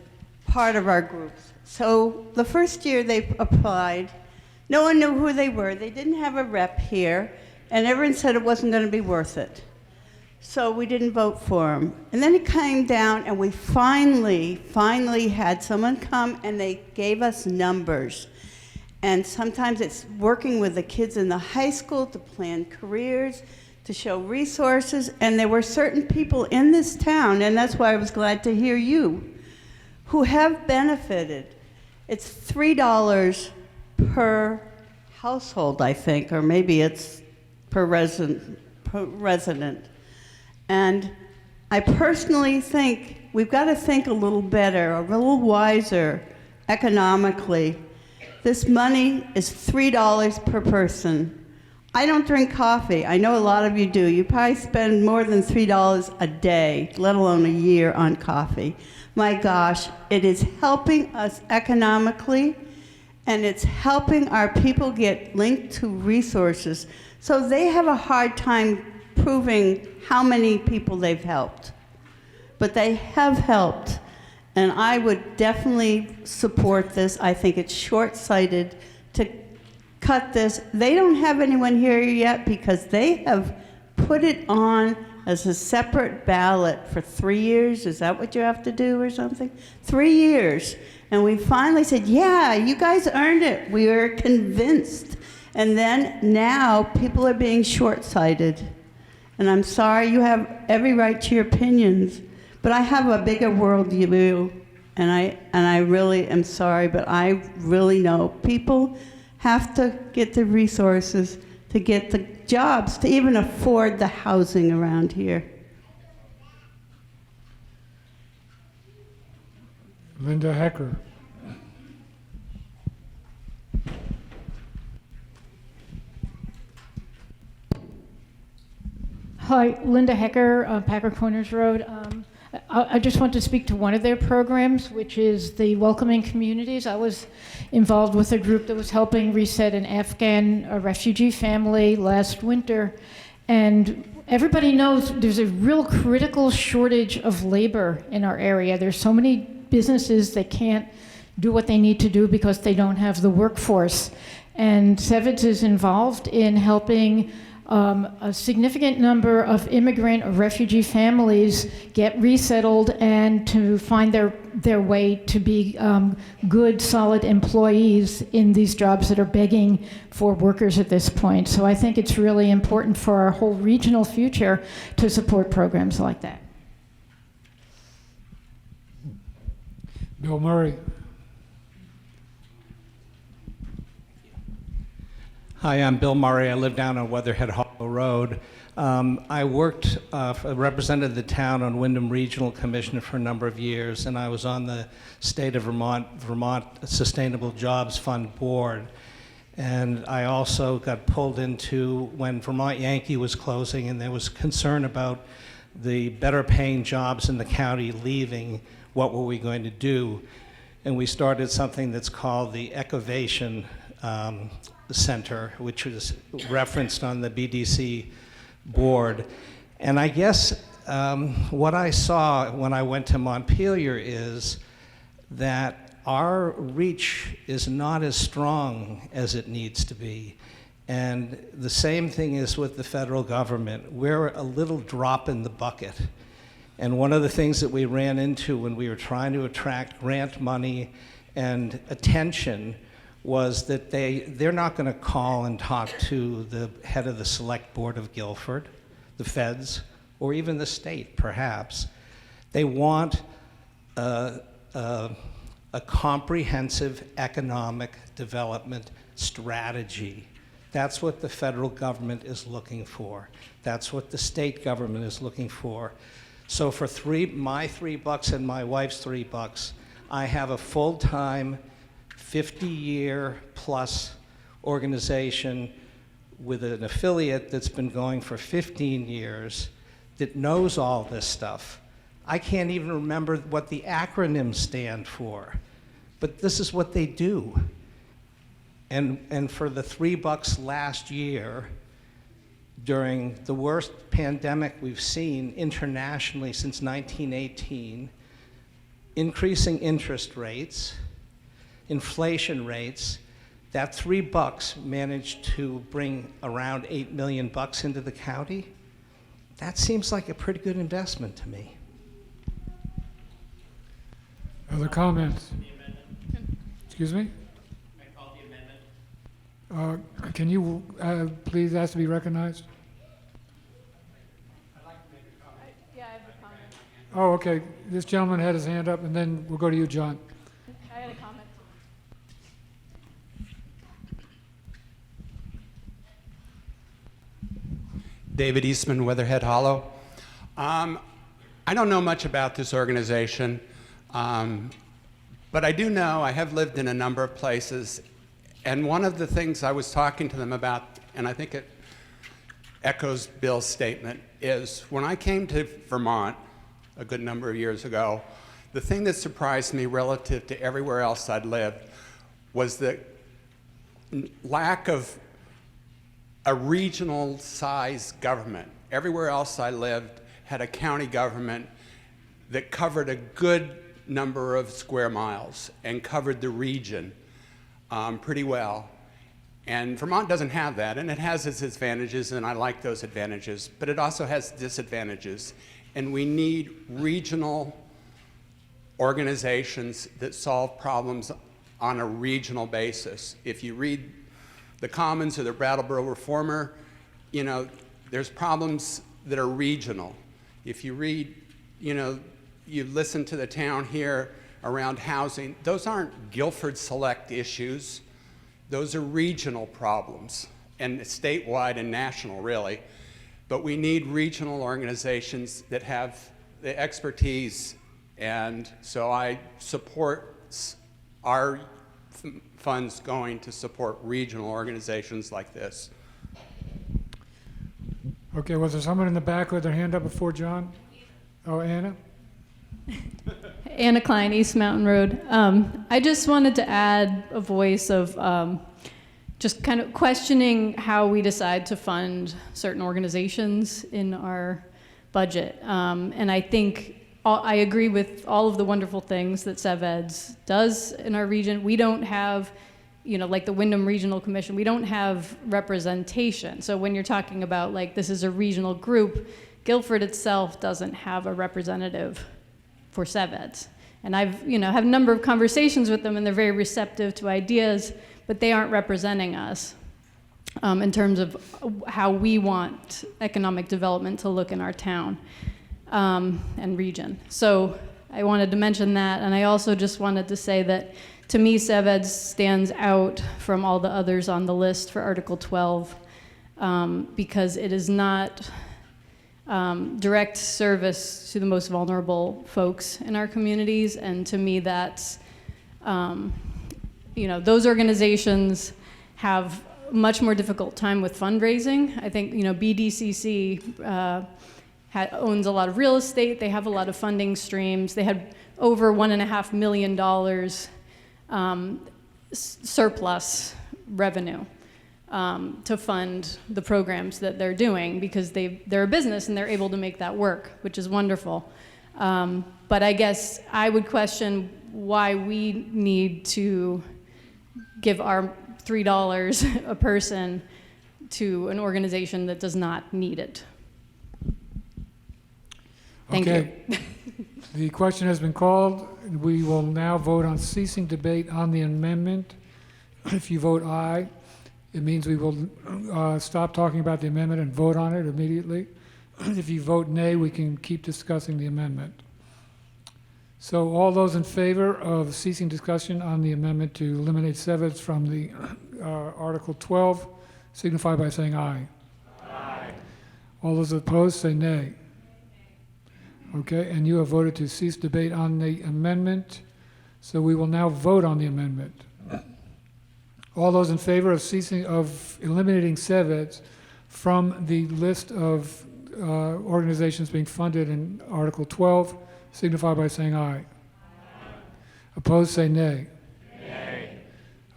part of our groups. So the first year they applied, no one knew who they were. They didn't have a rep here, and everyone said it wasn't going to be worth it. So we didn't vote for them. And then it came down, and we finally had someone come, and they gave us numbers. And sometimes it's working with the kids in the high school to plan careers, to show resources, and there were certain people in this town, and that's why I was glad to hear you, who have benefited. It's $3 per household, I think, or maybe it's per resident. And I personally think we've got to think a little better, a little wiser economically. This money is $3 per person. I don't drink coffee. I know a lot of you do. You probably spend more than $3 a day, let alone a year, on coffee. My gosh, it is helping us economically, and it's helping our people get linked to resources. So they have a hard time proving how many people they've helped. But they have helped, and I would definitely support this. I think it's short-sighted to cut this. They don't have anyone here yet because they have put it on as a separate ballot for 3 years. Is that what you have to do or something? 3 years. And we finally said, yeah, you guys earned it. We were convinced. And then now people are being short-sighted. And I'm sorry, you have every right to your opinions, but I have a bigger worldview, and I really am sorry, but I really know people have to get the resources to get the jobs to even afford the housing around here. Linda Hecker. Hi, Linda Hecker, Packer Corners Road. I just want to speak to one of their programs, which is the Welcoming Communities. I was involved with a group that was helping reset an Afghan refugee family last winter. And everybody knows there's a real critical shortage of labor in our area. There's so many businesses that can't do what they need to do because they don't have the workforce. And Sevitz is involved in helping a significant number of immigrant or refugee families get resettled and to find their way to be good, solid employees in these jobs that are begging for workers at this point. So I think it's really important for our whole regional future to support programs like that. Bill Murray. Hi, I'm Bill Murray. I live down on Weatherhead Hollow Road. I worked, represented the town on Wyndham Regional Commission for a number of years, and I was on the State of Vermont Sustainable Jobs Fund Board. And I also got pulled into when Vermont Yankee was closing, and there was concern about the better paying jobs in the county leaving. What were we going to do? And we started something that's called the Ecovation Center, which was referenced on the BDC board. And I guess what I saw when I went to Montpelier is that our reach is not as strong as it needs to be. And the same thing is with the federal government. We're a little drop in the bucket. And one of the things that we ran into when we were trying to attract grant money and attention was that they're not going to call and talk to the head of the Selectboard of Guilford, the feds, or even the state, perhaps. They want a comprehensive economic development strategy. That's what the federal government is looking for. That's what the state government is looking for. So for my $3 and my wife's $3, I have a full-time, 50-year plus organization with an affiliate that's been going for 15 years that knows all this stuff. I can't even remember what the acronyms stand for, but this is what they do. And for the $3 last year, during the worst pandemic we've seen internationally since 1918, increasing interest rates, inflation rates, that $3 managed to bring around $8 million into the county. That seems like a pretty good investment to me. Other comments? Excuse me? I called the amendment. Can you please ask to be recognized? I'd like to make a comment. Yeah, I have a comment. Oh, okay. This gentleman had his hand up, and then we'll go to you, John. I had a comment. David Eastman, Weatherhead Hollow. I don't know much about this organization, but I do know I have lived in a number of places, and one of the things I was talking to them about, and I think it echoes Bill's statement, is when I came to Vermont a good number of years ago, the thing that surprised me relative to everywhere else I'd lived was the lack of a regional size government. Everywhere else I lived had a county government that covered a good number of square miles and covered the region pretty well. And Vermont doesn't have that, and it has its advantages, and I like those advantages, but it also has disadvantages. And we need regional organizations that solve problems on a regional basis. If you read the Commons or the Brattleboro Reformer, you know, there's problems that are regional. If you read, you know, you listen to the town here around housing, those aren't Guilford Select issues. Those are regional problems, and statewide and national, really. But we need regional organizations that have the expertise, and so I support our funds going to support regional organizations like this. Okay, was there someone in the back with their hand up before John? Oh, Anna? Anna Klein, East Mountain Road. I just wanted to add a voice of just kind of questioning how we decide to fund certain organizations in our budget. And I think I agree with all of the wonderful things that SevEds does in our region. We don't have, you know, like the Wyndham Regional Commission, we don't have representation. So when you're talking about like this is a regional group, Guilford itself doesn't have a representative for SevEds. And I've, you know, have a number of conversations with them, and they're very receptive to ideas, but they aren't representing us in terms of how we want economic development to look in our town and region. So I wanted to mention that, and I also just wanted to say that to me, SevEds stands out from all the others on the list for Article 12. because it is not direct service to the most vulnerable folks in our communities. And to me, that's, those organizations have much more difficult time with fundraising. I think, BDCC owns a lot of real estate. They have a lot of funding streams. They had over $1.5 million surplus revenue to fund the programs that they're doing, because they're a business and they're able to make that work, which is wonderful. But I guess I would question why we need to give our $3 a person to an organization that does not need it. Thank you. The question has been called. We will now vote on ceasing debate on the amendment. If you vote aye, it means we will stop talking about the amendment and vote on it immediately. If you vote nay, we can keep discussing the amendment. So all those in favor of ceasing discussion on the amendment to eliminate sevens from the Article 12 signify by saying aye. Aye. All those opposed say nay. Okay, and you have voted to cease debate on the amendment, so we will now vote on the amendment. All those in favor of eliminating sevens from the list of organizations being funded in Article 12 signify by saying aye. Aye. Opposed say nay. Nay.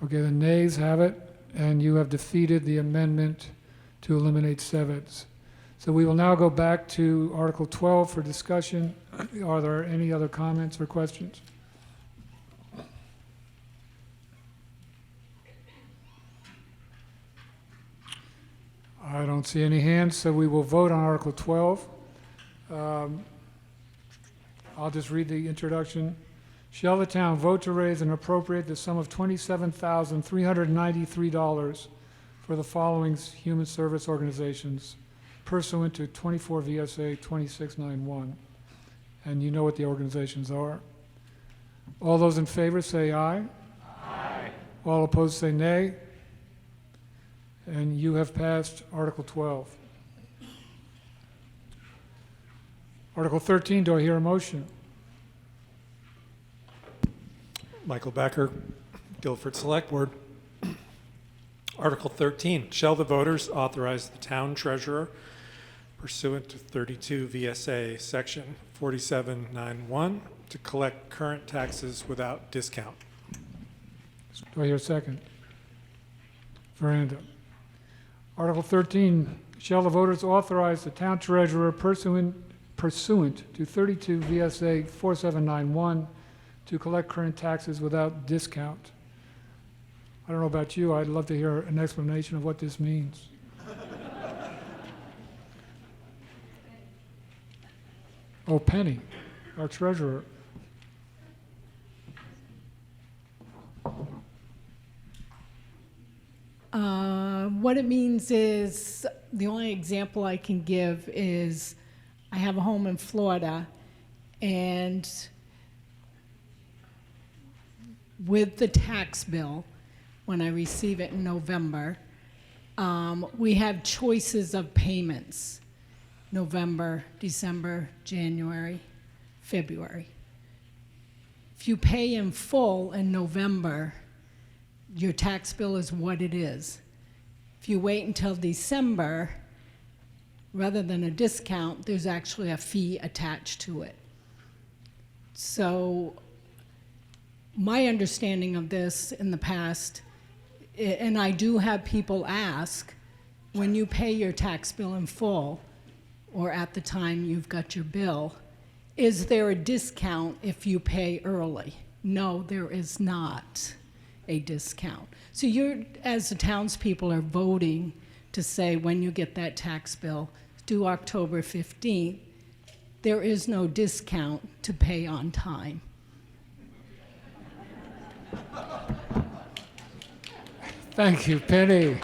Okay, the nays have it, and you have defeated the amendment to eliminate sevens. So we will now go back to Article 12 for discussion. Are there any other comments or questions? I don't see any hands, so we will vote on Article 12. I'll just read the introduction. Shall the town vote to raise and appropriate the sum of $27,393 for the following human service organizations pursuant to 24 V.S.A. 2691? And you know what the organizations are. All those in favor say aye. Aye. All opposed say nay. And you have passed Article 12. Article 13, do I hear a motion? Michael Becker, Guilford Select Board. Article 13, shall the voters authorize the town treasurer pursuant to 32 V.S.A. section 4791 to collect current taxes without discount? Do I hear a second? Veranda. Article 13, shall the voters authorize the town treasurer pursuant to 32 V.S.A. 4791 to collect current taxes without discount? I don't know about you, I'd love to hear an explanation of what this means. Oh, Penny, our treasurer. What it means is, the only example I can give is, I have a home in Florida, and with the tax bill, when I receive it in November, we have choices of payments: November, December, January, February. If you pay in full in November, your tax bill is what it is. If you wait until December, rather than a discount, there's actually a fee attached to it. So my understanding of this in the past, and I do have people ask, when you pay your tax bill in full, or at the time you've got your bill, is there a discount if you pay early? No, there is not a discount. So you're, as the townspeople, are voting to say, when you get that tax bill due October 15th, there is no discount to pay on time. Thank you, Penny.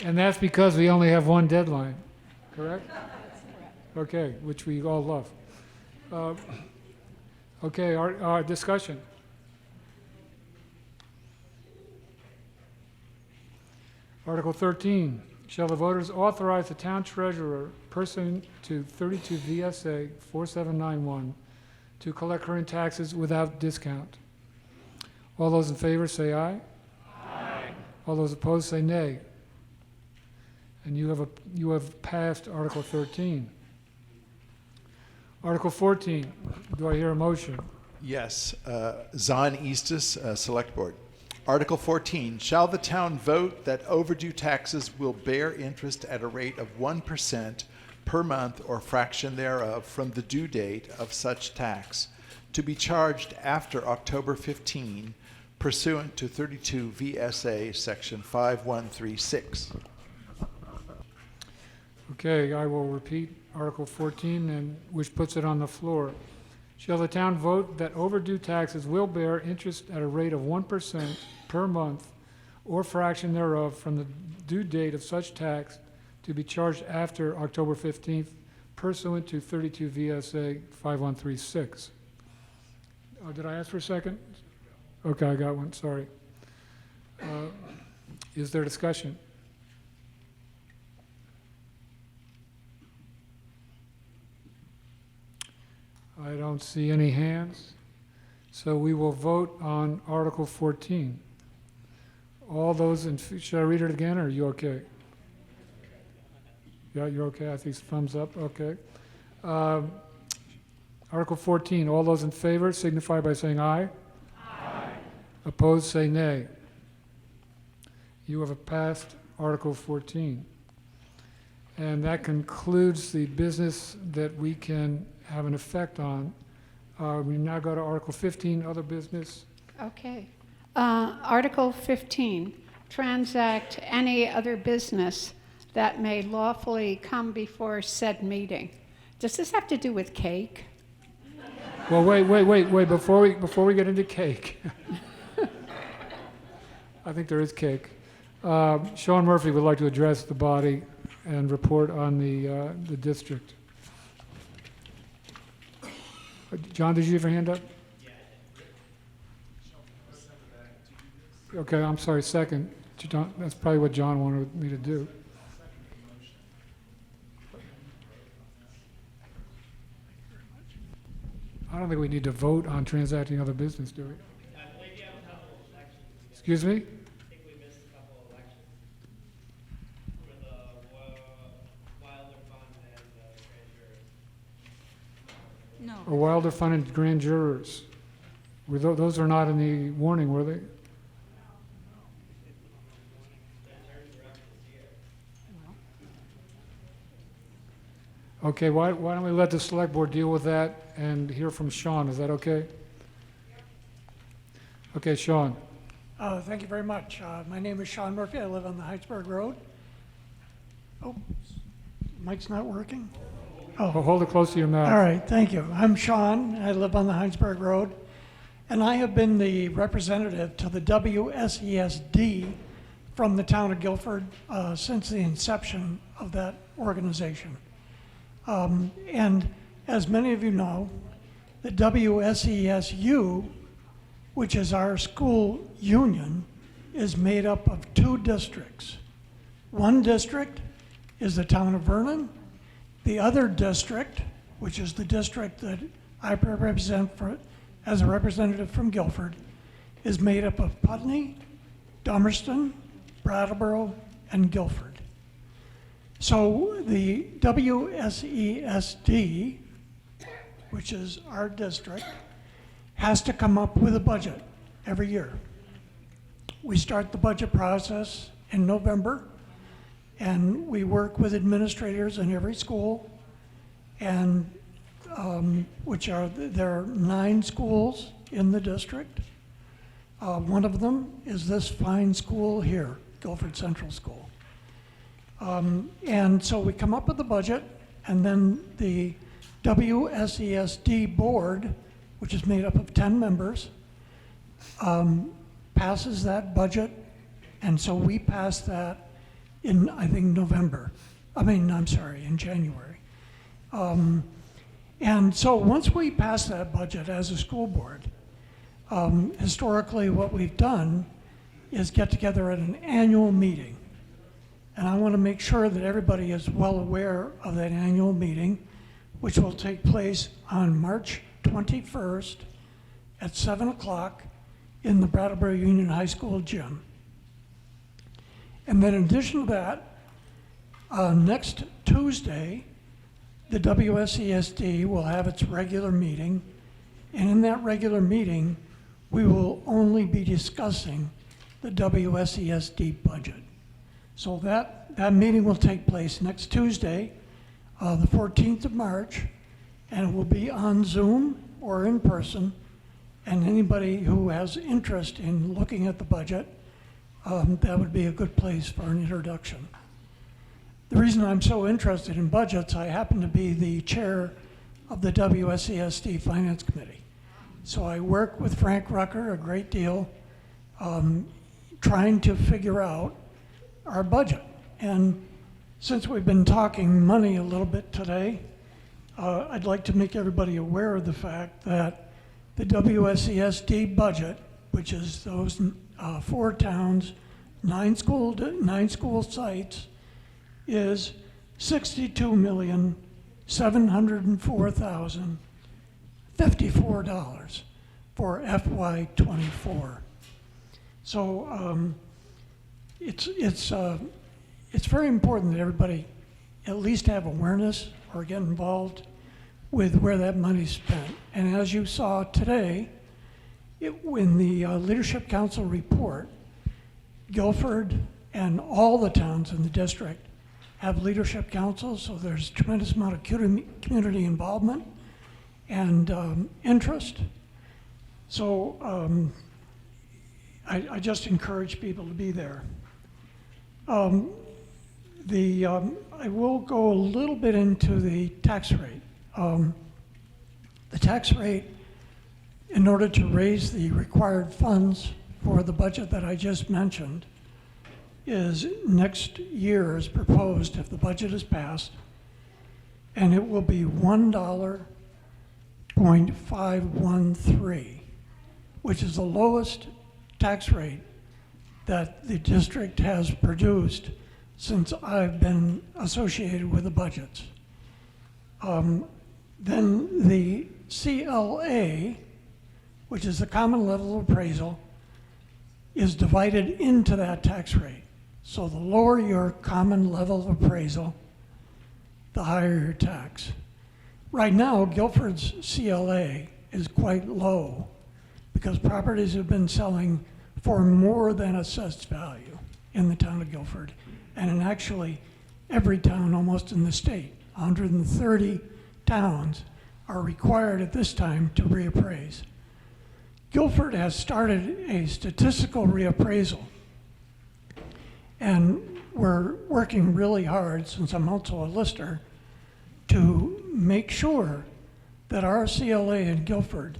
And that's because we only have one deadline, correct? Okay, which we all love. Okay, our discussion. Article 13, shall the voters authorize the town treasurer pursuant to 32 V.S.A. 4791 to collect current taxes without discount? All those in favor say aye. Aye. All those opposed say nay. And you have passed Article 13. Article 14, do I hear a motion? Yes, Zahn Eastus, Select Board. Article 14, shall the town vote that overdue taxes will bear interest at a rate of 1% per month or fraction thereof from the due date of such tax, to be charged after October 15, pursuant to 32 V.S.A. Section 5136. Okay, I will repeat Article 14, and which puts it on the floor. Shall the town vote that overdue taxes will bear interest at a rate of 1% per month or fraction thereof from the due date of such tax to be charged after October 15th pursuant to 32 V.S.A. 5136. Did I ask for a second? Okay, I got one, sorry. Is there discussion? I don't see any hands, so we will vote on Article 14. All those in, should I read it again, or are you okay? Yeah, you're okay, I think thumbs up, okay. Article 14, all those in favor signify by saying aye. Aye. Opposed, say nay. You have passed Article 14. And that concludes the business that we can have an effect on. We now go to Article 15, other business. Okay. Article 15, transact any other business that may lawfully come before said meeting. Does this have to do with cake? Well, wait, before we get into cake. I think there is cake. Sean Murphy would like to address the body and report on the district. John, did you have your hand up? Okay, I'm sorry, second. That's probably what John wanted me to do. I don't think we need to vote on transacting other business, do we? Excuse me? No. Or Wilder Fund and grand jurors. Those are not in the warning, were they? Okay, why don't we let the select board deal with that and hear from Sean? Is that okay? Okay, Sean. Thank you very much. My name is Sean Murphy. I live on the Heidsburg Road. Oh, mic's not working? Oh, hold it close to your mouth. All right, thank you. I'm Sean. I live on the Heinsberg Road, and I have been the representative to the WSESD from the town of Guilford since the inception of that organization. And as many of you know, the WSESU, which is our school union, is made up of two districts. One district is the town of Vernon. The other district, which is the district that I represent as a representative from Guilford, is made up of Putney, Dummerston, Brattleboro, and Guilford. So the WSESD, which is our district, has to come up with a budget every year. We start the budget process in November, and we work with administrators in every school, and there are 9 schools in the district. One of them is this fine school here, Guilford Central School. And so we come up with the budget, and then the WSESD board, which is made up of 10 members, passes that budget, and so we pass that in, I think, in January. And so once we pass that budget as a school board, historically what we've done is get together at an annual meeting And I want to make sure that everybody is well aware of that annual meeting, which will take place on March 21st at 7 o'clock in the Brattleboro Union High School gym. And then in addition to that, next Tuesday, the WSESD will have its regular meeting. And in that regular meeting, we will only be discussing the WSESD budget. So that meeting will take place next Tuesday, the 14th of March, and it will be on Zoom or in person. And anybody who has interest in looking at the budget, that would be a good place for an introduction. The reason I'm so interested in budgets, I happen to be the chair of the WSESD Finance Committee. So I work with Frank Rucker a great deal, trying to figure out our budget. And since we've been talking money a little bit today, I'd like to make everybody aware of the fact that the WSESD budget, which is those 4 towns, 9 school sites, is $62,704,054 for FY24. So it's very important that everybody at least have awareness or get involved with where that money's spent. And as you saw today, in the Leadership Council report, Guilford and all the towns in the district have leadership councils, so there's a tremendous amount of community involvement and interest. So I just encourage people to be there. I will go a little bit into the tax rate. The tax rate, in order to raise the required funds for the budget that I just mentioned, is next year is proposed, if the budget is passed, and it will be $1.513, which is the lowest tax rate that the district has produced since I've been associated with the budgets. Then the CLA, which is the common level of appraisal, is divided into that tax rate. So the lower your common level of appraisal, the higher your tax. Right now, Guilford's CLA is quite low because properties have been selling for more than assessed value in the town of Guilford, and in actually every town almost in the state. 130 towns are required at this time to reappraise. Guilford has started a statistical reappraisal, and we're working really hard, since I'm also a lister, to make sure that our CLA in Guilford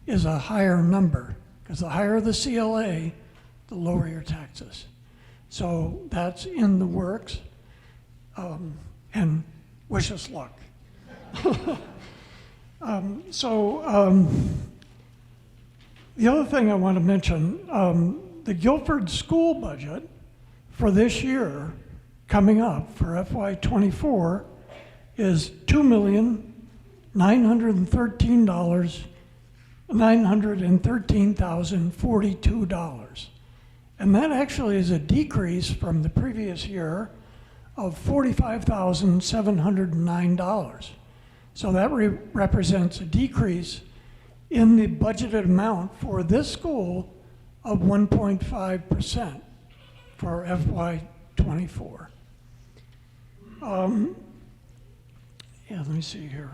is a higher number, because the higher the CLA, the lower your taxes. So that's in the works, and wish us luck. The other thing I want to mention, the Guilford school budget for this year, coming up for FY24, is $2,913,042. And that actually is a decrease from the previous year of $45,709. So that represents a decrease in the budgeted amount for this school of 1.5% for FY24. Let me see here.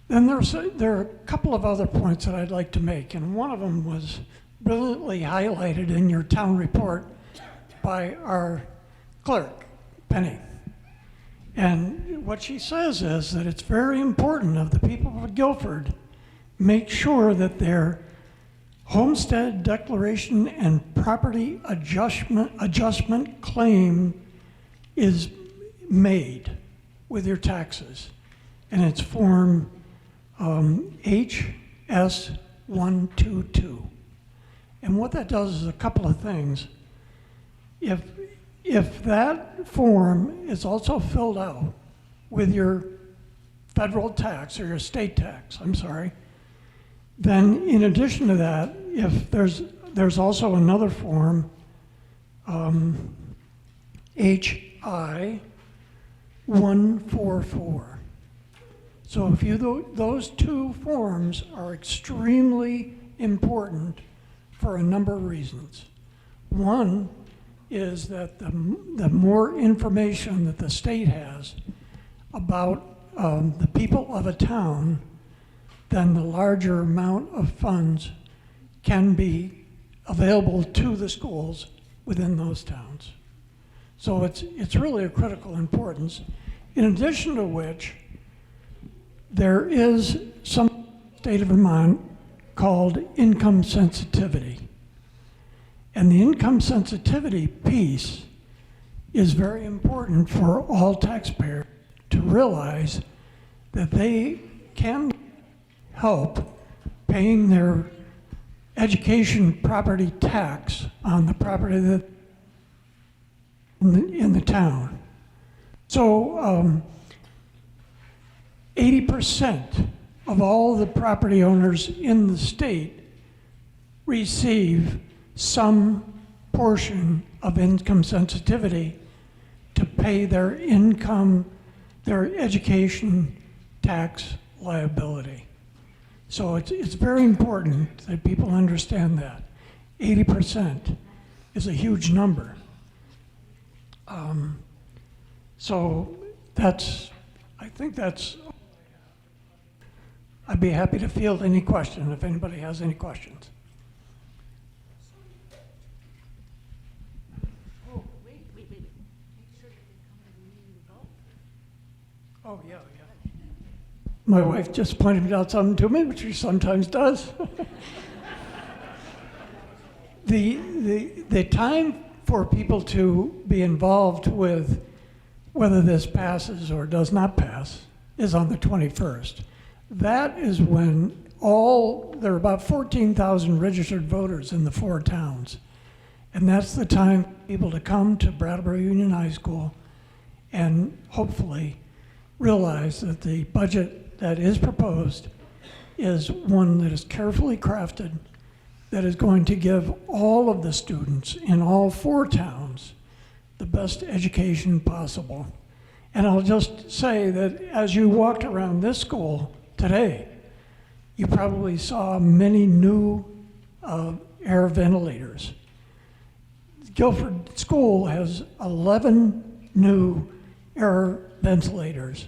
Then there are a couple of other points that I'd like to make, and one of them was brilliantly highlighted in your town report by our clerk, Penny. And what she says is that it's very important of the people of Guilford make sure that their homestead declaration and property adjustment claim is made with your taxes. And it's form HS122. And what that does is a couple of things. If if that form is also filled out with your federal tax or your state tax, I'm sorry, then in addition to that, if there's also another form, HI 144. So if those two forms are extremely important for a number of reasons. One is that the more information that the state has about the people of a town, then the larger amount of funds can be available to the schools within those towns. So it's really of critical importance. In addition to which, there is some state of Vermont called income sensitivity. And the income sensitivity piece is very important for all taxpayers to realize that they can help paying their education property tax on the property that in the town. So 80% of all the property owners in the state receive some portion of income sensitivity to pay their income, their education tax liability. So it's very important that people understand that. 80% is a huge number. So I think that's, I'd be happy to field any question if anybody has any questions. Oh, wait. Make sure that they come to the meeting to vote. Oh, yeah. My wife just pointed out something to me, which she sometimes does. The time for people to be involved with whether this passes or does not pass is on the 21st. That is when there are about 14,000 registered voters in the 4 towns. And that's the time for people to come to Brattleboro Union High School and hopefully realize that the budget that is proposed is one that is carefully crafted, that is going to give all of the students in all 4 towns the best education possible. And I'll just say that as you walked around this school today, you probably saw many new air ventilators. Guilford School has 11 new air ventilators,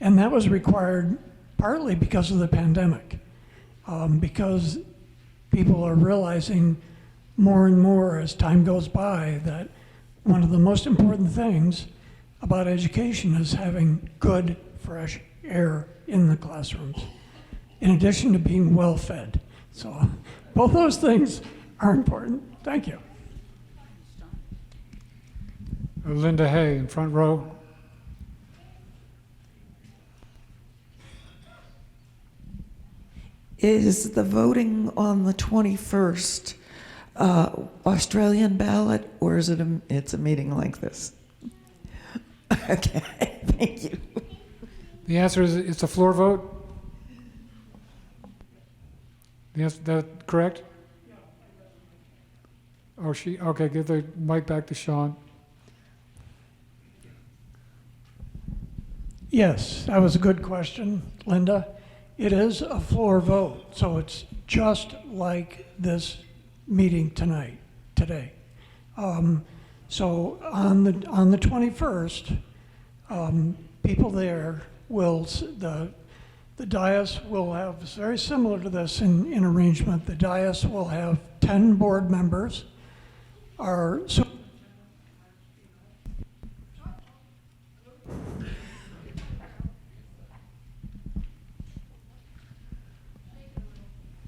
and that was required partly because of the pandemic, because people are realizing more and more as time goes by that one of the most important things about education is having good, fresh air in the classrooms, in addition to being well fed. So both those things are important. Thank you. Linda Hay in front row. Is the voting on the 21st Australian ballot, or is it's a meeting like this? Okay, thank you. The answer is it's a floor vote? Yes, that correct? Oh, okay, give the mic back to Sean. Yes, that was a good question, Linda. It is a floor vote, so it's just like this meeting today. So on the 21st, people there will, the dais will have, very similar to this in arrangement, the dais will have 10 board members.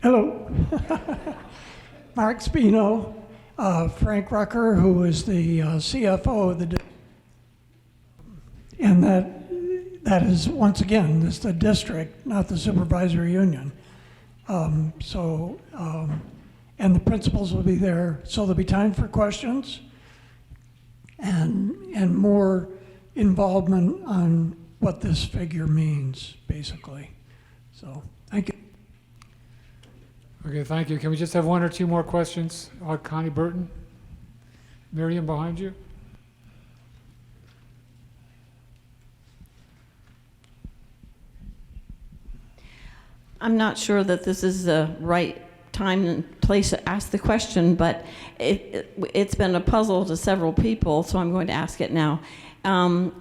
Hello. Mark Spino, Frank Rucker, who is the CFO of the and that is, once again, this is the district, not the supervisory union. And the principals will be there, so there'll be time for questions. and more involvement on what this figure means, basically. So, thank you. Okay, thank you. Can we just have one or two more questions? Connie Burton? Miriam behind you? I'm not sure that this is the right time and place to ask the question, but it's been a puzzle to several people, so I'm going to ask it now.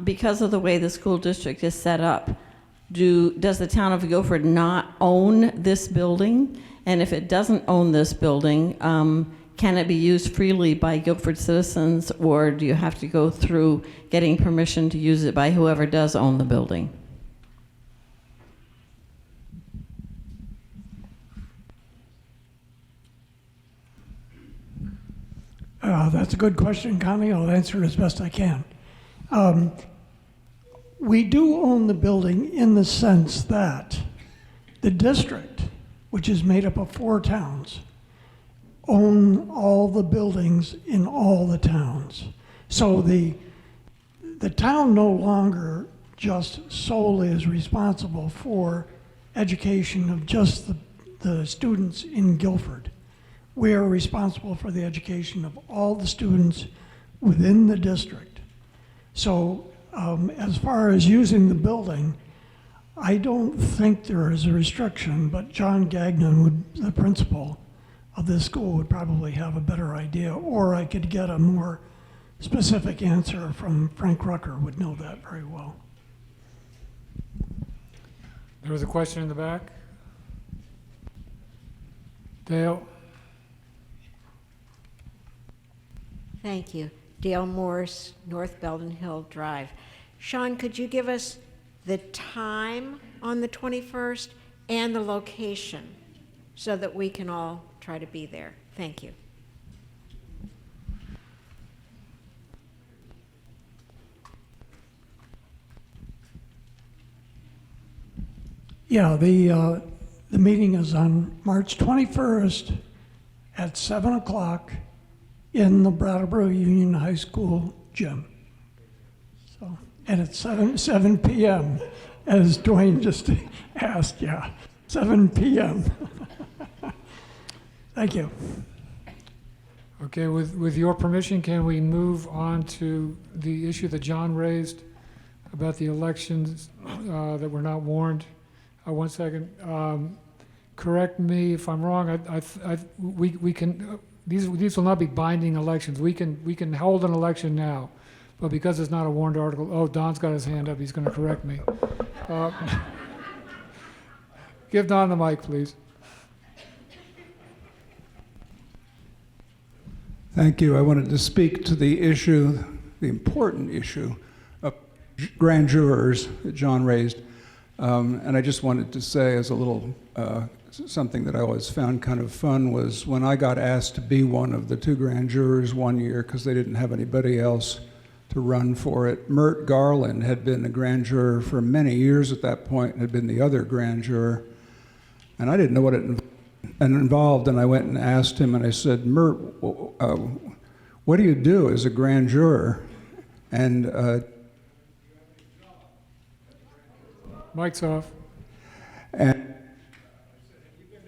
Because of the way the school district is set up, does the town of Guilford not own this building? And if it doesn't own this building, can it be used freely by Guilford citizens, or do you have to go through getting permission to use it by whoever does own the building? That's a good question, Connie. I'll answer it as best I can. We do own the building in the sense that the district, which is made up of 4 towns, own all the buildings in all the towns. So the town no longer just solely is responsible for education of just the students in Guilford. We are responsible for the education of all the students within the district. So as far as using the building, I don't think there is a restriction, but John Gagnon, the principal of this school, would probably have a better idea, or I could get a more specific answer from Frank Rucker, would know that very well. There was a question in the back. Dale? Thank you. Dale Morris, North Belden Hill Drive. Sean, could you give us the time on the 21st and the location so that we can all try to be there? Thank you. Yeah, the meeting is on March 21st at 7 o'clock in the Brattleboro Union High School gym. So, and it's 7 p.m., as Dwayne just asked, yeah, 7 p.m. Thank you. Okay, with your permission, can we move on to the issue that John raised about the elections that were not warned? One second. Correct me if I'm wrong. We can. These will not be binding elections. We can hold an election now, but because it's not a warned article. Oh, Don's got his hand up. He's going to correct me. Give Don the mic, please. Thank you. I wanted to speak to the issue, the important issue of grand jurors that John raised. And I just wanted to say as a little something that I always found kind of fun was when I got asked to be one of the 2 grand jurors one year because they didn't have anybody else to run for it. Mert Garland had been a grand juror for many years at that point and had been the other grand juror. And I didn't know what it involved, and I went and asked him, and I said, Mert, what do you do as a grand juror? And mic's off. And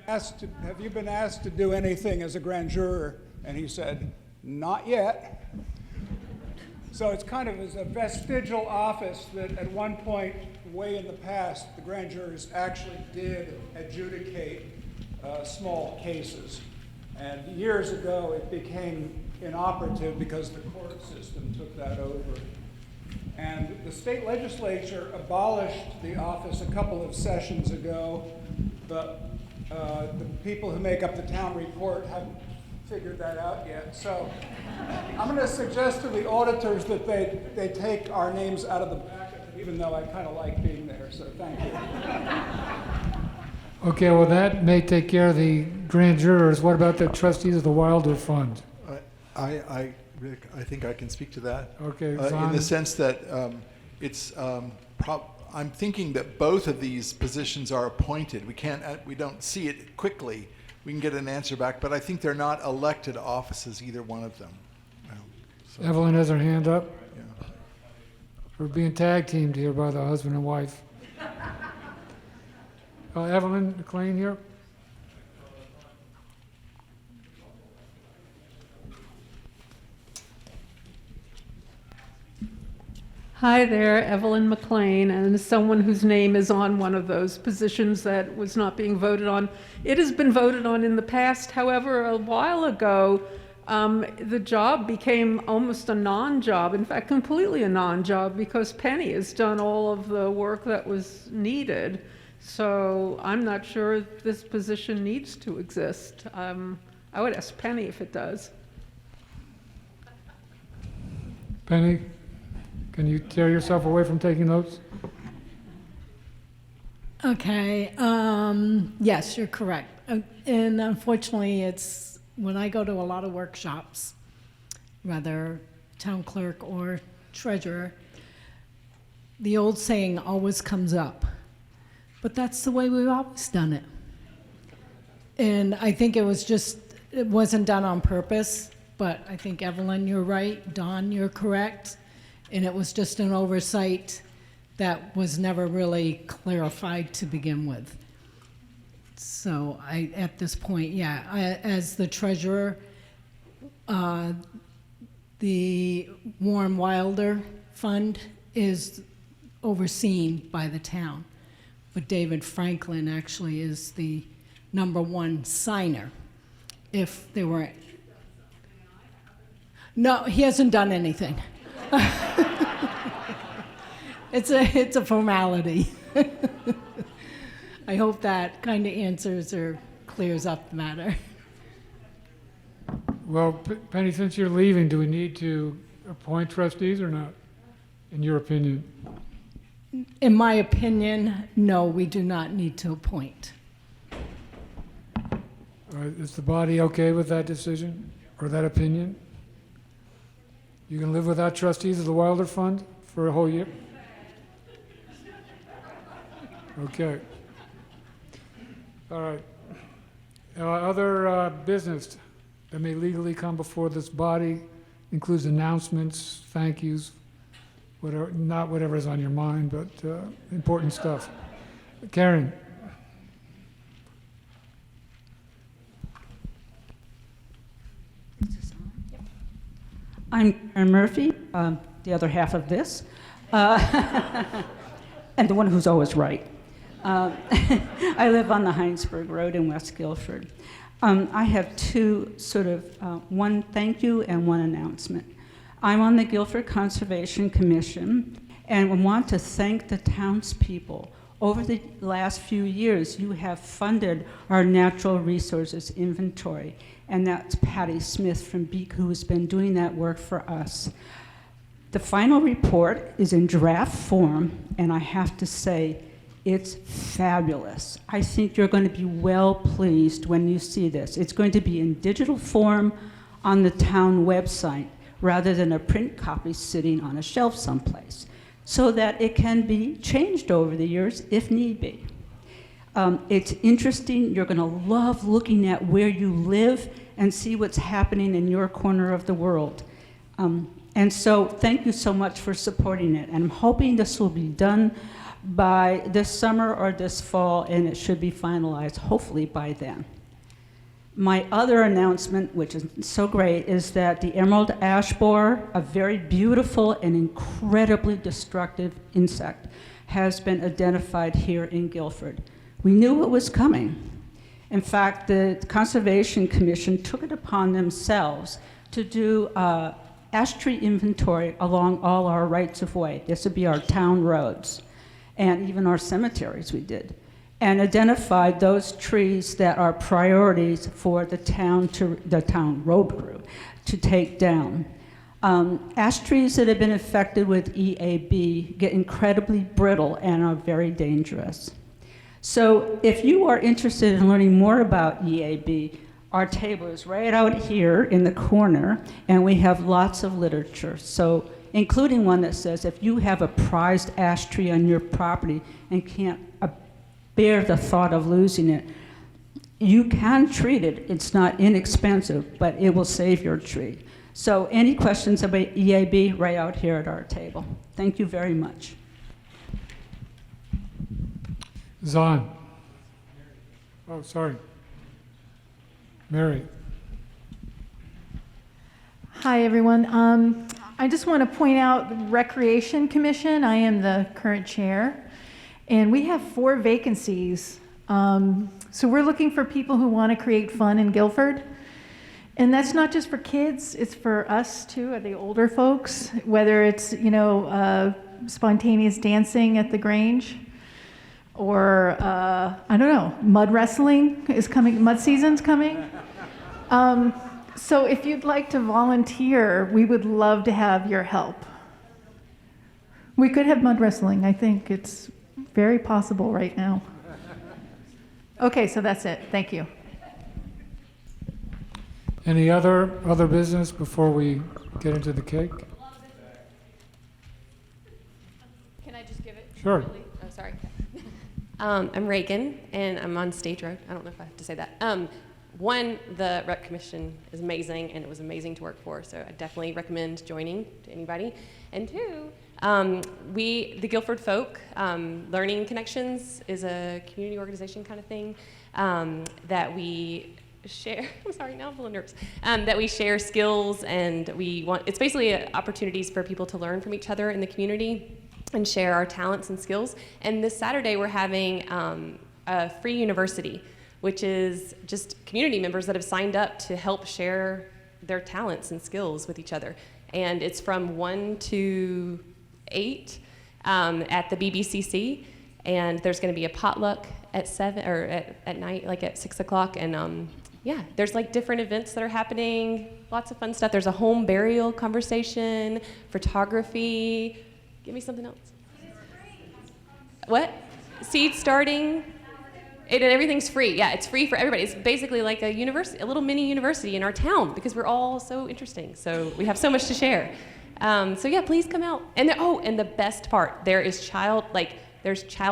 have you been asked to do anything as a grand juror? And he said, not yet. So it's kind of as a vestigial office that at one point, way in the past, the grand jurors actually did adjudicate small cases. And years ago, it became inoperative because the court system took that over. And the state legislature abolished the office a couple of sessions ago, but the people who make up the town report haven't figured that out yet. So I'm going to suggest to the auditors that they take our names out of the back, even though I kind of like being there, so thank you. Okay, well, that may take care of the grand jurors. What about the trustees of the Wilder Fund? Rick, I think I can speak to that. Okay, in the sense that I'm thinking that both of these positions are appointed. We don't see it quickly. We can get an answer back, but I think they're not elected offices, either one of them. Evelyn has her hand up. We're being tag teamed here by the husband and wife. Evelyn McLean here. Hi there, Evelyn McLean, and as someone whose name is on one of those positions that was not being voted on. It has been voted on in the past. However, a while ago, the job became almost a non-job, in fact, completely a non-job, because Penny has done all of the work that was needed. So I'm not sure this position needs to exist. I would ask Penny if it does. Penny, can you tear yourself away from taking notes? Okay. Yes, you're correct. And unfortunately, it's when I go to a lot of workshops, whether town clerk or treasurer, the old saying always comes up. But that's the way we've always done it. And I think it wasn't done on purpose, but I think Evelyn, you're right. Don, you're correct. And it was just an oversight that was never really clarified to begin with. So at this point, yeah, as the treasurer, the Warren Wilder Fund is overseen by the town, but David Franklin actually is the #1 signer. If there were, no, he hasn't done anything. It's a formality. I hope that kind of answers or clears up the matter. Well, Penny, since you're leaving, do we need to appoint trustees or not, in your opinion? In my opinion, no, we do not need to appoint. All right, is the body okay with that decision or that opinion? You can live without trustees of the Wilder Fund for a whole year? Okay. All right. Other business that may legally come before this body includes announcements, thank yous, whatever, not whatever's on your mind, but important stuff. Karen. I'm Karen Murphy, the other half of this, and the one who's always right. I live on the Heinsberg Road in West Guilford. I have two one thank you and one announcement. I'm on the Guilford Conservation Commission and I want to thank the townspeople. Over the last few years, you have funded our natural resources inventory, and that's Patty Smith from Beak who has been doing that work for us. The final report is in draft form, and I have to say, it's fabulous. I think you're going to be well pleased when you see this. It's going to be in digital form on the town website rather than a print copy sitting on a shelf someplace, so that it can be changed over the years if need be. It's interesting. You're going to love looking at where you live and see what's happening in your corner of the world. And so thank you so much for supporting it. And I'm hoping this will be done by this summer or this fall, and it should be finalized hopefully by then. My other announcement, which is so great, is that the emerald ash borer, a very beautiful and incredibly destructive insect, has been identified here in Guilford. We knew it was coming. In fact, the Conservation Commission took it upon themselves to do ash tree inventory along all our rights of way. This would be our town roads, and even our cemeteries we did, and identified those trees that are priorities for the town road crew to take down. Ash trees that have been affected with EAB get incredibly brittle and are very dangerous. So if you are interested in learning more about EAB, our table is right out here in the corner, and we have lots of literature. So, including one that says if you have a prized ash tree on your property and can't bear the thought of losing it, You can treat it. It's not inexpensive, but it will save your tree. So any questions about EAB, right out here at our table. Thank you very much. Zahn. Oh, sorry. Mary. Hi, everyone. I just want to point out the Recreation Commission. I am the current chair, and we have 4 vacancies. So we're looking for people who want to create fun in Guilford. And that's not just for kids, it's for us too, the older folks, whether it's, spontaneous dancing at the Grange, or, I don't know, mud wrestling is coming, mud season's coming. So if you'd like to volunteer, we would love to have your help. We could have mud wrestling. I think it's very possible right now. Okay, so that's it. Thank you. Any other business before we get into the cake? Can I just give it? Sure. Really? Oh, sorry. I'm Reagan, and I'm on Stage Road. I don't know if I have to say that. One, the Rep Commission is amazing, and it was amazing to work for, so I definitely recommend joining to anybody. And 2, the Guilford Folk Learning Connections is a community organization kind of thing that we share. I'm sorry, now I'm feeling nervous. That we share skills, and it's basically opportunities for people to learn from each other in the community and share our talents and skills. And this Saturday we're having a free university, which is just community members that have signed up to help share their talents and skills with each other. And it's from 1 to 8 at the BBCC, and there's going to be a potluck at 7 or at night, like at 6 o'clock. And yeah, there's like different events that are happening, lots of fun stuff. There's a home burial conversation, photography. Give me something else. What? Seed starting. And everything's free. Yeah, it's free for everybody. It's basically like a university, a little mini university in our town, because we're all so interesting. So we have so much to share. So yeah, please come out. And and the best part, there's child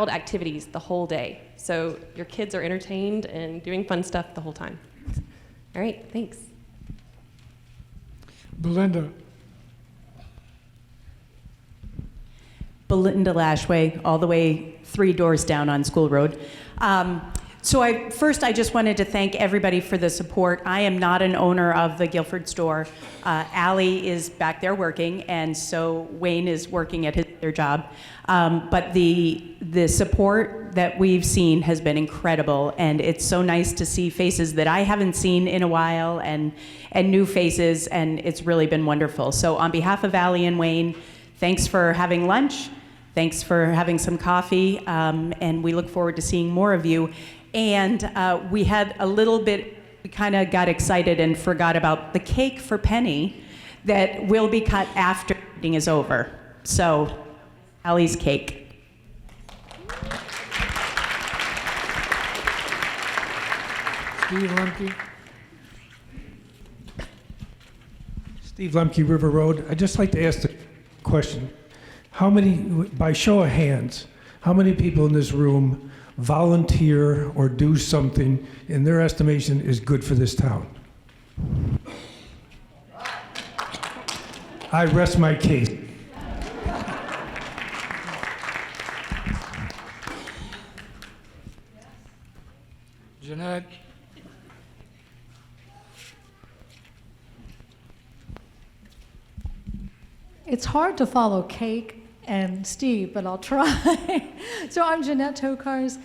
activities the whole day. So your kids are entertained and doing fun stuff the whole time. All right, thanks. Belinda. Belinda Lashway, all the way 3 doors down on School Road. So I just wanted to thank everybody for the support. I am not an owner of the Guilford store. Allie is back there working, and so Wayne is working at their job. But the support that we've seen has been incredible, and it's so nice to see faces that I haven't seen in a while, and new faces, and it's really been wonderful. So on behalf of Allie and Wayne, thanks for having lunch. Thanks for having some coffee, and we look forward to seeing more of you. And we had we kind of got excited and forgot about the cake for Penny that will be cut after the meeting is over. So, Allie's cake. Steve Lemke. Steve Lemke, River Road. I'd just like to ask the question. How many, by show of hands, how many people in this room volunteer or do something in their estimation is good for this town? I rest my case. Jeanette. It's hard to follow Cake and Steve, but I'll try. So I'm Jeanette Tokars.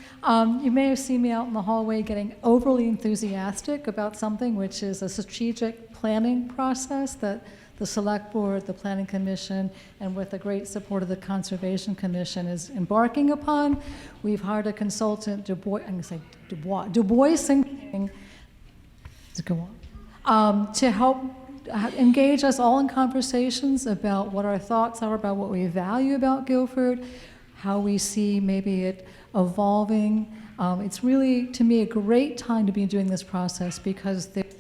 You may have seen me out in the hallway getting overly enthusiastic about something, which is a strategic planning process that the Selectboard, the Planning Commission, and with the great support of the Conservation Commission is embarking upon. We've hired a consultant, Du Bois and King, to help engage us all in conversations about what our thoughts are about what we value about Guilford, how we see maybe it evolving. It's really, to me, a great time to be doing this process because there's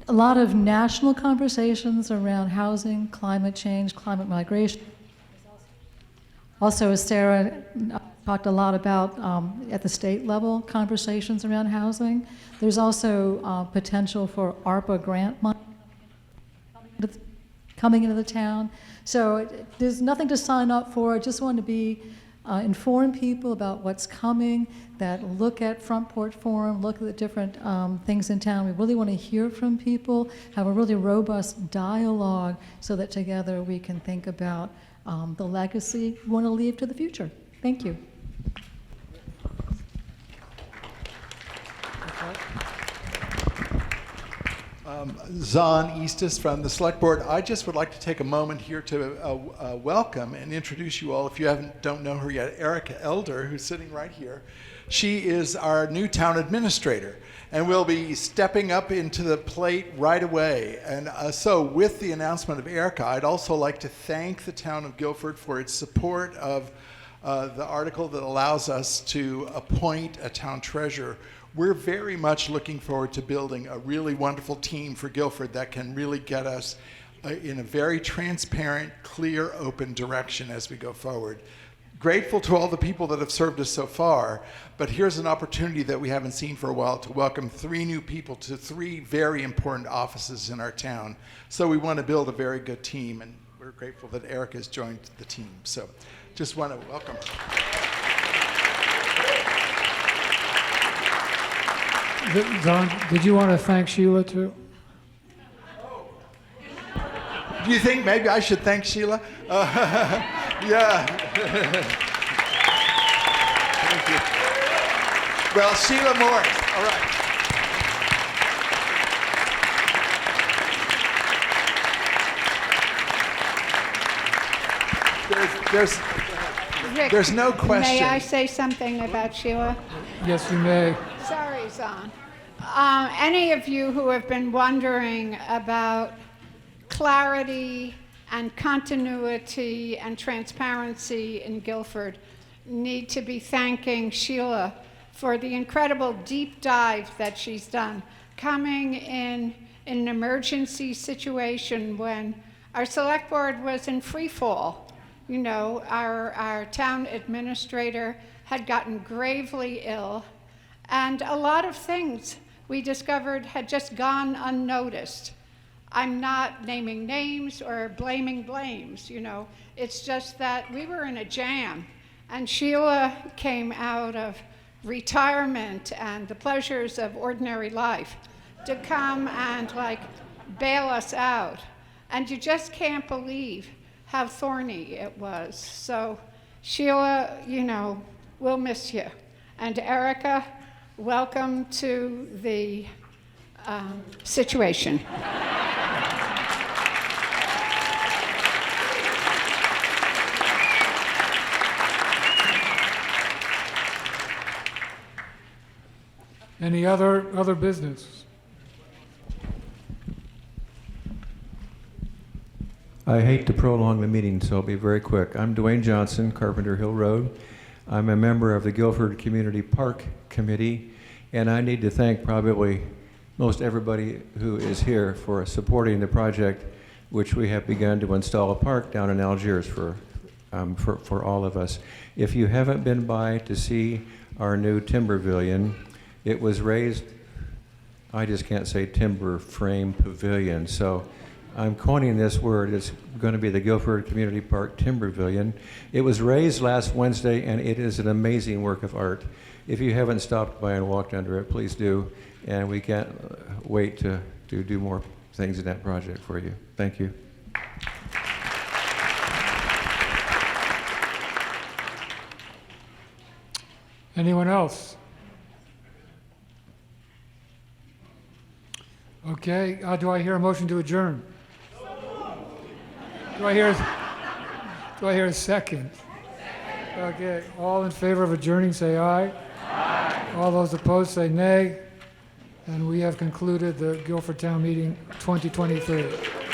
a lot of national conversations around housing, climate change, climate migration. Also, as Sarah talked a lot about at the state level conversations around housing. There's also potential for ARPA grant money coming into the town. So there's nothing to sign up for. I just want to inform people about what's coming, that look at Front Porch Forum, look at the different things in town. We really want to hear from people, have a really robust dialogue so that together we can think about the legacy we want to leave to the future. Thank you. Zahn Eastis from the Select Board. I just would like to take a moment here to welcome and introduce you all, if you don't know her yet, Erica Elder, who's sitting right here. She is our new town administrator and will be stepping up into the plate right away. And so with the announcement of Erica, I'd also like to thank the town of Guilford for its support of the article that allows us to appoint a town treasurer. We're very much looking forward to building a really wonderful team for Guilford that can really get us in a very transparent, clear, open direction as we go forward. Grateful to all the people that have served us so far, but here's an opportunity that we haven't seen for a while to welcome 3 new people to 3 very important offices in our town. So we want to build a very good team, and we're grateful that Erica has joined the team. So just want to welcome her. Don, did you want to thank Sheila too? Do you think maybe I should thank Sheila? Yeah. Thank you. Well, Sheila Morris. All right. There's no question. May I say something about Sheila? Yes, you may. Sorry, Zahn. Any of you who have been wondering about clarity and continuity and transparency in Guilford need to be thanking Sheila for the incredible deep dive that she's done, coming in an emergency situation when our select board was in free fall. You know, our town administrator had gotten gravely ill, and a lot of things we discovered had just gone unnoticed. I'm not naming names or blaming blames, you know. It's just that we were in a jam, and Sheila came out of retirement and the pleasures of ordinary life to come and bail us out. And you just can't believe how thorny it was. So Sheila, you know, we'll miss you. And Erica, welcome to the situation. Any other business? I hate to prolong the meeting, so I'll be very quick. I'm Dwayne Johnson, Carpenter Hill Road. I'm a member of the Guilford Community Park Committee, and I need to thank probably most everybody who is here for supporting the project, which we have begun to install a park down in Algiers for all of us. If you haven't been by to see our new timber pavilion, it was raised, I just can't say timber frame pavilion, so I'm coining this word. It's going to be the Guilford Community Park Timber Pavilion. It was raised last Wednesday, and it is an amazing work of art. If you haven't stopped by and walked under it, please do. And we can't wait to do more things in that project for you. Thank you. Anyone else? Okay, do I hear a motion to adjourn? Do I hear a second? Okay, all in favor of adjourning say aye. Aye. All those opposed say nay. And we have concluded the Guilford Town Meeting 2023.